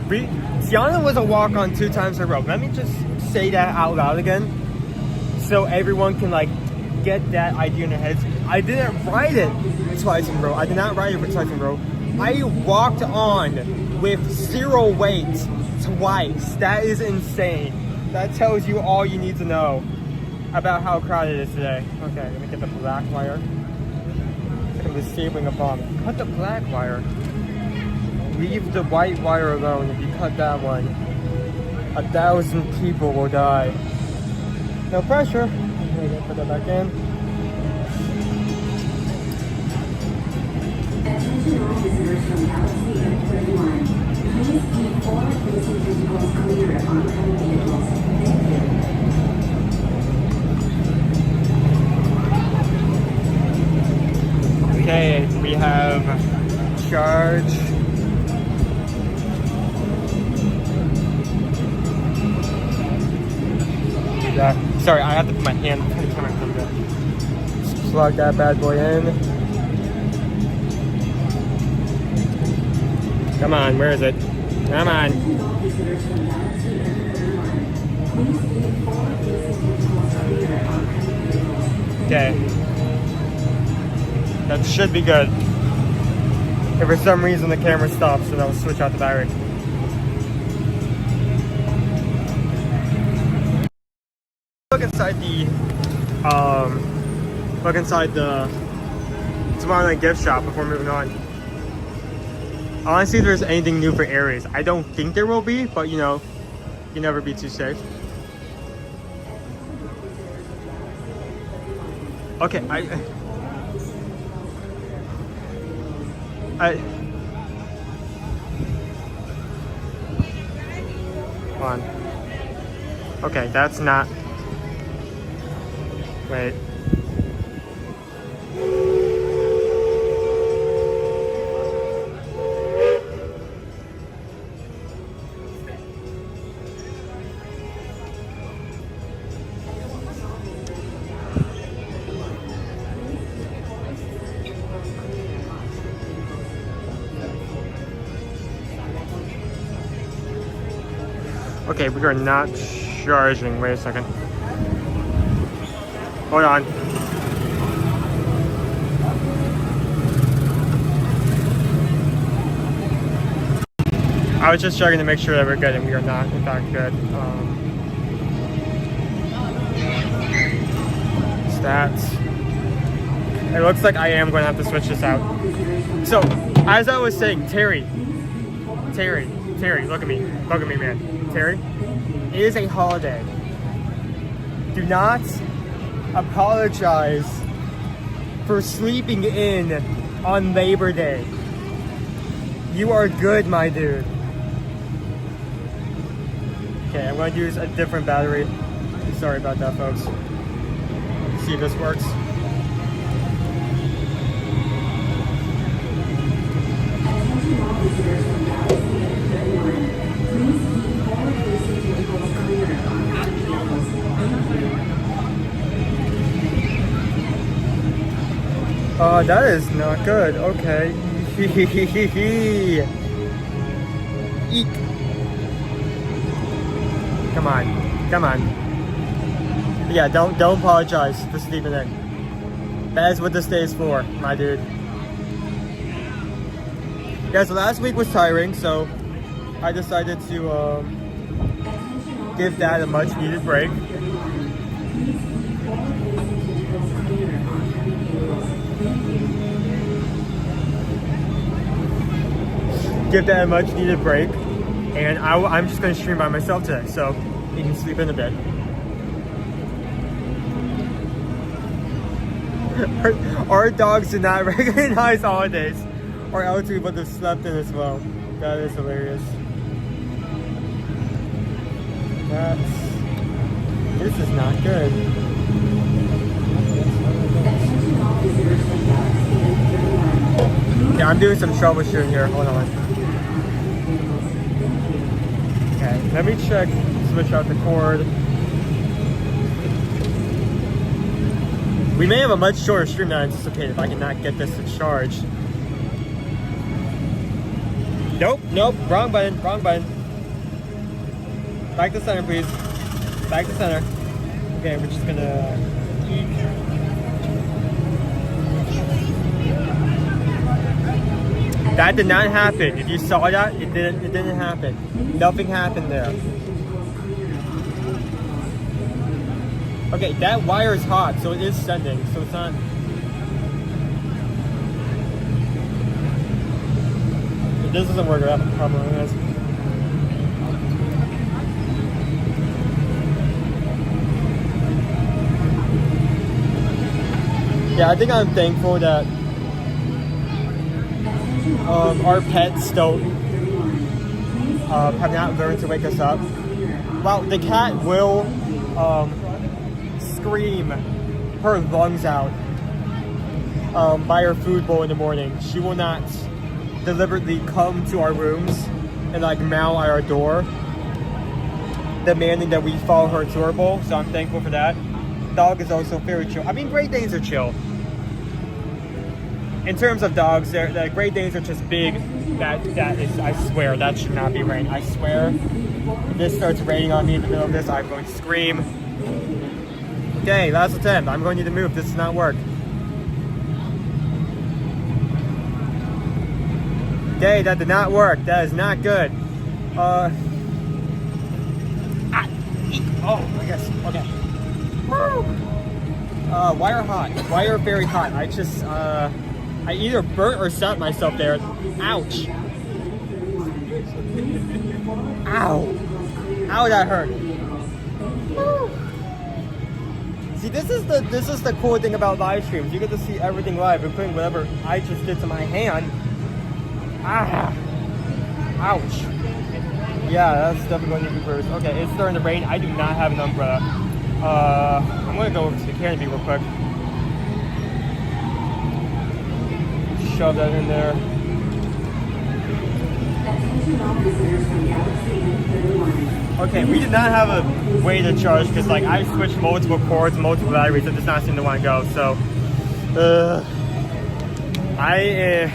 Tiana was a walk-on 2 times in a row. Let me just say that out loud again, so everyone can like get that idea in their heads. I didn't ride it twice in a row. I did not ride it twice in a row. I walked on with 0 weight twice. That is insane. That tells you all you need to know about how crowded it is today. Okay, let me get the black wire. I'm disabling a bomb. Cut the black wire. Leave the white wire alone. If you cut that one, 1,000 people will die. No pressure. I'm gonna put that back in. Attention all visitors from Galaxy F31. Please keep forward-facing vehicles clear of oncoming vehicles. Thank you. Okay, we have charge. Sorry, I have to put my hand on the camera from there. Just plug that bad boy in. Come on, where is it? Come on. Okay. That should be good. If for some reason the camera stops, then I'll switch out the battery. Look inside the Tomorrowland gift shop before moving on. I want to see if there's anything new for Aries. I don't think there will be, but you know, you never be too safe. Okay, Come on. Okay, that's not. Wait. Okay, we are not charging. Wait a second. Hold on. I was just checking to make sure that we're good, and we are not, in fact, good. Stats. It looks like I am going to have to switch this out. So, as I was saying, Terry, look at me, man. Terry, it is a holiday. Do not apologize for sleeping in on Labor Day. You are good, my dude. Okay, I'm going to use a different battery. Sorry about that, folks. Let's see if this works. Oh, that is not good. Okay. Eek. Come on. Yeah, don't apologize for sleeping in. That is what this day is for, my dude. Yeah, so last week was tiring, so I decided to give that a much needed break. Give that a much needed break, and I'm just going to stream by myself today, so you can sleep in a bit. Our dogs did not recognize holidays, or else we would have slept in as well. That is hilarious. This is not good. Yeah, I'm doing some troubleshooting here. Hold on. Okay, let me check, switch out the cord. We may have a much shorter stream than I anticipated if I cannot get this to charge. Nope, wrong button. Back to center, please. Back to center. Okay, we're just gonna That did not happen. If you saw that, it didn't happen. Nothing happened there. Okay, that wire is hot, so it is sending, so it's not. If this doesn't work, I have a problem with this. Yeah, I think I'm thankful that our pets don't have not learned to wake us up. Well, the cat will scream her lungs out by her food bowl in the morning. She will not deliberately come to our rooms and like meow at our door, demanding that we follow her to her bowl. So I'm thankful for that. Dog is also very chill. I mean, Great Danes are chill. In terms of dogs, the Great Danes are just big. That is, I swear, that should not be rain. I swear, if this starts raining on me in the middle of this, I'm going to scream. Okay, last attempt. I'm going to need to move. This does not work. Okay, that did not work. That is not good. Oh, I guess. Okay. Wire hot. Wire very hot. I just, I either burnt or set myself there. Ouch. Ow. Ow, that hurt. See, this is the cool thing about live streams. You get to see everything live, including whatever I just did to my hand. Ah. Ouch. Yeah, that's definitely going to be bruised. Okay, it's starting to rain. I do not have an umbrella. I'm going to go over to the canopy real quick. Shove that in there. Okay, we did not have a way to charge because like I switched multiple cords, multiple batteries, it does not seem to want to go. So, I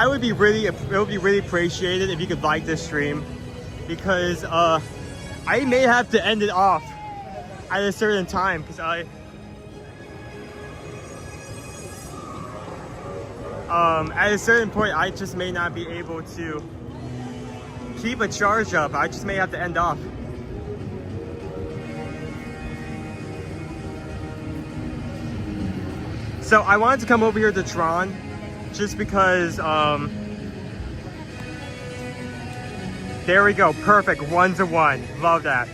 would be really, it would be really appreciated if you could like this stream, because I may have to end it off at a certain time because at a certain point I just may not be able to keep a charge up. I just may have to end off. So I wanted to come over here to Tron just because there we go, perfect, 1-to-1, love that.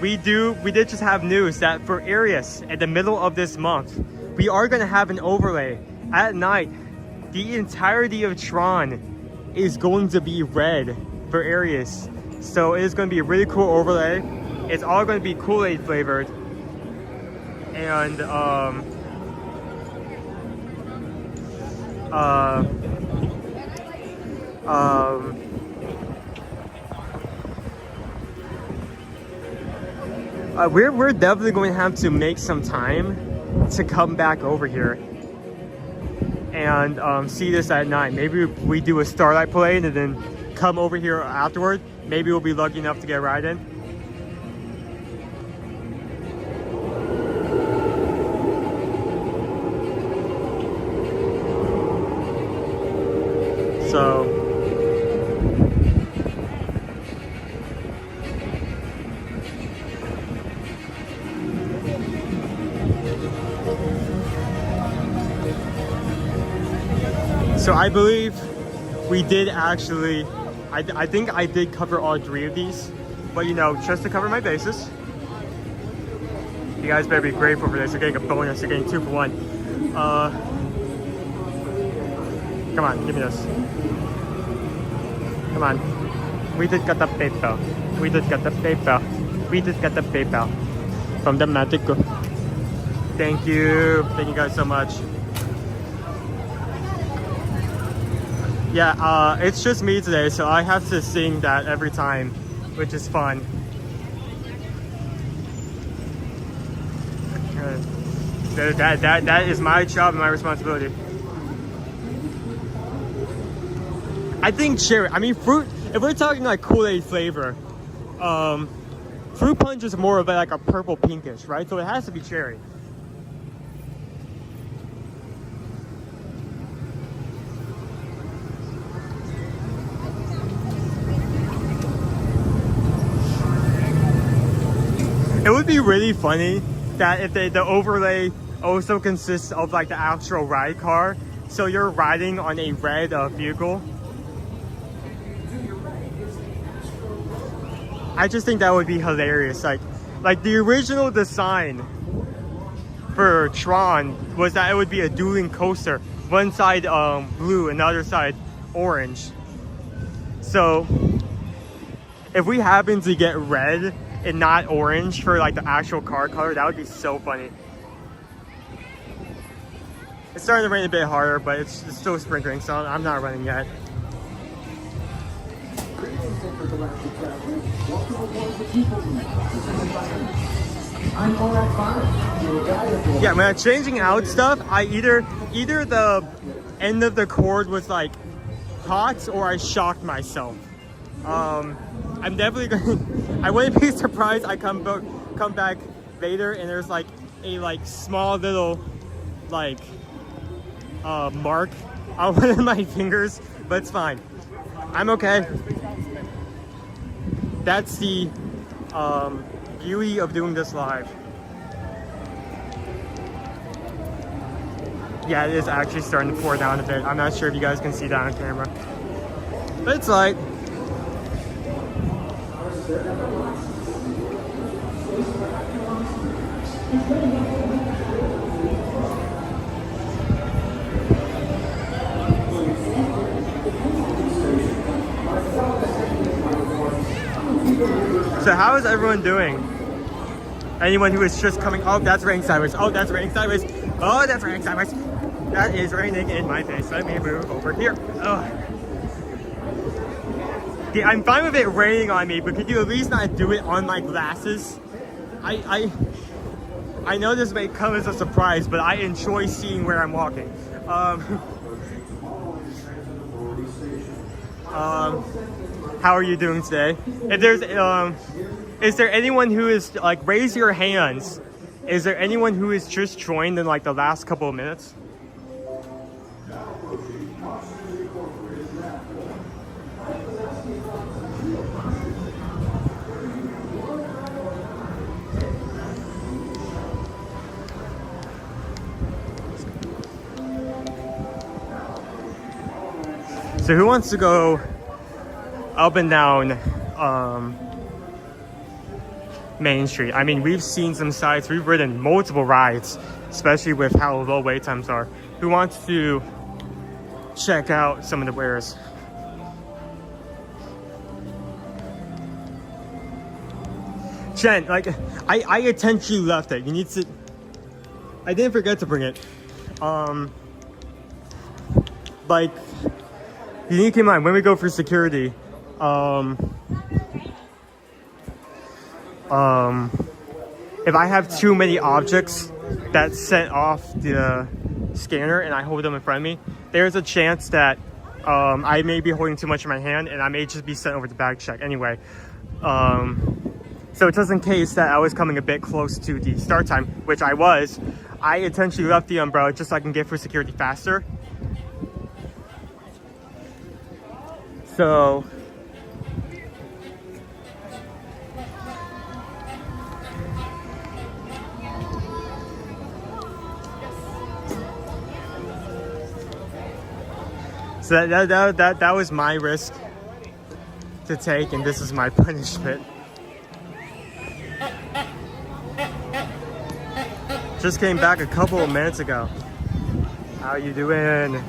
We did just have news that for Arius at the middle of this month, we are going to have an overlay at night. The entirety of Tron is going to be red for Arius. So it is going to be a really cool overlay. It's all going to be Kool-Aid flavored. And we're definitely going to have to make some time to come back over here and see this at night. Maybe we do a Starlight Parade and then come over here afterward. Maybe we'll be lucky enough to get a ride in. So I believe we did actually, I think I did cover all 3 of these, but you know, just to cover my bases. You guys better be grateful for this. You're getting a bonus. You're getting 2 for 1. Come on, give me this. Come on. We did get the paper. We did get the paper. We did get the paper from the magic. Thank you. Thank you guys so much. Yeah, it's just me today, so I have to sing that every time, which is fun. That is my job and my responsibility. I think cherry, I mean fruit, if we're talking like Kool-Aid flavor, fruit punch is more of like a purple pinkish, right? So it has to be cherry. It would be really funny that if the overlay also consists of like the actual ride car, so you're riding on a red vehicle. I just think that would be hilarious. Like the original design for Tron was that it would be a dueling coaster. One side blue, another side orange. So if we happen to get red and not orange for like the actual car color, that would be so funny. It's starting to rain a bit harder, but it's still sprinkling, so I'm not running yet. Yeah, when I'm changing out stuff, I either the end of the cord was like hot or I shocked myself. I'm definitely going. I wouldn't be surprised I come back later and there's like a small little like mark on one of my fingers, but it's fine. I'm okay. That's the beauty of doing this live. Yeah, it is actually starting to pour down a bit. I'm not sure if you guys can see that on camera, but it's like. So how is everyone doing? Anyone who is just coming, oh, that's raining sideways. Oh, that's raining sideways. Oh, that's raining sideways. That is raining in my face. Let me move over here. Oh. Yeah, I'm fine with it raining on me, but could you at least not do it on my glasses? I know this may come as a surprise, but I enjoy seeing where I'm walking. How are you doing today? If there's, is there anyone who is like, raise your hands. Is there anyone who is just joined in like the last couple of minutes? So who wants to go up and down Main Street? I mean, we've seen some sites, we've ridden multiple rides, especially with how low wait times are. Who wants to check out some of the wares? Jen, like, I intentionally left it. You need to, I didn't forget to bring it. Like, you need to keep in mind, when we go for security, if I have too many objects that set off the scanner and I hold them in front of me, there's a chance that I may be holding too much in my hand and I may just be sent over to bag check anyway. So just in case that I was coming a bit close to the start time, which I was, I intentionally left the umbrella just so I can get through security faster. So that was my risk to take, and this is my punishment. Just came back a couple of minutes ago. How you doing?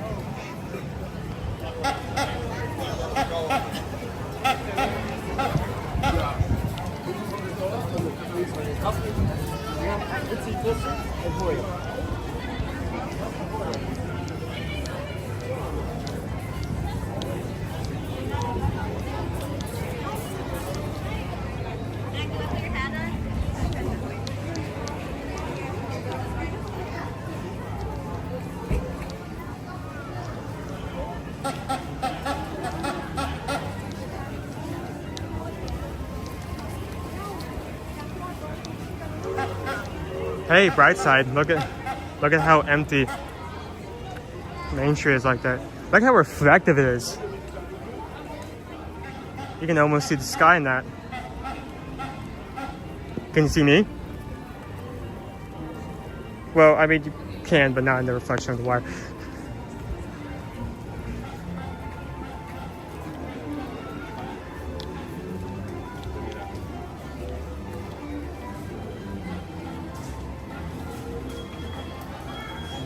Hey, bright side, look at how empty Main Street is like that. Look how reflective it is. You can almost see the sky in that. Can you see me? Well, I mean, you can, but not in the reflection of the wire.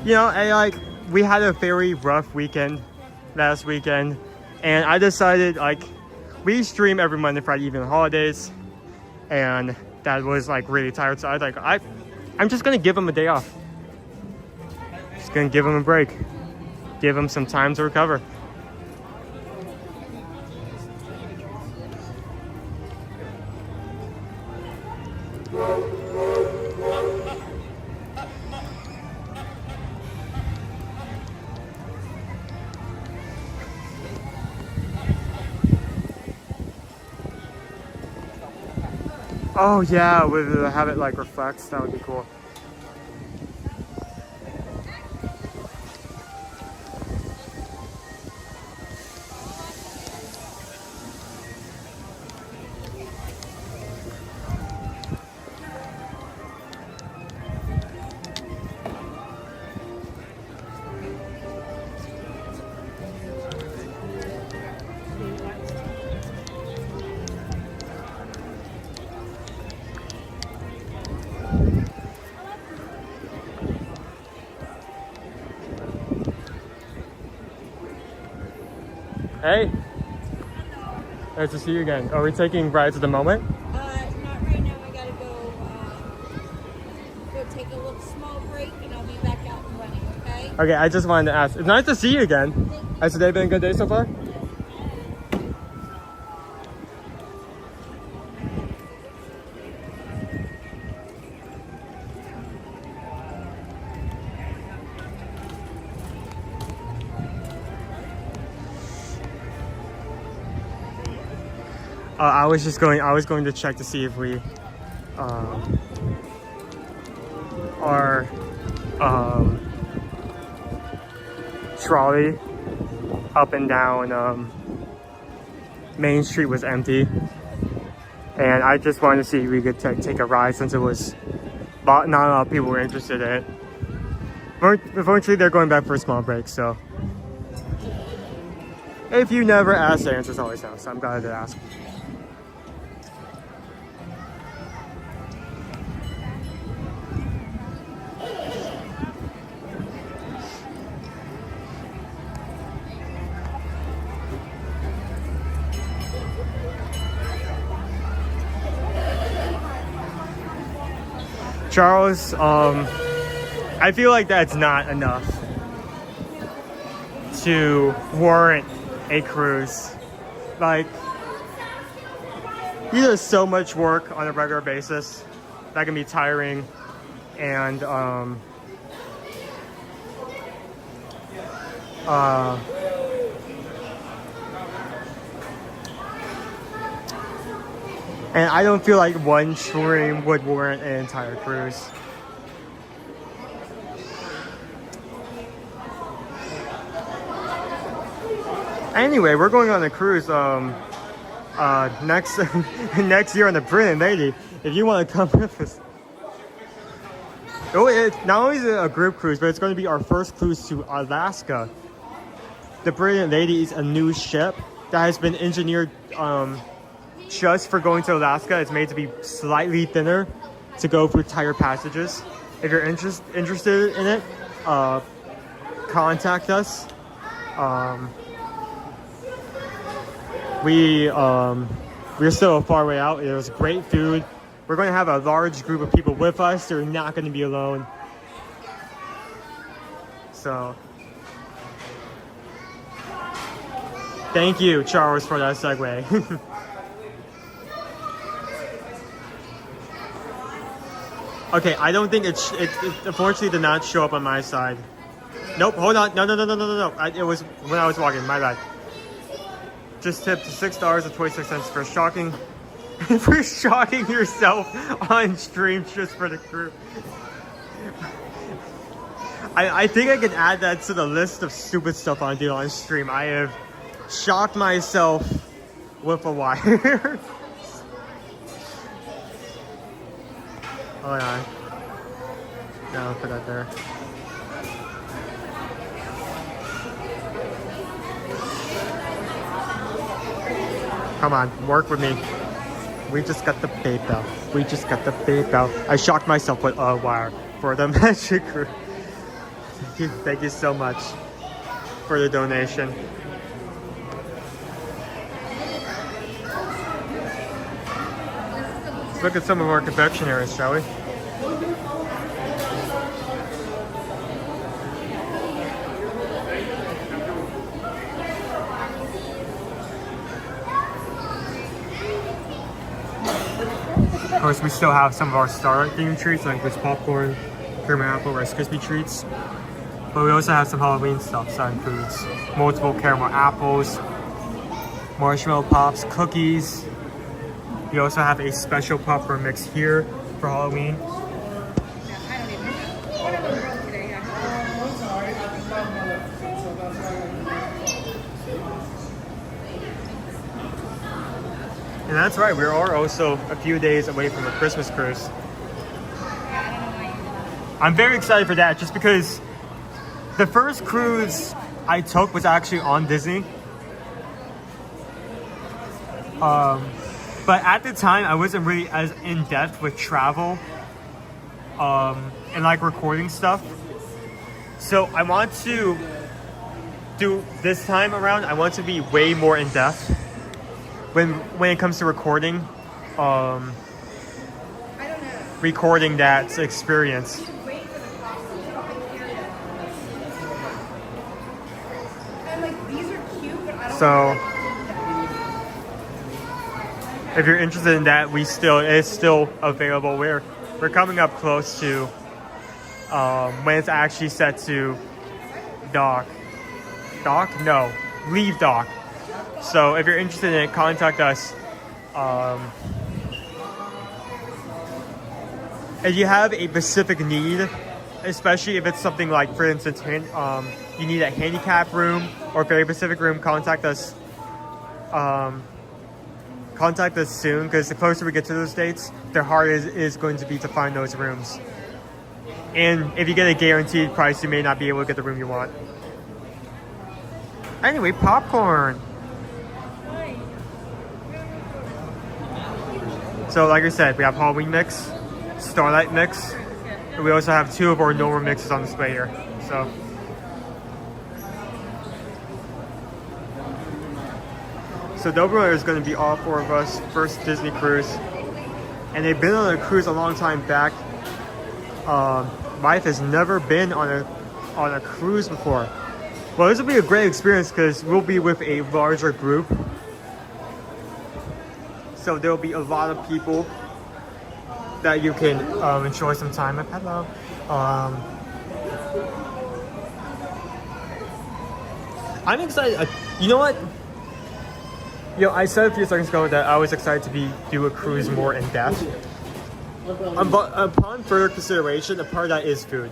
You know, we had a very rough weekend last weekend, and I decided, we stream every Monday, Friday, even holidays, and that was really tired. So I was I'm just gonna give him a day off. Just gonna give him a break, give him some time to recover. Oh yeah, have it reflects, that would be cool. Hey, nice to see you again. Are we taking rides at the moment? Not right now. I gotta go take a little small break, and I'll be back out and running. Okay. Okay, I just wanted to ask. It's nice to see you again. Has today been a good day so far? I was going to check to see if we our trolley up and down Main Street was empty, and I just wanted to see if we could take a ride since it was not a lot of people were interested in it. Eventually they're going back for a small break, so if you never ask, the answer's always no, so I'm glad to ask. Charles, I feel like that's not enough to warrant a cruise. You do so much work on a regular basis that can be tiring, and I don't feel like one stream would warrant an entire cruise. Anyway, we're going on a cruise next next year on the Brilliant Lady. If you want to come with us. Oh, it not only is it a group cruise, but it's going to be our first cruise to Alaska. The Brilliant Lady is a new ship that has been engineered just for going to Alaska. It's made to be slightly thinner to go through tighter passages. If you're interested in it, contact us. We're still a far way out. It was great food. We're going to have a large group of people with us. They're not going to be alone. So, thank you, Charles, for that segue. Okay, I don't think it unfortunately did not show up on my side. Nope, hold on. No. It was when I was walking, my bad. Just tipped $6.26 for shocking yourself on stream just for the crew. I think I can add that to the list of stupid stuff I do on stream. I have shocked myself with a wire. Hold on. No, I'll put that there. Come on, work with me. We just got the PayPal. I shocked myself with a wire for the Magic Crew. Thank you so much for the donation. Let's look at some of our confectionaries, shall we? Of course, we still have some of our star-themed treats, like this popcorn, caramel apple, Rice Krispie treats. But we also have some Halloween stuff, so that includes multiple caramel apples, marshmallow pops, cookies. We also have a special popcorn mix here for Halloween. And that's right, we are also a few days away from a Christmas cruise. I'm very excited for that just because the first cruise I took was actually on Disney. But at the time, I wasn't really as in-depth with travel and like recording stuff. So I want to do this time around, I want to be way more in-depth when it comes to recording recording that experience. So if you're interested in that, it's still available. We're coming up close to when it's actually set to leave dock. So if you're interested in it, contact us. If you have a specific need, especially if it's something like, for instance, you need a handicap room or a very specific room, contact us. Contact us soon, because the closer we get to those dates, the harder it is going to be to find those rooms. And if you get a guaranteed price, you may not be able to get the room you want. Anyway, popcorn. So like I said, we have Halloween mix, Starlight mix, and we also have two of our normal mixes on display here. So Doberman is going to be all four of us, first Disney cruise. And they've been on a cruise a long time back. Wife has never been on a cruise before. Well, this will be a great experience because we'll be with a larger group. So there'll be a lot of people that you can enjoy some time with. Hello. I'm excited. You know what? I said a few seconds ago that I was excited to do a cruise more in depth. But upon further consideration, a part of that is food.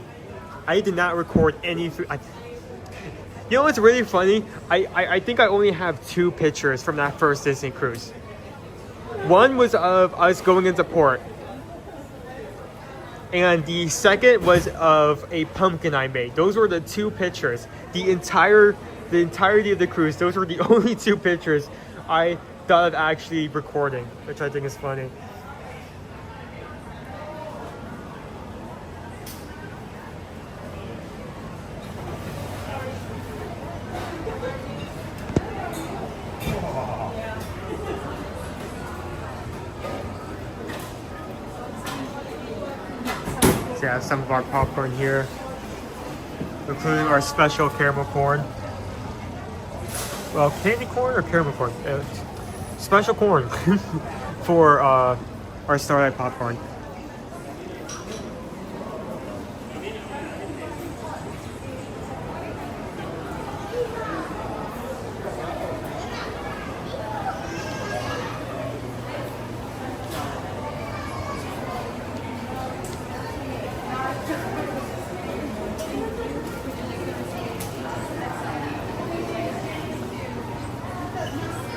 I did not record any food. You know what's really funny? I think I only have 2 pictures from that first Disney cruise. One was of us going into port. And the second was of a pumpkin I made. Those were the 2 pictures. The entirety of the cruise, those were the only 2 pictures I thought of actually recording, which I think is funny. So yeah, some of our popcorn here, including our special caramel corn. Well, candy corn or caramel corn? Special corn for our Starlight popcorn.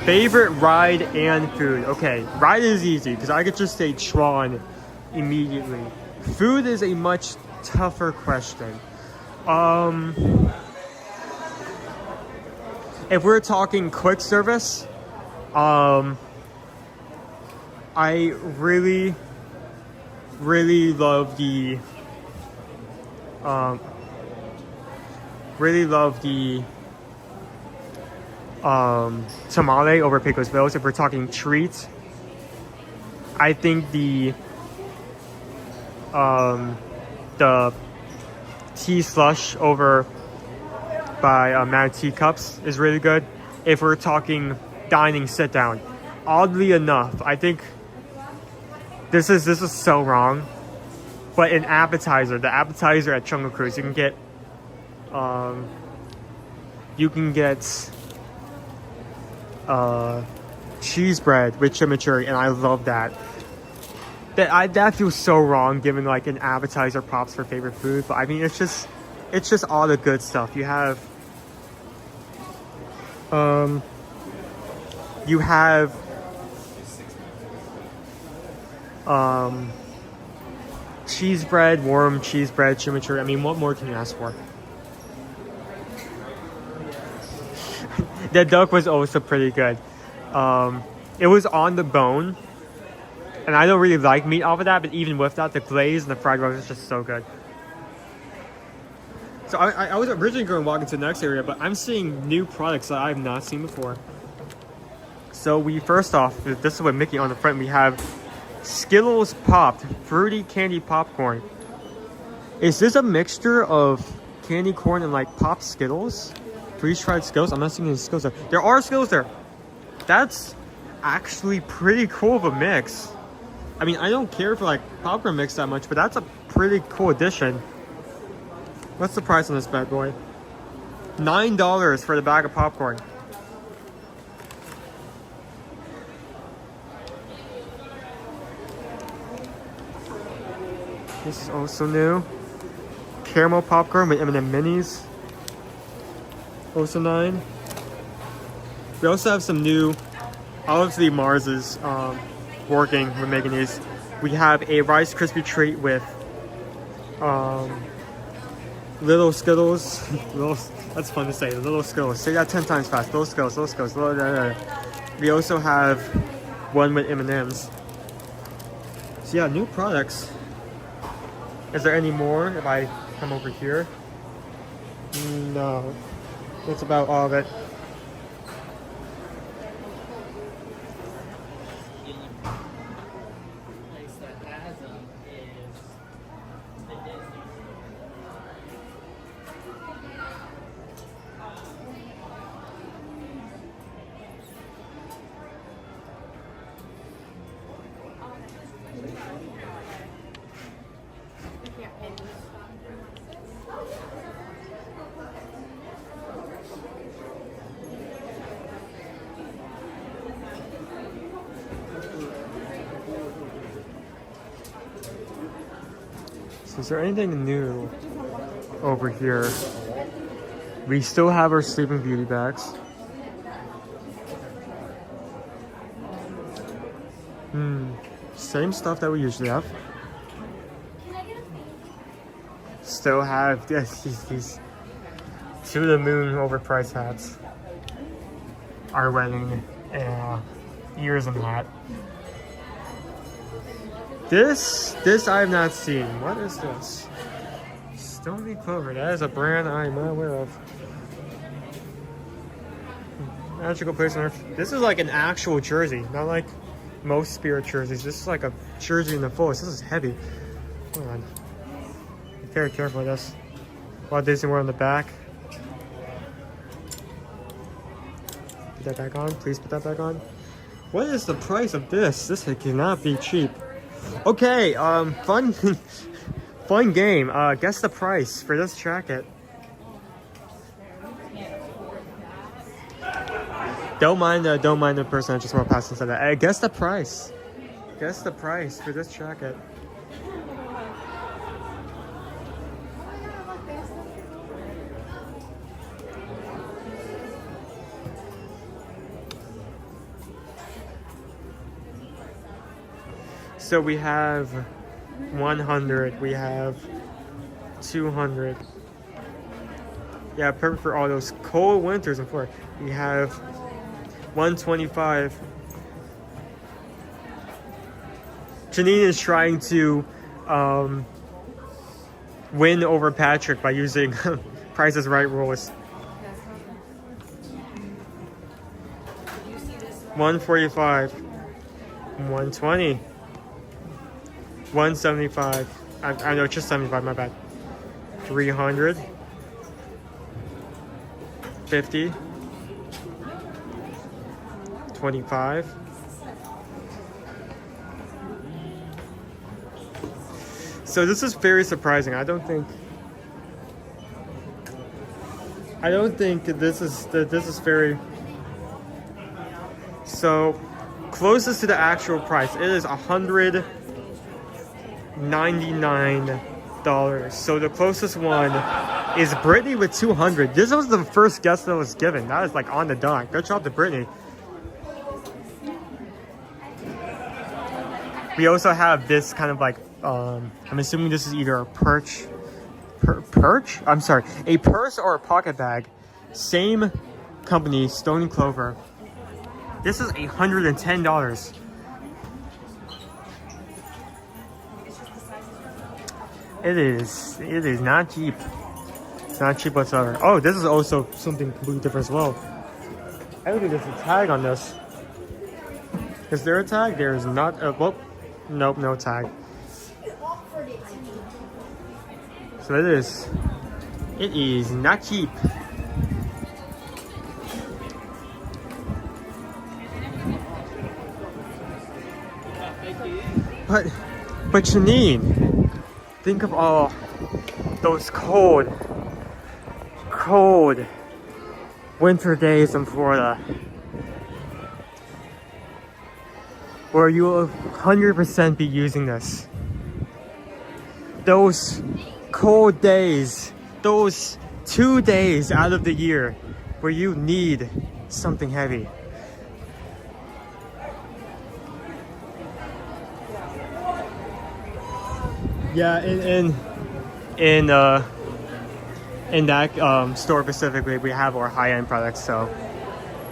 Favorite ride and food. Okay, ride is easy because I could just say Tron immediately. Food is a much tougher question. If we're talking quick service, I really love the tamale over Pecos Bills. If we're talking treats, I think the tea slush over by Manatee Cups is really good. If we're talking dining sit down, oddly enough, I think this is so wrong, but an appetizer, the appetizer at Jungle Cruise, you can get cheese bread with chimichurri, and I love that. That feels so wrong giving like an appetizer props for favorite food, but I mean it's just all the good stuff. You have cheese bread, warm cheese bread, chimichurri. I mean, what more can you ask for? The duck was also pretty good. It was on the bone, and I don't really like meat off of that, but even with that, the glaze and the fried rice is just so good. So I was originally going to walk into the next area, but I'm seeing new products that I have not seen before. So we first off, this is what Mickey on the front, we have Skittles Popped Fruity Candy Popcorn. Is this a mixture of candy corn and like popped Skittles? Freeze-dried Skittles? I'm not seeing any Skittles there. There are Skittles there. That's actually pretty cool of a mix. I mean, I don't care for like popcorn mix that much, but that's a pretty cool addition. What's the price on this bad boy? $9 for the bag of popcorn. This is also new. Caramel popcorn with M&M minis. Also $9. We also have some new, obviously Mars is working with making these. We have a Rice Krispie treat with little Skittles. That's fun to say, little Skittles. Say that 10 times fast. Little Skittles, little Skittles. We also have one with M&Ms. So yeah, new products. Is there any more if I come over here? No. That's about all of it. So is there anything new over here? We still have our Sleeping Beauty bags. Same stuff that we usually have. Still have these to the moon overpriced hats. Our wedding ears and hat. This I have not seen. What is this? Stony Clover. That is a brand I'm not aware of. Magical Place on Earth. This is like an actual jersey, not like most Spirit jerseys. This is like a jersey in the fullest. This is heavy. Hold on. Be very careful with this. Walt Disney World on the back. Put that back on. Please put that back on. What is the price of this? This cannot be cheap. Okay, fun fun game. Guess the price for this jacket. Don't mind the person that just walked past and said that. Hey, guess the price. Guess the price for this jacket. So we have 100, we have 200. Yeah, perfect for all those cold winters in Florida. We have 125. Janine is trying to win over Patrick by using Price is Right rules. 145, 120, 175. I know, just 75, my bad. 300, 50, 25. So this is very surprising. I don't think this is very. So closest to the actual price, it is $199. So the closest one is Brittany with 200. This was the first guess that was given. That is like on the dot. Good job to Brittany. We also have this kind of like, I'm assuming this is either a perch? I'm sorry, a purse or a pocket bag. Same company, Stone Clover. This is $110. It is not cheap. It's not cheap whatsoever. Oh, this is also something completely different as well. I don't think there's a tag on this. Is there a tag? There is not a, well, nope, no tag. So it is not cheap. But Janine, think of all those cold winter days in Florida where you will 100% be using this. Those cold days, those 2 days out of the year where you need something heavy. Yeah, in that store specifically, we have our high-end products, so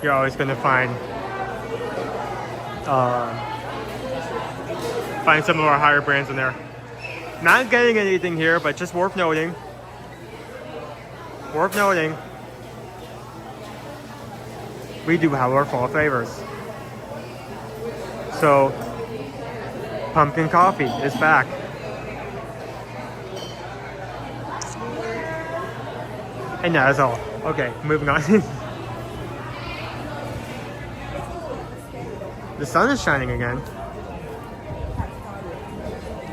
you're always gonna find some of our higher brands in there. Not getting anything here, but just worth noting. We do have our fall favors. So, pumpkin coffee is back. And that is all. Okay, moving on. The sun is shining again.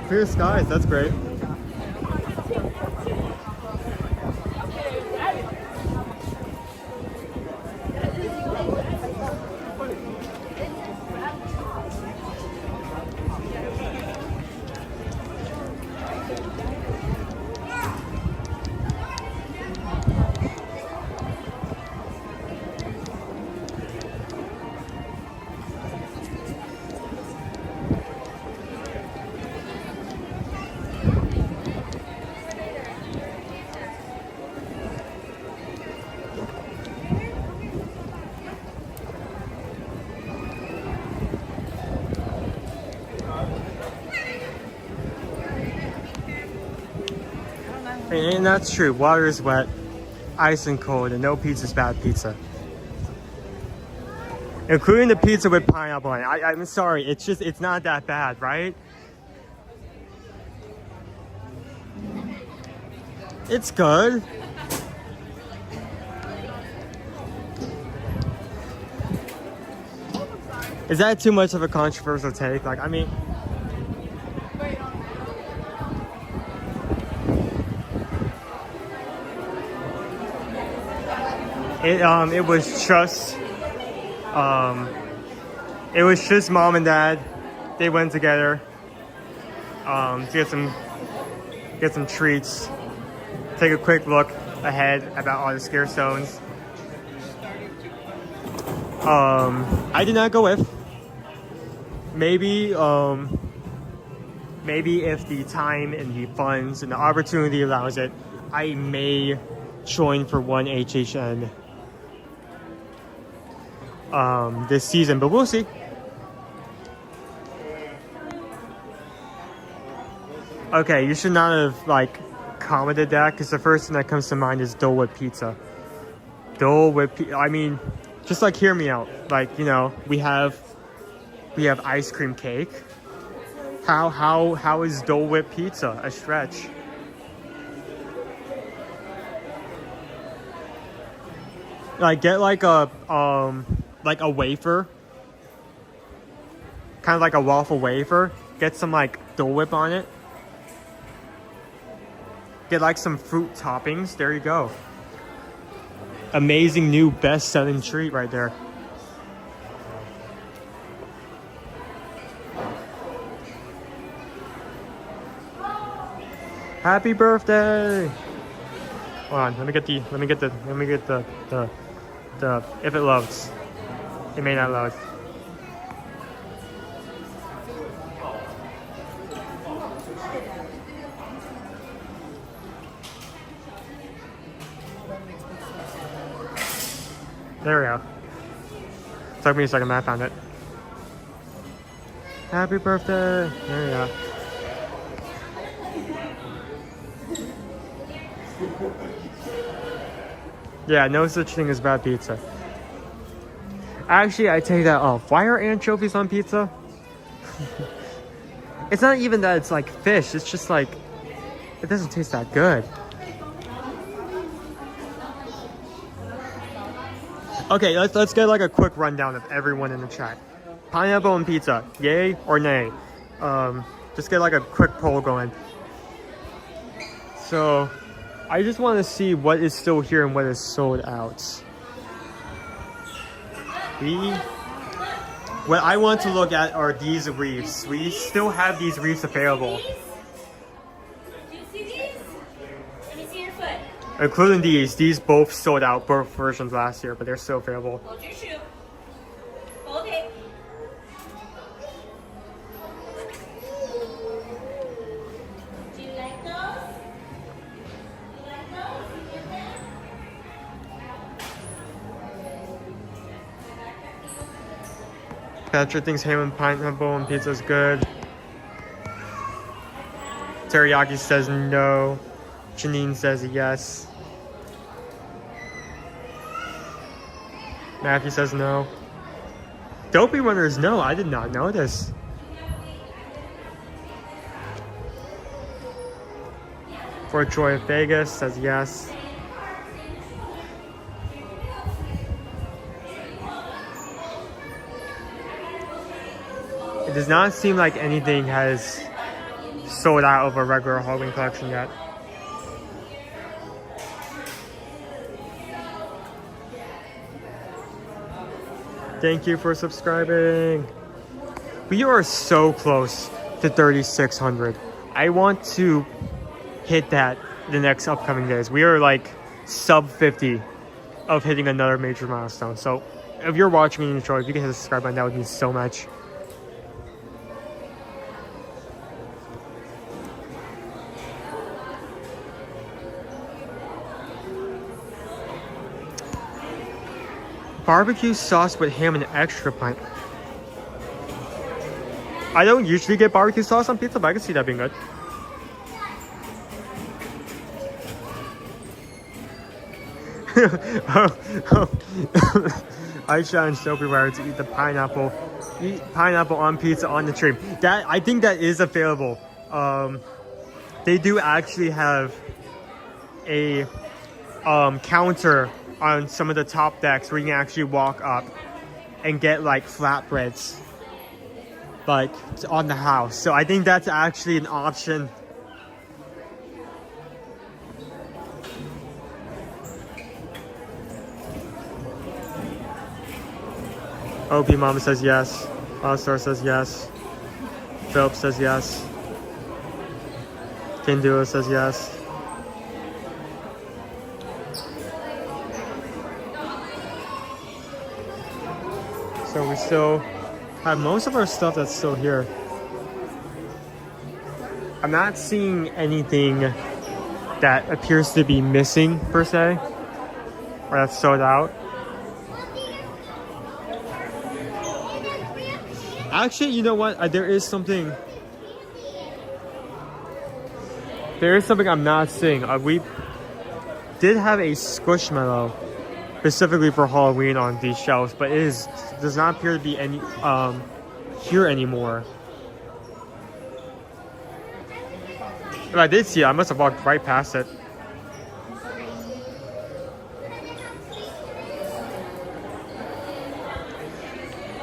Clear skies, that's great. And that's true. Water is wet, ice and cold, and no pizza's bad pizza. Including the pizza with pineapple on it. I'm sorry, it's not that bad, right? It's good. Is that too much of a controversial take? Like, I mean, it was just mom and dad. They went together to get some treats. Take a quick look ahead about all the scare zones. I did not go with. Maybe if the time and the funds and the opportunity allows it, I may join for one HHN this season, but we'll see. Okay, you should not have like commented that, because the first thing that comes to mind is Dole Whip pizza. Dole Whip, I mean, just like hear me out. Like, you know, we have ice cream cake. How is Dole Whip pizza a stretch? Like, get like a wafer, kind of like a waffle wafer. Get some like Dole Whip on it. Get like some fruit toppings. There you go. Amazing new best-selling treat right there. Happy birthday! Hold on, let me get the if it loads. It may not load. There we go. Took me a second, but I found it. Happy birthday! There we go. Yeah, no such thing as bad pizza. Actually, I take that off. Why are anchovies on pizza? It's not even that it's like fish. It's just like, it doesn't taste that good. Okay, let's get like a quick rundown of everyone in the chat. Pineapple on pizza, yay or nay? Just get like a quick poll going. So, I just want to see what is still here and what is sold out. What I want to look at are these reefs. We still have these reefs available. Do you see these? Let me see your foot. Including these. These both sold out, both versions last year, but they're still available. Hold your shoe. Hold it. Do you like those? Patrick thinks ham and pineapple and pizza is good. Teriyaki says no. Janine says yes. Matthew says no. Dopey Runners, no. I did not know this. For Joy of Vegas says yes. It does not seem like anything has sold out of a regular Halloween collection yet. Thank you for subscribing. We are so close to 3,600. I want to hit that the next upcoming days. We are like sub 50 of hitting another major milestone. So if you're watching and you enjoy, if you can hit the subscribe button, that would mean so much. Barbecue sauce with ham and extra pint. I don't usually get barbecue sauce on pizza, but I can see that being good. I challenge Soapy Wire to eat the pineapple. Eat pineapple on pizza on the train. That, I think that is available. They do actually have a counter on some of the top decks where you can actually walk up and get like flatbreads like on the house. So I think that's actually an option. OP Mama says yes. All-Star says yes. Phillips says yes. Kinduo says yes. So we still have most of our stuff that's still here. I'm not seeing anything that appears to be missing per se, or that's sold out. Actually, you know what? There is something I'm not seeing. We did have a Squishmallow specifically for Halloween on these shelves, but it does not appear to be any here anymore. If I did see it, I must have walked right past it.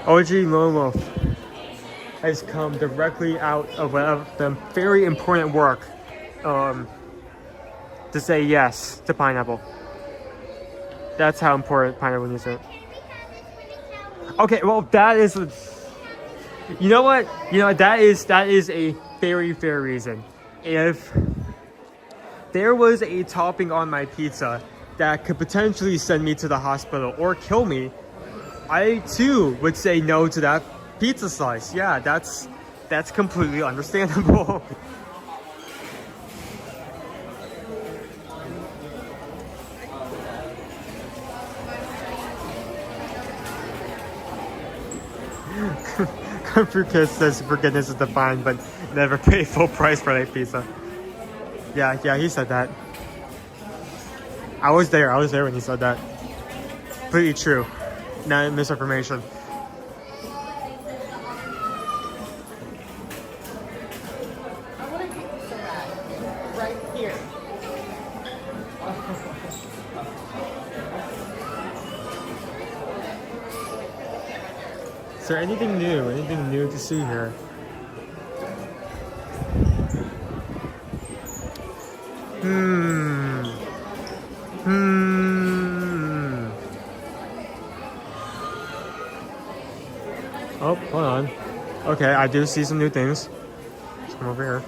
OG Momo has come directly out of the very important work to say yes to pineapple. That's how important pineapple is. Okay, well that is, you know what? That is a very fair reason. If there was a topping on my pizza that could potentially send me to the hospital or kill me, I too would say no to that pizza slice. Yeah, that's completely understandable. Comfort Kiss says forgiveness is defined, but never pay full price for a pizza. Yeah, he said that. I was there when he said that. Completely true. Not misinformation. I want to keep this so bad. Right here. Is there anything new? Anything new to see here? Oh, hold on. Okay, I do see some new things. Let's come over here.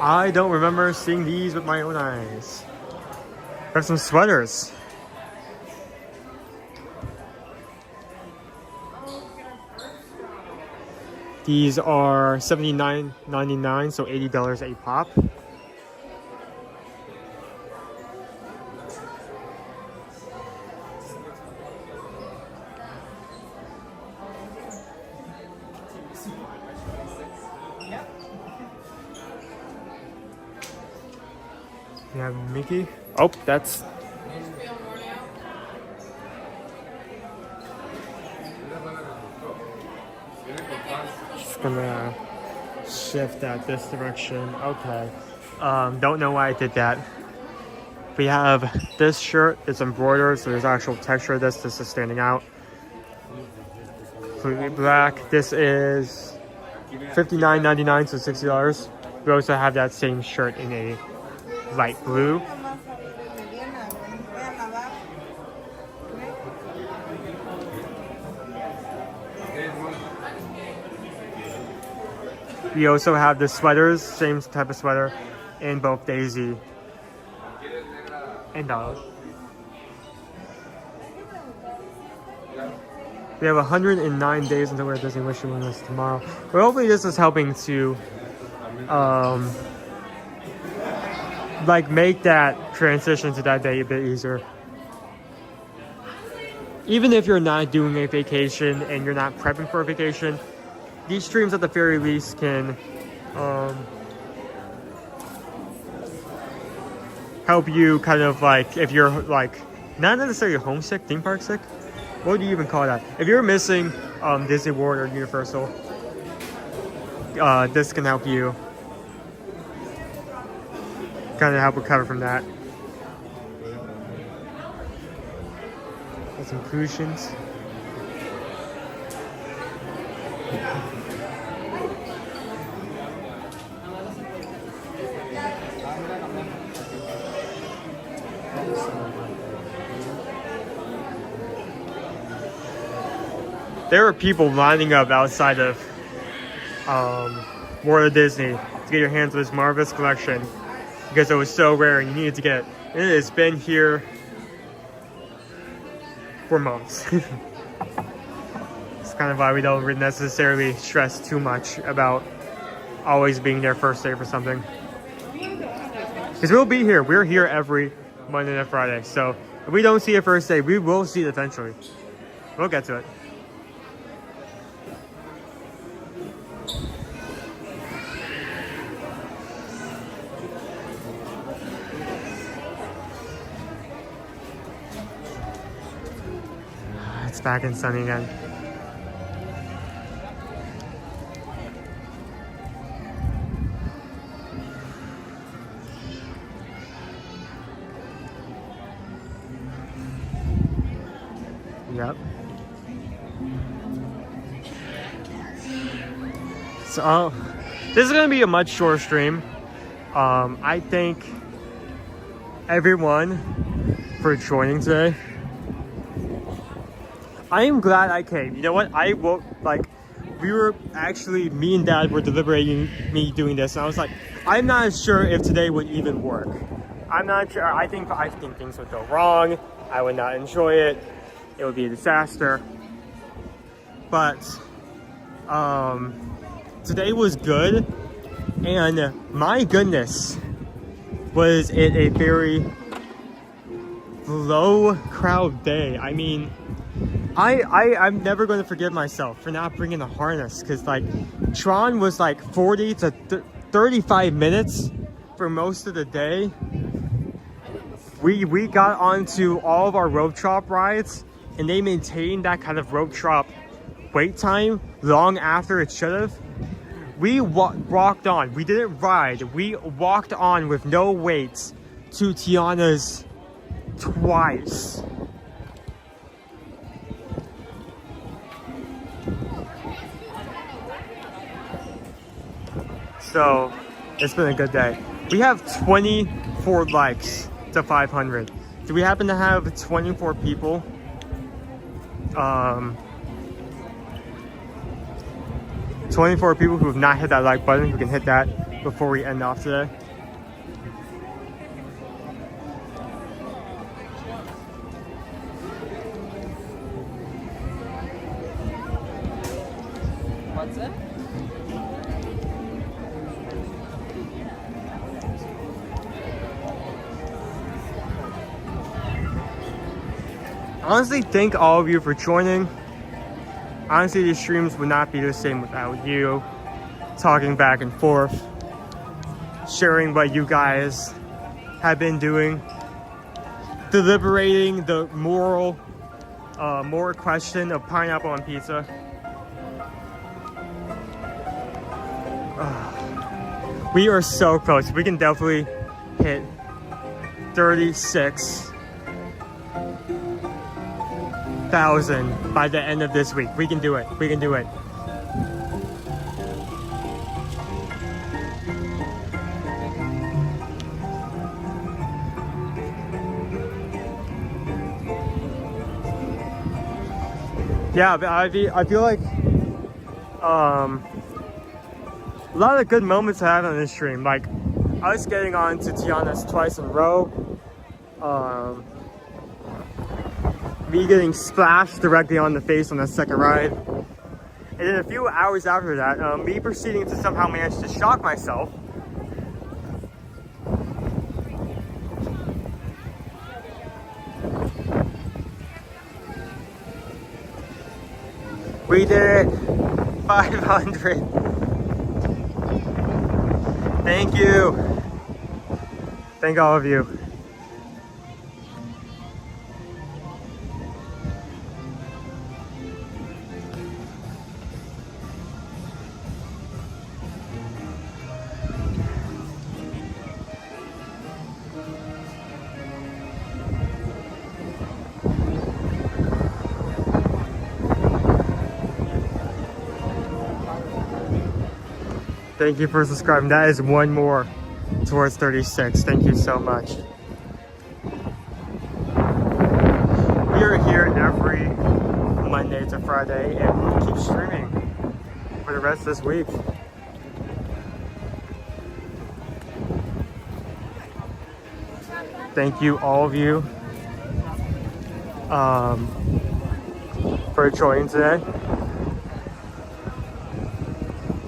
I don't remember seeing these with my own eyes. We have some sweaters. These are $79.99, so $80 a pop. We have Mickey. Oh, that's... Just gonna shift that this direction. Okay. Don't know why I did that. We have this shirt. It's embroidered, so there's actual texture of this. This is standing out. Completely black. This is $59.99, so $60. We also have that same shirt in a light blue. We also have the sweaters, same type of sweater, in both Daisy and Dog. We have 109 days until we're at Disney Wish List tomorrow. But hopefully this is helping to like make that transition to that day a bit easier. Even if you're not doing a vacation and you're not prepping for a vacation, these streams at the very least can help you kind of like, if you're like, not necessarily homesick, theme park sick. What do you even call that? If you're missing Disney World or Universal, this can help you kind of help recover from that. Some cushions. There are people lining up outside of World of Disney to get your hands on this marvelous collection because it was so rare and you needed to get it. And it has been here for months. It's kind of why we don't necessarily stress too much about always being there first day for something. Because we'll be here. We're here every Monday and Friday. So if we don't see it first day, we will see it eventually. We'll get to it. It's back and sunny again. Yep. So, this is going to be a much shorter stream. I thank everyone for joining today. I am glad I came. You know what? I will, like, we were actually, me and Dad were deliberating me doing this, and I was like, I'm not sure if today would even work. I'm not sure. I think things would go wrong. I would not enjoy it. It would be a disaster. But today was good, and my goodness, was it a very low crowd day. I mean, I'm never going to forgive myself for not bringing a harness, because like Tron was like 40 to 35 minutes for most of the day. We got onto all of our rope drop rides, and they maintained that kind of rope drop wait time long after it should have. We walked on. We didn't ride. We walked on with no waits to Tiana's twice. So it's been a good day. We have 24 likes to 500. Do we happen to have 24 people? 24 people who have not hit that like button, who can hit that before we end off today. What's it? Honestly, thank all of you for joining. Honestly, these streams would not be the same without you. Talking back and forth, sharing what you guys have been doing, deliberating the moral question of pineapple on pizza. We are so close. We can definitely hit 36,000 by the end of this week. We can do it. We can do it. Yeah, I feel like a lot of good moments I had on this stream, like us getting on to Tiana's twice in a row, me getting splashed directly on the face on that second ride, and then a few hours after that, me proceeding to somehow manage to shock myself. We did it! 500! Thank you! Thank all of you. Thank you for subscribing. That is one more towards 36. Thank you so much. We are here every Monday to Friday, and we'll keep streaming for the rest of this week. Thank you, all of you, for joining today.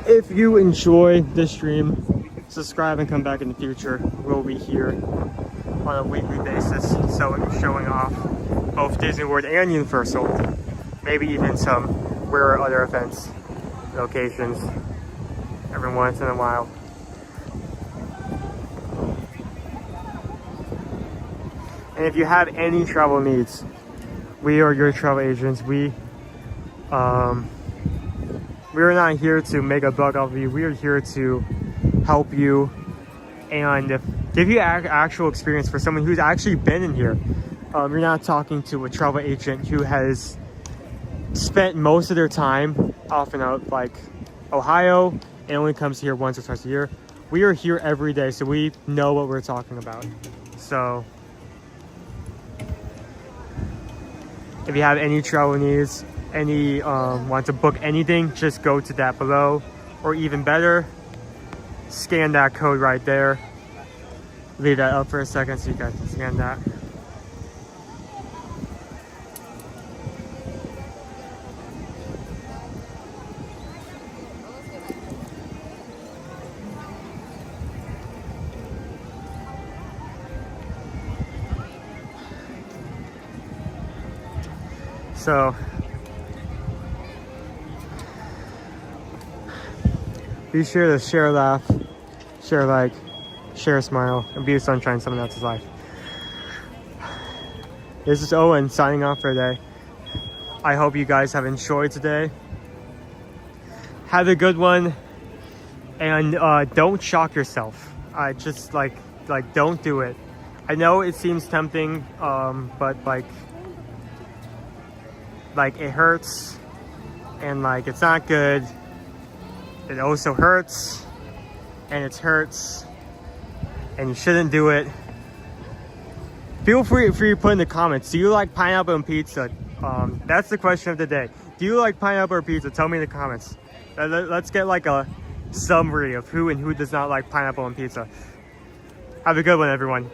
If you enjoy this stream, subscribe and come back in the future. We'll be here on a weekly basis, so we'll be showing off both Disney World and Universal, maybe even some rare other events, locations, every once in a while. And if you have any travel needs, we are your travel agents. We are not here to make a buck off of you. We are here to help you and give you actual experience for someone who's actually been in here. You're not talking to a travel agent who has spent most of their time off and out like Ohio and only comes here once or twice a year. We are here every day, so we know what we're talking about. So if you have any travel needs, any want to book anything, just go to that below, or even better, scan that code right there. Leave that up for a second so you guys can scan that. So be sure to share a laugh, share a like, share a smile, and be a sunshine in someone else's life. This is Owen signing off for today. I hope you guys have enjoyed today. Have a good one, and don't shock yourself. Just like don't do it. I know it seems tempting, but like it hurts, and like it's not good. It also hurts, and it hurts, and you shouldn't do it. Feel free to put in the comments, do you like pineapple and pizza? That's the question of the day. Do you like pineapple or pizza? Tell me in the comments. Let's get like a summary of who and who does not like pineapple and pizza. Have a good one, everyone.